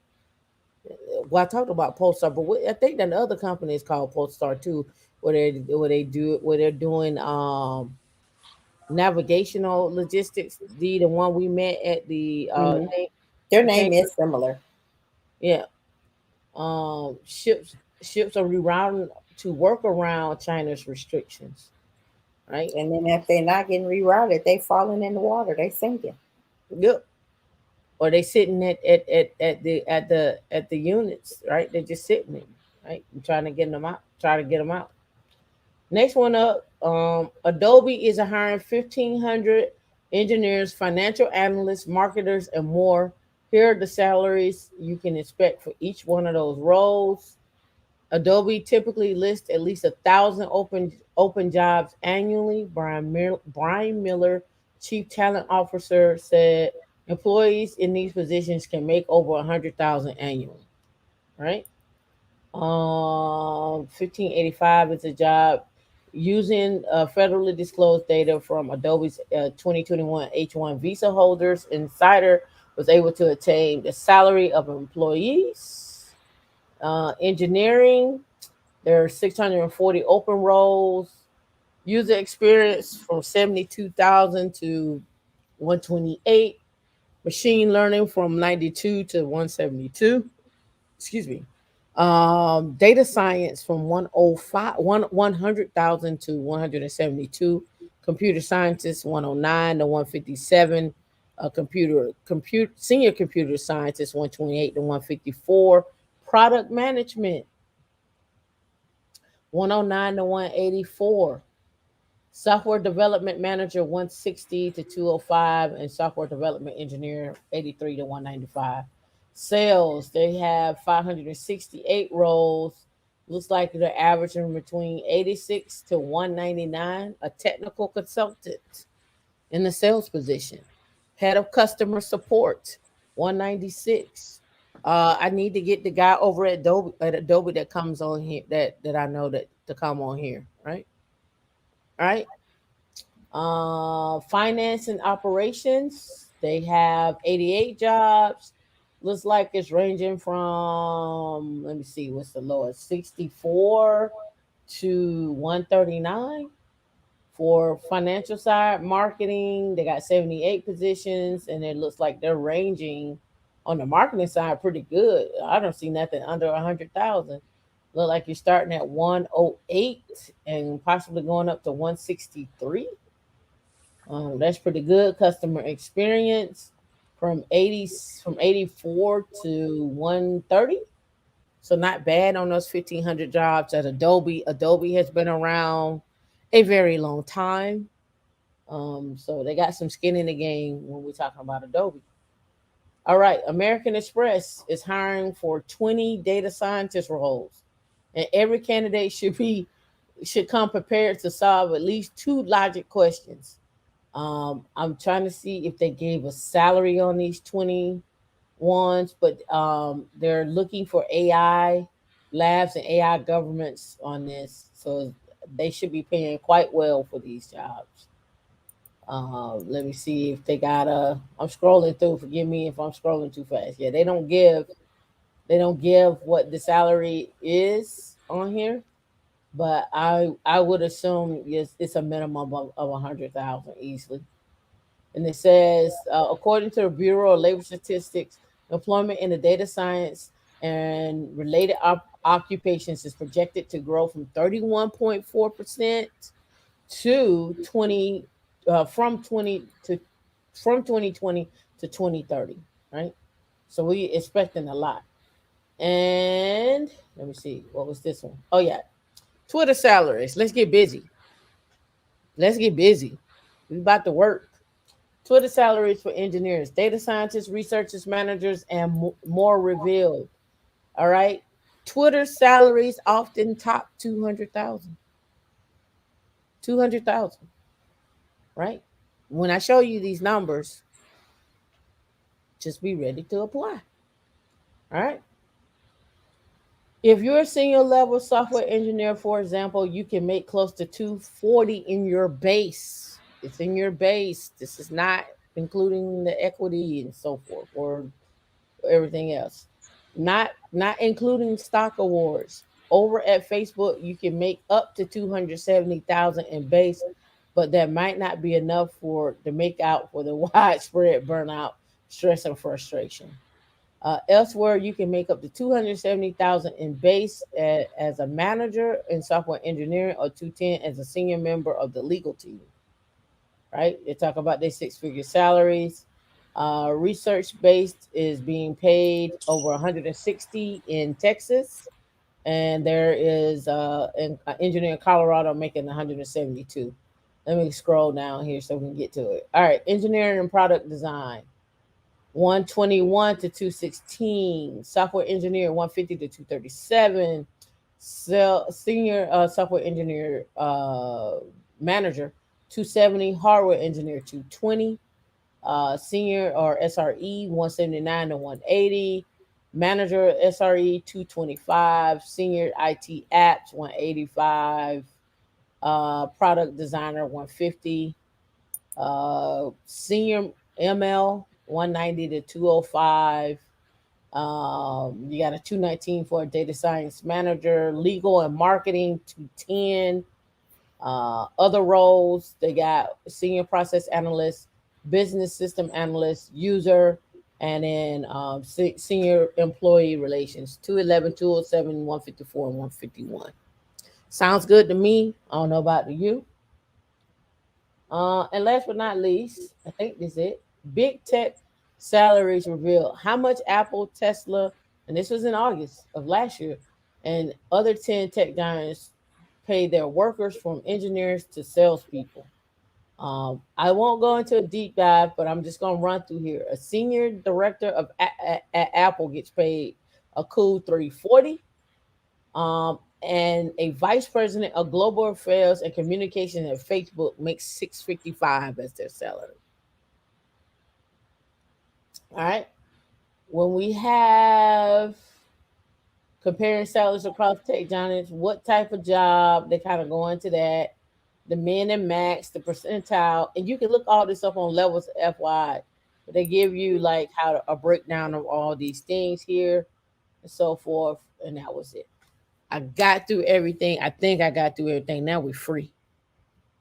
Well, I talked about Polestar, but I think that the other company is called Polestar too, where they're doing navigational logistics. The one we met at the Hmm. thing, Their name container. is similar. Yeah. Ships are rerouting to work around China's restrictions, right? And then if they're not getting rerouted, they falling in the water. They sinking. Yep. Or they sitting at the units, right? They're just sitting there, right? And trying to get them out. Try to get them out. Next one up, Adobe is hiring 1,500 engineers, financial analysts, marketers, and more. Here are the salaries you can expect for each one of those roles. Adobe typically lists at least 1,000 open jobs annually. Brian Miller, Chief Talent Officer, said employees in these positions can make over 100,000 annually. Right? 1585 is a job using federally disclosed data from Adobe's 2021 H1 visa holders. Insider was able to attain the salary of employees. Engineering, there are 640 open roles. User experience from 72,000 to 128. Machine learning from 92 to 172. Excuse me. Data science from 100,000 to 172. Computer scientist 109 to 157. Computer senior computer scientist 128 to 154. Product management 109 to 184. Software development manager 160 to 205, and software development engineer 83 to 195. Sales, they have 568 roles. Looks like they're averaging between 86 to 199. A technical consultant in the sales position. Head of customer support 196. I need to get the guy over at Adobe that comes on here that I know that to come on here, right? Right. Finance and operations. They have 88 jobs. Looks like it's ranging from, let me see, what's the lowest? 64 to 139 for financial side. Marketing, they got 78 positions, and it looks like they're ranging on the marketing side pretty good. I don't see nothing under 100,000. Look like you're starting at 108 and possibly going up to 163. That's pretty good. Customer experience from 84 to 130. So not bad on those 1,500 jobs at Adobe. Adobe has been around a very long time. So they got some skin in the game when we're talking about Adobe. All right, American Express is hiring for 20 data scientist roles, and every candidate should come prepared to solve at least two logic questions. I'm trying to see if they gave a salary on these 20 ones, but they're looking for AI labs and AI governments on this, so they should be paying quite well for these jobs. Let me see if they got a. I'm scrolling through. Forgive me if I'm scrolling too fast. Yeah, they don't give what the salary is on here, but I would assume yes, it's a minimum of 100,000 easily. And it says, according to the Bureau of Labor Statistics, employment in the data science and related occupations is projected to grow from 31.4% to 20 from 20 to from 2020 to 2030, right? So we expecting a lot. And let me see, what was this one? Oh yeah, Twitter salaries. Let's get busy. Let's get busy. We about to work. Twitter salaries for engineers, data scientists, researchers, managers, and more revealed. All right. Twitter salaries often top 200,000. 200,000, right? When I show you these numbers, just be ready to apply. All right. If you're a senior level software engineer, for example, you can make close to 240 in your base. It's in your base. This is not including the equity and so forth, or everything else. Not including stock awards. Over at Facebook, you can make up to 270,000 in base, but that might not be enough for to make out for the widespread burnout, stress, and frustration. Elsewhere, you can make up to 270,000 in base as a manager in software engineering, or 210 as a senior member of the legal team. Right? They talk about their six-figure salaries. Research based is being paid over 160 in Texas, and there is an engineer in Colorado making 172. Let me scroll down here so we can get to it. All right, engineering and product design, 121 to 216. Software engineer, 150 to 237. Senior software engineer manager, 270. Hardware engineer, 220. Senior or SRE, 179 to 180. Manager SRE, 225. Senior IT apps, 185. Product designer, 150. Senior ML, 190 to 205. You got a 219 for a data science manager. Legal and marketing, 210. Other roles, they got senior process analyst, business system analyst, user, and then senior employee relations, 211, 207, 154, and 151. Sounds good to me. I don't know about you. And last but not least, I think this is it. Big tech salaries reveal how much Apple, Tesla, and this was in August of last year, and other 10 tech giants pay their workers from engineers to salespeople. I won't go into a deep dive, but I'm just going to run through here. A senior director at Apple gets paid a cool 340. And a vice president of global affairs and communication at Facebook makes 655 as their salary. All right. when we have comparing salaries across tech giants, what type of job they kind of go into that, the min and max, the percentile, and you can look all this up on levels FY. But they give you like a breakdown of all these things here and so forth, and that was it. I got through everything. I think I got through everything. Now we're free.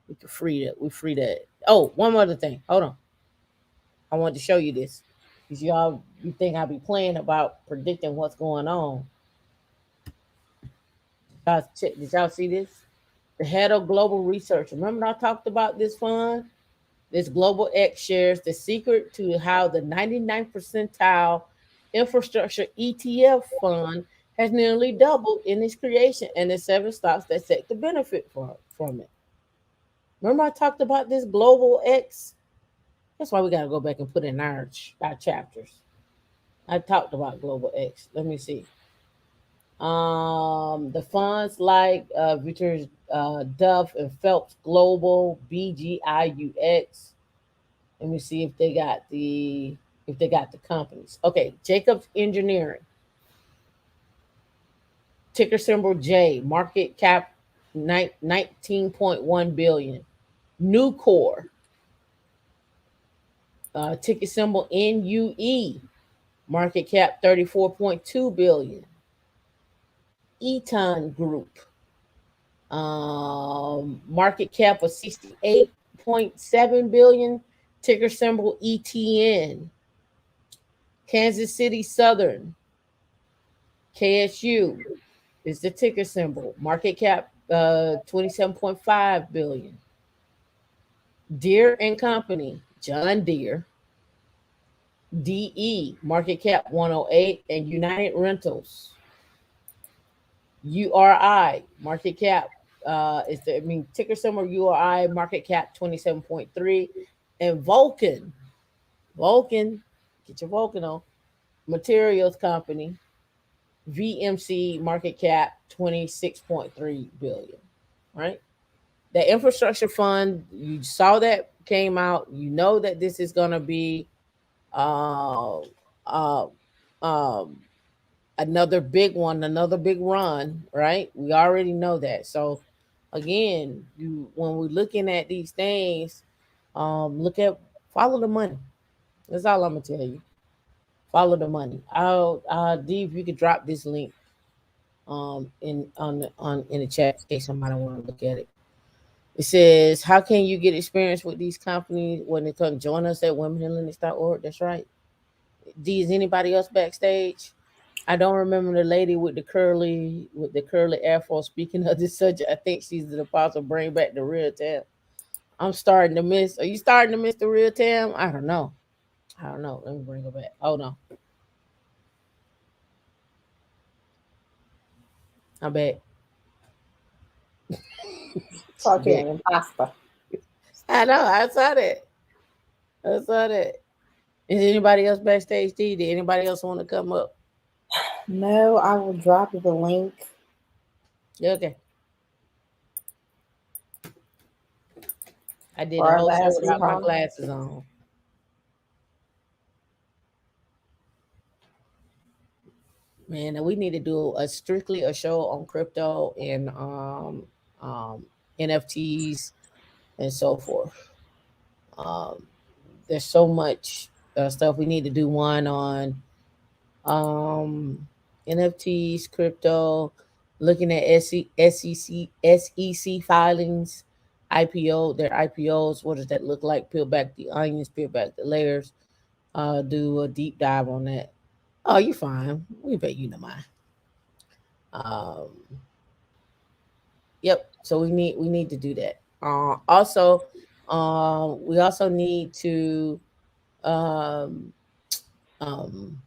We can free that. We free that. Oh, one other thing. Hold on. I wanted to show you this because y'all you think I be playing about predicting what's going on. Did y'all see this? The head of global research. Remember I talked about this fund? This Global X shares the secret to how the 99th percentile infrastructure ETF fund has nearly doubled in its creation and the seven stocks that set to benefit from it. Remember I talked about this Global X? That's why we got to go back and put in our chapters. I talked about Global X. Let me see. The funds like Victor Duff and Phelps Global, BGIUX. Let me see if they got the companies. Okay, Jacobs Engineering, ticker symbol J, market cap 19.1 billion. Nucor, ticker symbol NUE, market cap 34.2 billion. Eton Group, market cap of 68.7 billion, ticker symbol ETN. Kansas City Southern, KSU is the ticker symbol. Market cap 27.5 billion. Deere and Company, John Deere, DE, market cap 108, and United Rentals, URI, market cap ticker symbol URI, market cap 27.3, and Vulcan, get your Vulcan on, Materials Company, VMC, market cap 26.3 billion, right? The infrastructure fund, you saw that came out. You know that this is going to be uh, uh, um, another big one, another big run, right? We already know that. So again, you when we're looking at these things, look at follow the money. That's all I'm gonna tell you. Follow the money. I'll Dee, if you could drop this link in on in the chat in case somebody want to look at it. It says, how can you get experience with these companies when they come join us at womenlinux.org? That's right. D, is anybody else backstage? I don't remember the lady with the curly afro. Speaking of this subject, I think she's the apostle. Bring back the real Tam. I'm starting to miss. Are you starting to miss the real Tam? I don't know. I don't know. Let me bring her back. Hold on. I'm back. She Talking back. an imposter. I know. I saw that. I saw that. Is anybody else backstage? D? Did anybody else want to come up? No, I will drop the link. Yeah, okay. I did For a our whole show last without my recall. glasses on. Man, we need to do a strictly a show on crypto and NFTs and so forth. Um, there's so much stuff we need to do. One on NFTs, crypto, looking at SEC filings, their IPOs. What does that look like? Peel back the onions, peel back the layers. Do a deep dive on that. Oh, you fine. We bet you know mine. Um, yep. So we need to do that. Also, we also need to um, um,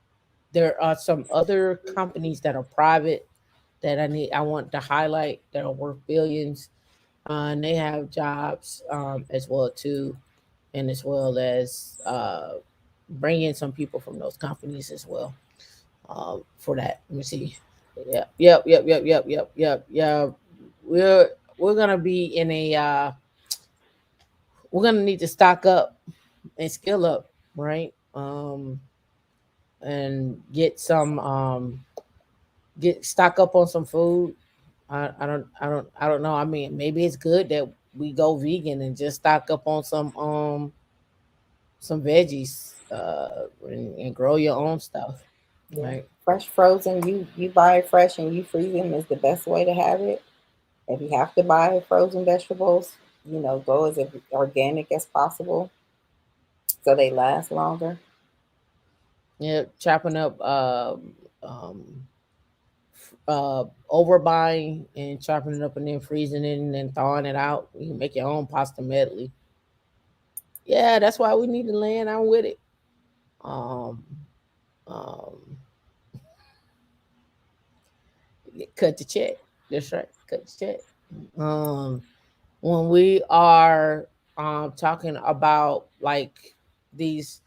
there are some other companies that are private that I want to highlight that are worth billions, and they have jobs as well too, and as well as bring in some people from those companies as well for that. Let me see. Yeah. We're gonna be in a we're gonna need to stock up and skill up, right? and get some get stock up on some food. I don't know. I mean, maybe it's good that we go vegan and just stock up on some veggies and grow your own stuff. Yeah, Right. fresh frozen. You buy it fresh and you freeze them is the best way to have it. If you have to buy frozen vegetables, go as organic as possible so they last longer. Yeah, chopping up overbuying and chopping it up and then freezing it and then thawing it out. You can make your own pasta medley. Yeah, that's why we need the land. I'm with it. Um, um, cut the check. That's right. Cut the check. Um, when we are talking about like these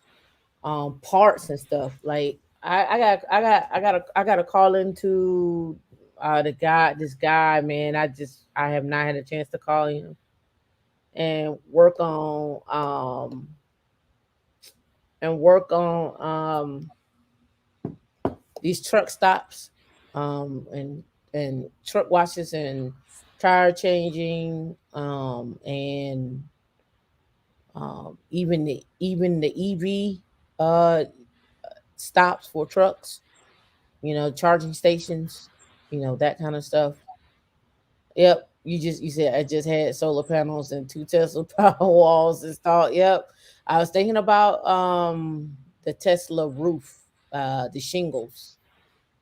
parts and stuff, like I got to call into this guy, man. I have not had a chance to call him and work on these truck stops, and truck washes and tire changing, and even the EV uh stops for trucks, charging stations, that kind of stuff. Yep. You said I just had solar panels and two Tesla power walls installed. Yep. I was thinking about the Tesla roof, the shingles,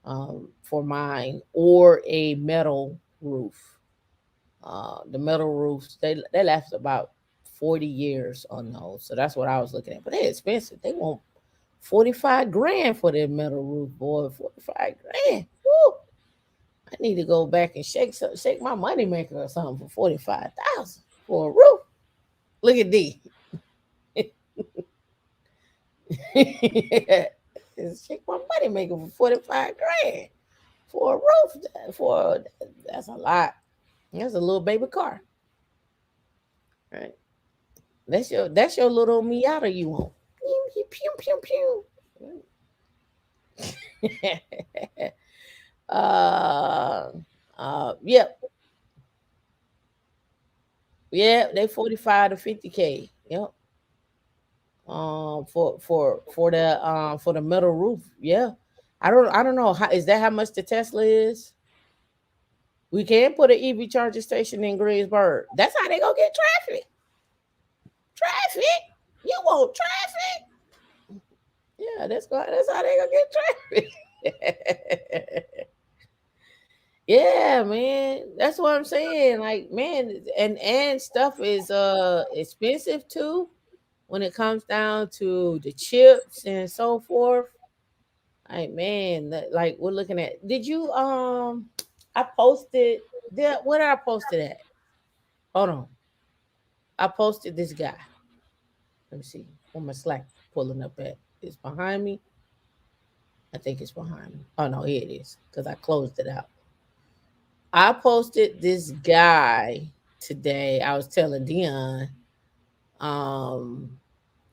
for mine, or a metal roof. The metal roofs, they last about 40 years on those. So that's what I was looking at. But they're expensive. They want 45 grand for their metal roof, boy. 45 grand. Woo! I need to go back and shake my money maker or something for 45,000 for a roof. Look at D. Shake my money maker for 45 grand for a roof. That's a lot. That's a little baby car, right? That's your little Miata you want. Pew pew pew pew. Pew. uh, yep, yeah. They 45 to 50K. Yep. For the metal roof. Yeah. I don't know how is that how much the Tesla is. We can put an EV charging station in Greensburg. That's how they gonna get traffic. Traffic. You want traffic? Yeah, that's how they gonna get traffic. Yeah, man. That's what I'm saying. Like, man, and stuff is expensive too when it comes down to the chips and so forth. Like, man, like we're looking at. Did you I posted what did I post it at? Hold on. I posted this guy. Let me see. Where my Slack pulling up at? It's behind me. I think it's behind me. Oh no, here it is. Because I closed it out. I posted this guy today. I was telling Dion, um,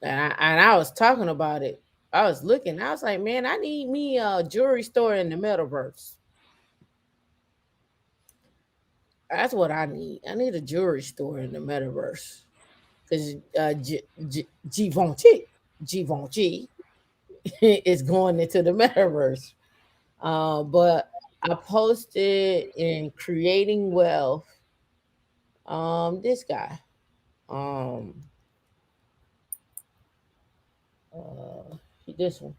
and I was talking about it. I was looking. I was like, man, I need me a jewelry store in the metaverse. That's what I need. I need a jewelry store in the metaverse because Givenchy, Givenchy is going into the metaverse. But I posted in creating wealth. This guy. Um, uh, this one.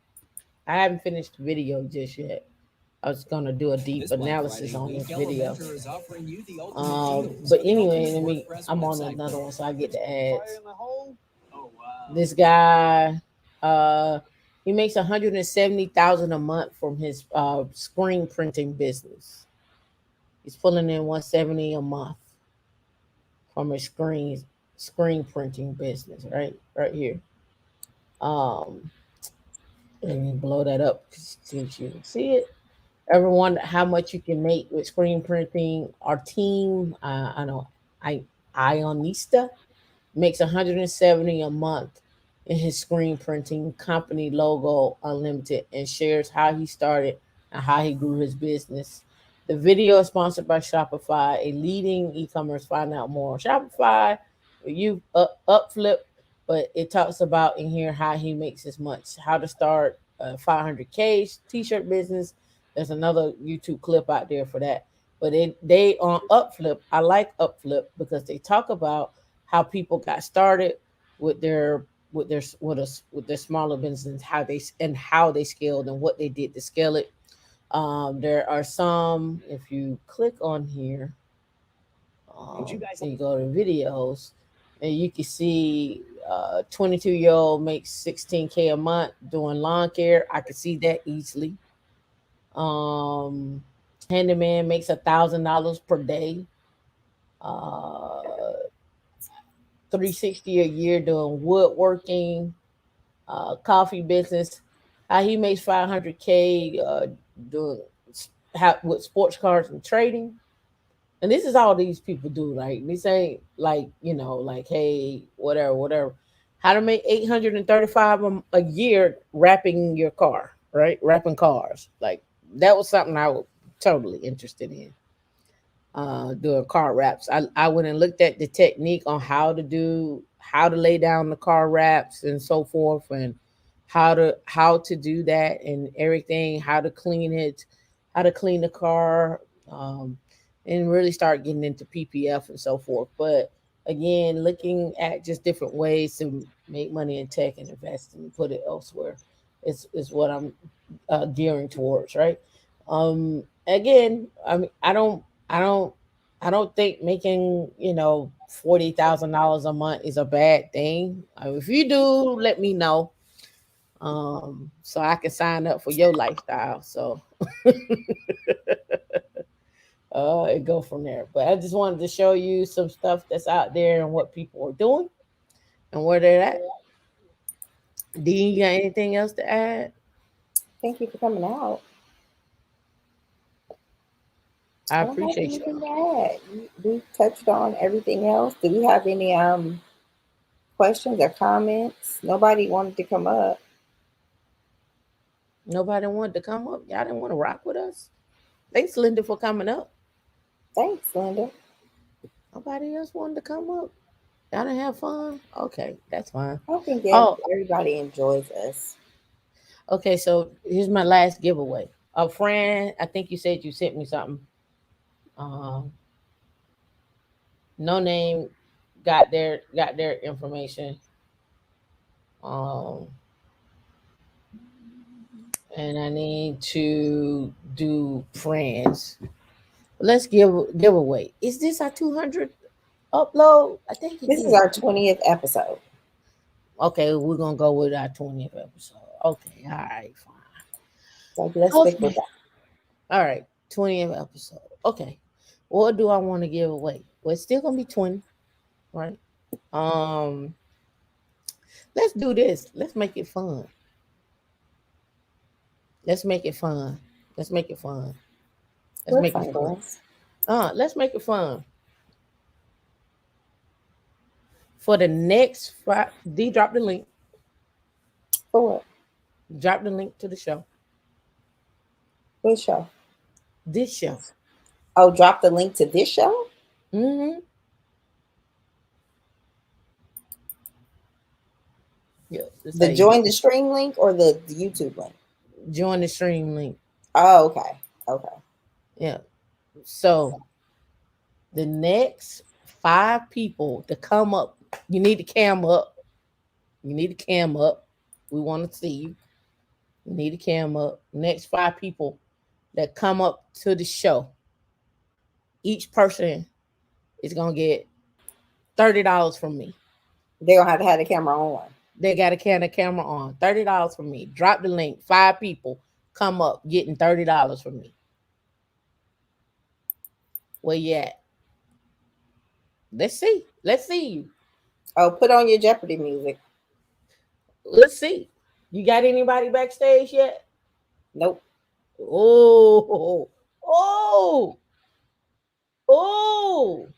I haven't finished the video just yet. I was gonna do a deep analysis on this video. But anyway, let me. I'm on another one, so I get the ads. This guy, uh, he makes 170,000 a month from his screen printing business. He's pulling in 170 a month from his screen printing business. Right here. Um, Let me blow that up since you can see it. Ever wonder how much you can make with screen printing? Our team, I know, I Ionista makes 170 a month in his screen printing company logo Unlimited and shares how he started and how he grew his business. The video is sponsored by Shopify, a leading e-commerce. Find out more on Shopify. You upflip, but it talks about in here how he makes as much, how to start a 500K t-shirt business. There's another YouTube clip out there for that. But they on Upflip. I like Upflip because they talk about how people got started with their smaller business, how they scaled and what they did to scale it. There are some. If you click on here, and you go to videos, and you can see 22-year-old makes 16K a month doing lawn care. I could see that easily. Um, Handyman makes $1,000 per day. 360 a year doing woodworking, coffee business. How he makes 500K doing with sports cars and trading. And this is all these people do. Like this ain't like like hey whatever. How to make 835 a year wrapping your car, right? Wrapping cars. Like that was something I was totally interested in, doing car wraps. I went and looked at the technique on how to lay down the car wraps and so forth, and how to do that and everything, how to clean it, how to clean the car, and really start getting into PPF and so forth. But again, looking at just different ways to make money in tech and invest and put it elsewhere is what I'm gearing towards, right? Again, I mean, I don't think making $40,000 a month is a bad thing. If you do, let me know, so I can sign up for your lifestyle. So and go from there. But I just wanted to show you some stuff that's out there and what people are doing and where they're at. Dean, you got anything else to add? Thank you for coming out. I I don't have appreciate anything y'all. to add. We touched on everything else. Do we have any questions or comments? Nobody wanted to come up. Nobody wanted to come up. Y'all didn't want to rock with us. Thanks, Linda, for coming up. Thanks, Linda. Nobody else wanted to come up. Y'all didn't have fun. Okay, that's fine. I think Oh, everybody enjoys us. okay. So here's my last giveaway. A friend, I think you said you sent me something. Um, no name, got their information. Um, and I need to do friends. Let's giveaway. Is this our 200 upload? I think it This is is. our 20th episode. Okay, we're gonna go with our 20th episode. Okay, all right, fine. So let's stick with Okay, that. all right, 20th episode. Okay, what do I want to give away? Well, it's still gonna be 20, right? Um, let's do this. Let's make it fun. Let's make it fun. Let's make it fun. Let's We're make it fun fun. girls. Let's make it fun. For the next five, D drop the link. For what? Drop the link to the show. What show? This show. Oh, drop the link to this show? Mm-hmm. Yeah, that's how The you do join it. the stream link or the YouTube link? Join the stream link. Oh, okay. Okay. Yeah. So the next five people to come up, you need to cam up. You need to cam up. We want to see you. You need to cam up. Next five people that come up to the show, each person is gonna get $30 from me. They're gonna have to have the camera on. They got a camera on. $30 from me. Drop the link. Five people come up getting $30 from me. Where you at? Let's see. Let's see you. Oh, put on your Jeopardy music. Let's see. You got anybody backstage yet? Nope. Oh, oh, oh,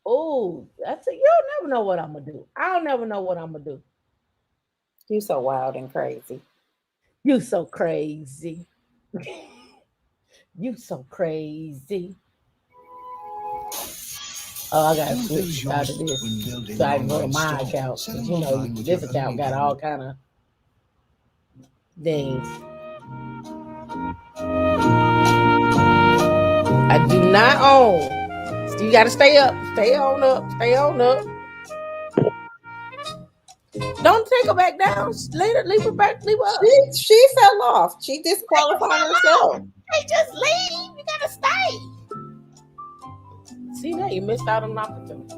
oh. So you'll never know what I'm gonna do. I'll never know what I'm gonna do. You so wild and crazy. You so crazy. You so crazy. Oh, I gotta switch out of this so I can go to my account. Cause you know this account got all kind of things. I do not own. So you gotta stay up. Stay on up. Stay on up. Don't take her back down. Leave her back. Leave her up. She fell off. She disqualified herself. Hey, just leave. You gotta stay. See that you missed out on an opportunity.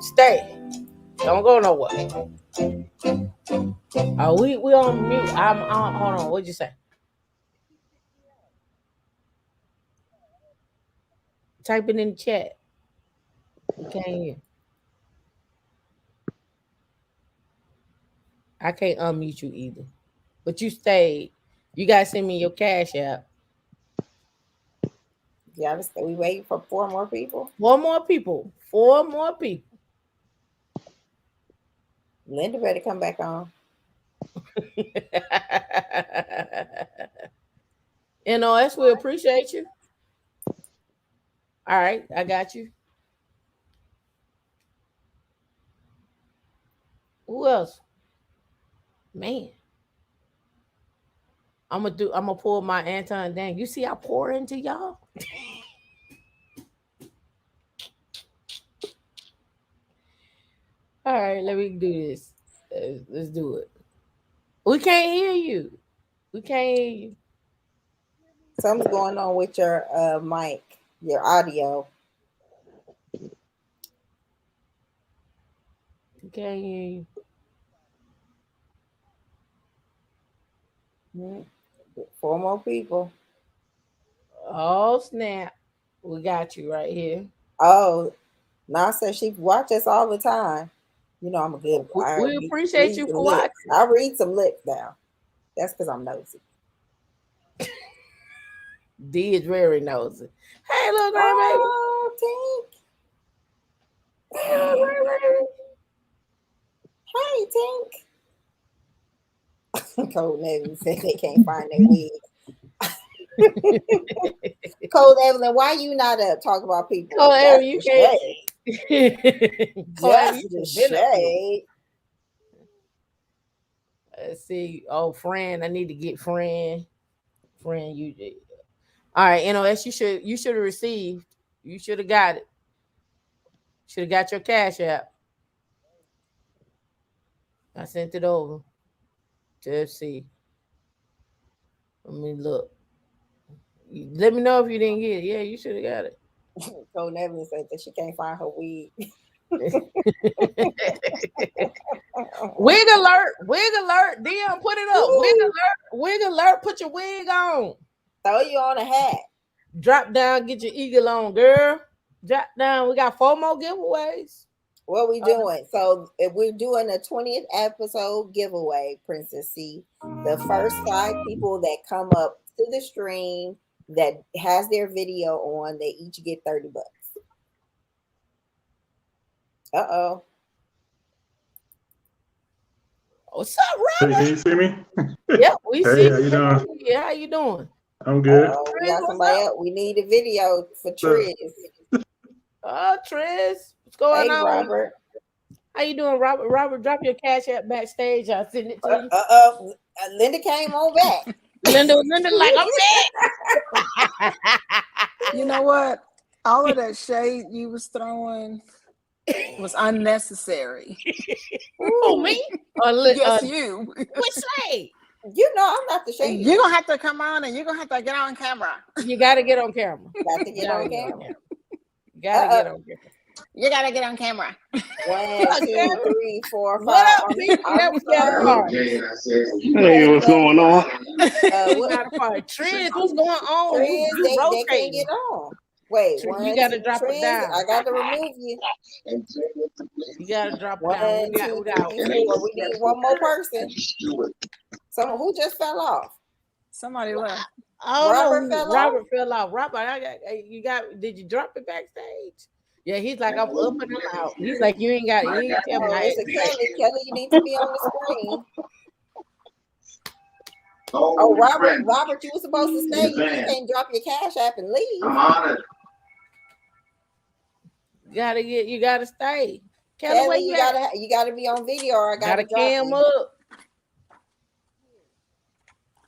Stay. Don't go nowhere. Oh, we on mute. I'm on. Hold on. What'd you say? Type it in the chat. We can't hear. I can't unmute you either. But you stayed. You guys send me your cash app. Yeah, we waiting for 4 more people. 4 more people. 4 more people. Linda better come back on. NOS, we appreciate you. All right, I got you. Who else? Man. I'm gonna pull my Anton Dang. You see I pour into y'all? All right, let me do this. Let's do it. We can't hear you. We can't hear you. Something's going on with your mic, your audio. We can't hear you. 4 more people. Oh snap! We got you right here. Oh, Nasa, she watch us all the time. You know I'm a good. We appreciate you for watching. I read some lips down. That's because I'm nosy. D is very nosy. Hey, little grandbaby. Oh, Tink. Hey, little grandbaby. Hey, Tink. Cold Evelyn said they can't find their wig. Cold Evelyn, why you not up? Talk about people. Cold Evelyn, you can't. Just the shade. Let's see. Oh, friend, I need to get friend. Friend, you. All right, NOS, you should have received. You should have got it. Should have got your cash app. I sent it over to FC. Let me look. Let me know if you didn't get it. Yeah, you should have got it. Cold Evelyn said that she can't find her wig. Wig alert. Dion, put it up. Wig alert. Put your wig on. Throw you on a hat. Drop down, get your eagle on, girl. Drop down. We got 4 more giveaways. What we doing? So if we're doing a 20th episode giveaway, Princess C, the first 5 people that come up to the stream that has their video on, they each get $30. Uh-oh. What's up, Robert? Can you see me? Yeah, we see. Hey, how you doing? Yeah, how you doing? I'm good. We got somebody else. We need a video for Triz. Oh, Triz. What's going on? Robert. How you doing, Robert? Robert, drop your cash app backstage. I'll send it to you. Linda came on back. Linda like, I'm back. You know what? All of that shade you was throwing was unnecessary. Who, me? Yes, you. Which shade? You know I'm not the shade. You're going to have to come on and you're going to have to get on camera. You got to get on camera. Got to get on camera. Gotta get on camera. You gotta get on camera. 1, 2, 3, 4, 5. What up, people? Hey, what's going on? Triz, what's going on? Triz, they can't get on. Wait, Triz, you gotta drop it down. I got to remove you. You gotta drop it 1, down. 2, 3, 4. We need 1 more person. Someone who just fell off. Somebody left. Oh, Robert fell off. Robert, did you drop it backstage? Yeah, he's like, I'm up and I'm out. He's like, you ain't tell me. Mr. Kelly, you need to be on the screen. Oh, Robert, you were supposed to stay. You just can't drop your Cash App and leave. I'm on it. You gotta stay. Kelly, where you at? you gotta be on video, or I Gotta drop cam you. up.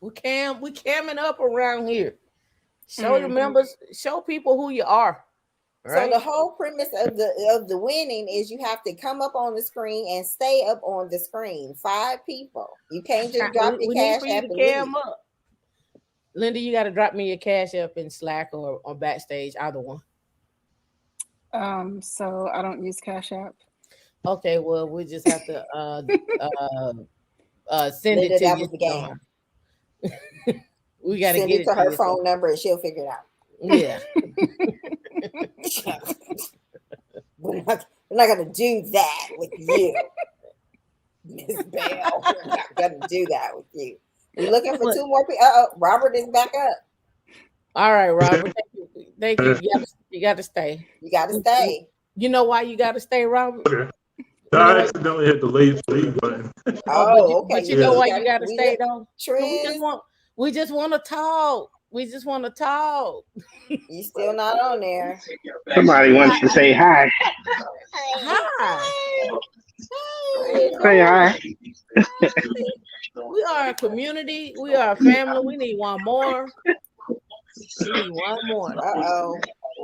We camming up around here. Show the members, show people who you are. Right? So the whole premise of the winning is you have to come up on the screen and stay up on the screen. 5 people. You can't just drop your Cash App and leave. Up. Linda, you got to drop me your Cash App in Slack or Backstage, either one. So I don't use Cash App. Okay, well, we just have to send Linda, it to that you. Was the game. We got to send get it to her phone number and she'll figure it out. Yeah. We're not gonna do that with you, Miss Bell. We're not gonna do that with you. We're looking for 2 more people. Robert is back up. All right, Robert. Thank you. You got to stay. You got to stay. You know why you got to stay, Robert? Okay. I accidentally hit the leave button. Okay. But you know why you got to stay though? We just want to talk. We just want to talk. You still not on there. Somebody wants to say hi. Hi. Say hi. We are a community. We are a family. We need one more. We need one more.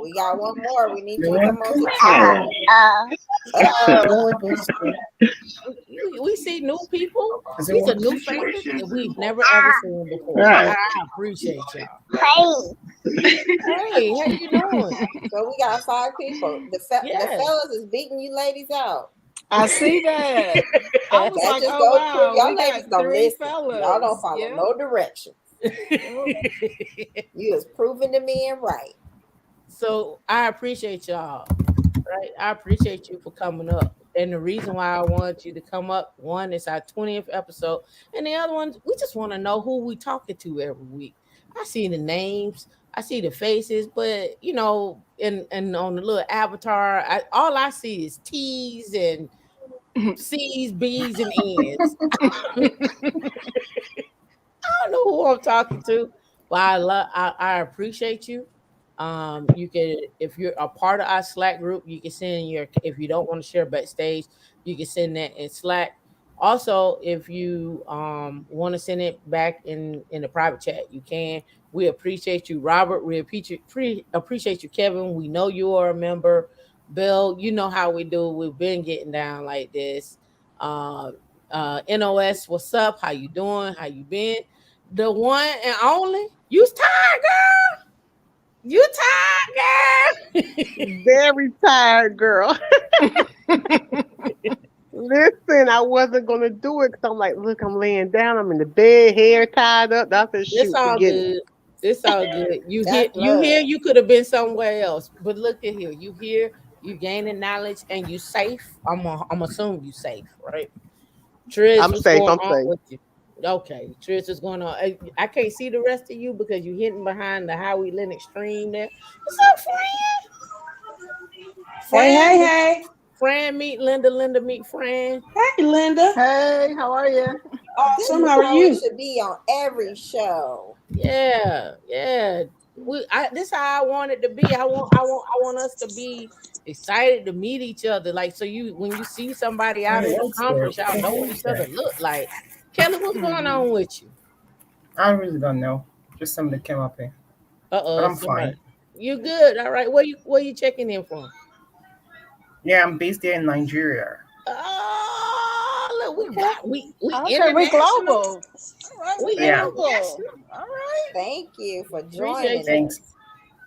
We got one more. We need to come We see new people. These are new faces that we've never ever seen before. Right. I appreciate y'all. Hey, how you doing? So we got 5 people. The fellas is beating you ladies out. I see that. I was like, wow, y'all ladies don't listen. Fellas. Y'all don't follow no directions. You is proving to me and right. So I appreciate y'all. Right, I appreciate you for coming up. And the reason why I wanted you to come up, one, is our 20th episode, and the other one, we just want to know who we talking to every week. I see the names, I see the faces, but and on the little avatar, all I see is T's and C's, B's, and N's. I don't know who I'm talking to, but I appreciate you. You can, if you're a part of our Slack group, you can send if you don't want to share Backstage, you can send that in Slack. Also, if you want to send it back in the private chat, you can. We appreciate you, Robert. We appreciate you, Kevin. We know you are a member. Bill, you know how we do. We've been getting down like this. NOS, what's up? How you doing? How you been? The one and only, you's tired, girl. You tired, girl? Very tired, girl. Listen, I wasn't gonna do it because I'm like, look, I'm laying down. I'm in the bed, hair tied up. That's a shoot. It's all good. It's all good. You here? You could have been somewhere else. But look at here. You here? You gaining knowledge and you safe. I'm assuming you safe, right? Trish, I'm safe. I'm safe. With you? Okay, Trish is going on. I can't see the rest of you because you're hidden behind the Howie Lennox stream there. What's up, Fran? Hey. Fran, meet Linda. Linda, meet Fran. Hey, Linda. Hey, how are you? Awesome. How are you? Should be on every show. Yeah. This is how I want it to be. I want us to be excited to meet each other. Like, so when you see somebody out at the conference, y'all know what each other look like. Kelly, what's going on with you? I really don't know. Just something that came up here. But I'm fine. You good? All right. Where you checking in from? Yeah, I'm based there in Nigeria. Oh, look, we we're global. We global. All right. Thank you for joining. Thanks.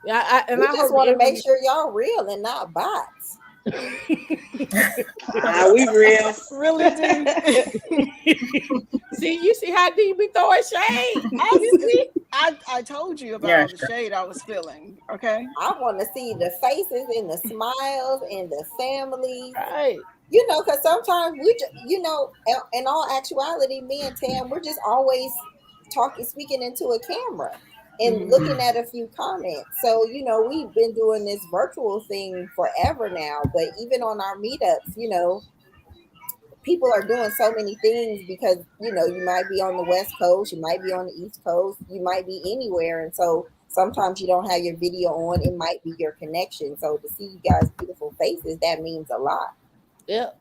Yeah, I just want to make sure y'all real and not bots. We real. Really do. You see how deep we throwing shade? I told you about all the shade I was feeling. Okay. I want to see the faces and the smiles and the families. Right. Because sometimes we just, in all actuality, me and Tam, we're just always speaking into a camera. and looking at a few comments. So, we've been doing this virtual thing forever now, but even on our meetups, people are doing so many things because, you might be on the West Coast, you might be on the East Coast, you might be anywhere. And so sometimes you don't have your video on, it might be your connection. So to see you guys' beautiful faces, that means a lot. Yep.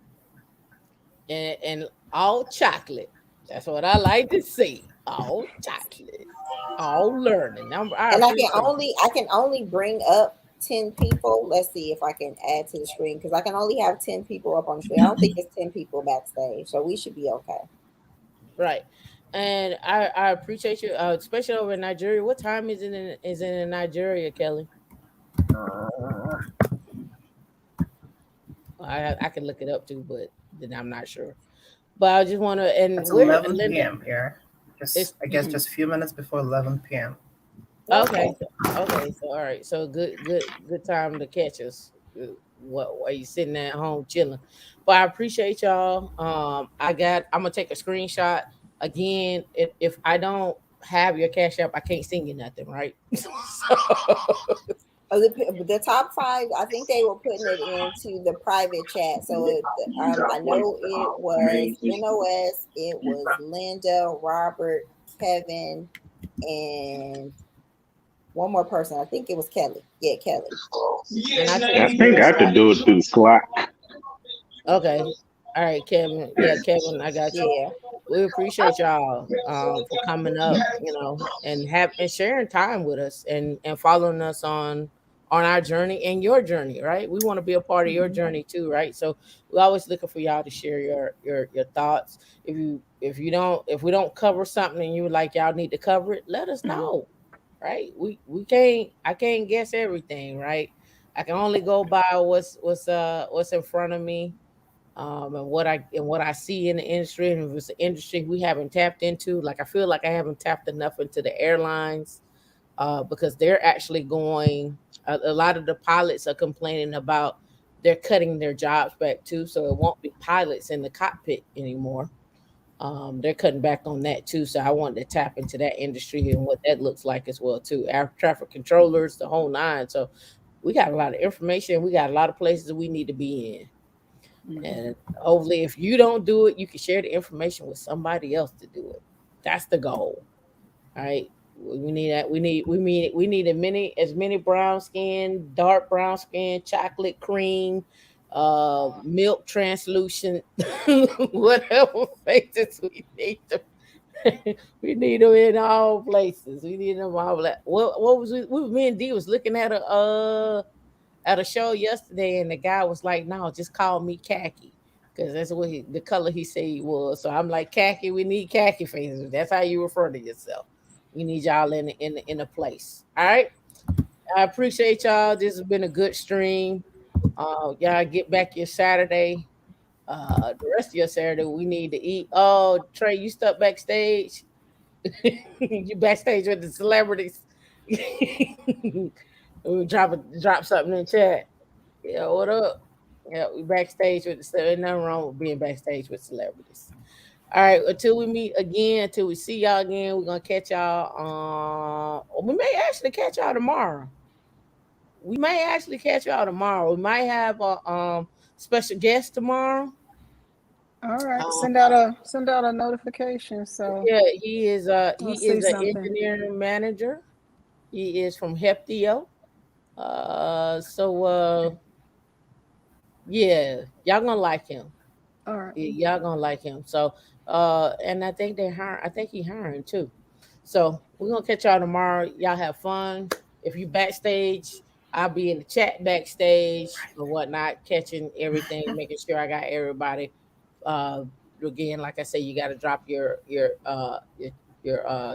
And all chocolate. That's what I like to see. All chocolate. All learning. I And appreciate I can only bring up 10 people. Let's see if I can add to the screen because I can only have 10 people up on the screen. I don't think it's 10 people backstage, so we should be okay. Right. And I appreciate you, especially over in Nigeria. What time is it in Nigeria, Kelly? I can look it up too, but then I'm not sure. But I just want to, and It's we're 11 Linda. p.m. here. I guess just a few minutes before 11 p.m. Okay. Okay. So all right. So good time to catch us. While you sitting at home chilling. But I appreciate y'all. I'm gonna take a screenshot again. If I don't have your cash app, I can't send you nothing, right? So, The top 5, I think they were putting it into the private chat. So I know it was NOS, it was Linda, Robert, Kevin, and one more person. I think it was Kelly. Yeah, Kelly. and I think I could do it through Slack. Okay. All right, Kevin. Yeah, Kevin, I got you. Yeah. We appreciate y'all for coming up, and sharing time with us and following us on our journey and your journey, right? We want to be a part of your journey too, right? So we're always looking for y'all to share your thoughts. If we don't cover something and you like y'all need to cover it, let us know. Right? I can't guess everything, right? I can only go by what's in front of me, and what I see in the industry. And if it's an industry we haven't tapped into, like I feel like I haven't tapped enough into the airlines, because they're actually going. A lot of the pilots are complaining about they're cutting their jobs back too, so it won't be pilots in the cockpit anymore. They're cutting back on that too, so I wanted to tap into that industry and what that looks like as well too. Air traffic controllers, the whole nine. So we got a lot of information. We got a lot of places we need to be in. And hopefully, if you don't do it, you can share the information with somebody else to do it. That's the goal. All right. We need that. We need as many brown skin, dark brown skin, chocolate cream, milk translucent, whatever faces we need to. We need them in all places. We need them all. What was me and D was looking at a show yesterday, and the guy was like, "No, just call me khaki, because that's what the color he said he was." So I'm like, "Khaki, we need khaki faces. That's how you refer to yourself. We need y'all in a place." All right. I appreciate y'all. This has been a good stream. Y'all get back your Saturday. The rest of your Saturday, we need to eat. Oh, Trey, you stuck backstage. You backstage with the celebrities. We drop something in chat. Yeah, what up? Yeah, we backstage with the ain't nothing wrong with being backstage with celebrities. All right, until we meet again, until we see y'all again, we're gonna catch y'all. Or we may actually catch y'all tomorrow. We may actually catch y'all tomorrow. We might have a special guest tomorrow. All right, Um, send out a notification. So yeah, he is I'll see an something. engineering manager. He is from Heptio. So yeah, y'all gonna like him. All right. Y'all gonna like him. So and I think I think he hiring too. So we're gonna catch y'all tomorrow. Y'all have fun. If you backstage, I'll be in the chat backstage or whatnot, catching everything, making sure I got everybody. Again, like I say, you gotta drop your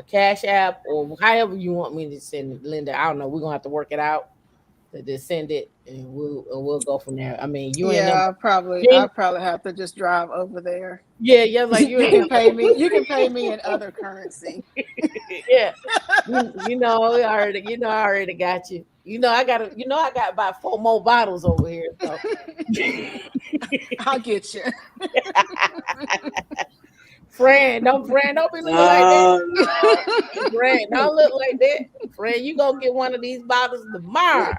cash app or however you want me to send it, Linda. I don't know. We're gonna have to work it out to just send it, and we'll go from there. I mean, you ain't Yeah, never. I'll probably have to just drive over there. Yeah, like you You ain't can never. pay me. You can pay me in other currency. Yeah, I already got you. I got about 4 more bottles over here. So I'll get you. Fran, don't be looking like that. Fran, don't look like that. Friend, you gonna get one of these bottles tomorrow.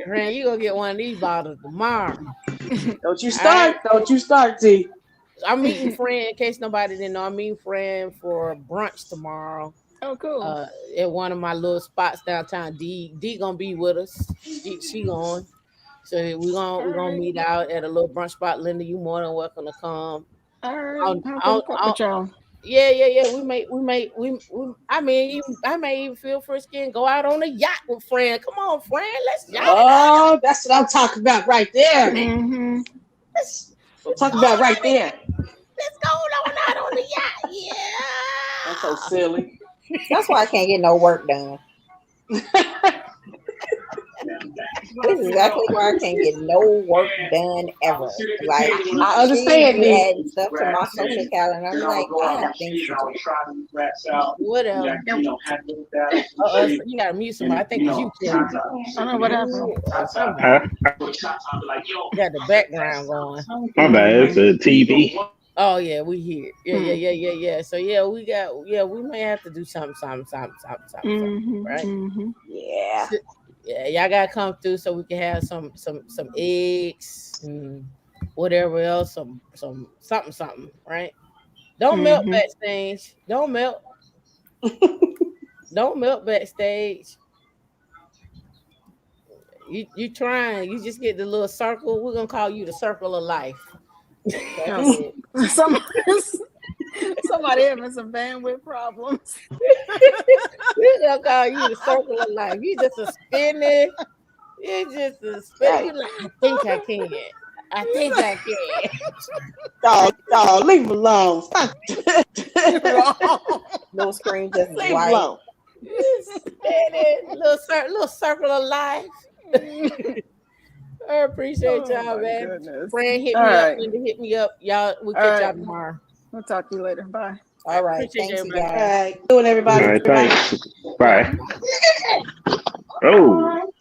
Friend, you gonna get one of these bottles tomorrow. Don't you start. Right. Don't you start, T. I'm meeting friend, in case nobody didn't know, I'm meeting friend for brunch tomorrow. Oh, cool. At one of my little spots downtown. D gonna be with us. She going. So we're gonna meet out at a little brunch spot. Linda, you more than welcome to come. All right. Yeah. We may. I may even feel frisky and go out on a yacht with friend. Come on, friend. Let's yacht. Oh, that's what I'm talking about right there. Mm-hmm. Let's talk about right there. Let's go on out on the yacht. Yeah. That's so silly. That's why I can't get no work done. This is exactly why I can't get no work done ever. Like I understand this. Adding stuff to my social calendar. I'm like, I have things to do. Whatever. You gotta mute somebody. I think it's you, Kim. I don't know what happened. You got the background going. My bad. It's a TV. Oh yeah, we here. Yeah. So we may have to do something, right? Mm-hmm. Yeah. Yeah, y'all gotta come through so we can have some eggs and whatever else, some something, right? Don't melt backstage. Don't melt. Don't melt backstage. You trying? You just get the little circle. We're gonna call you the circle of life. Somebody having some bandwidth problems. We're gonna call you the circle of life. You just a spinning. You just a spinning. Like, I think I can. Dog, leave him alone. Stop. No screen, just leave white. him alone. Spinning. Little circle of life. I appreciate y'all, man. Goodness. Friend, hit me up. Linda, hit me up. Y'all, we'll catch y'all tomorrow. We'll talk to you later. Bye. All right. Thanks, you guys. All right. Doing everybody. All right, thanks. Bye. Oh.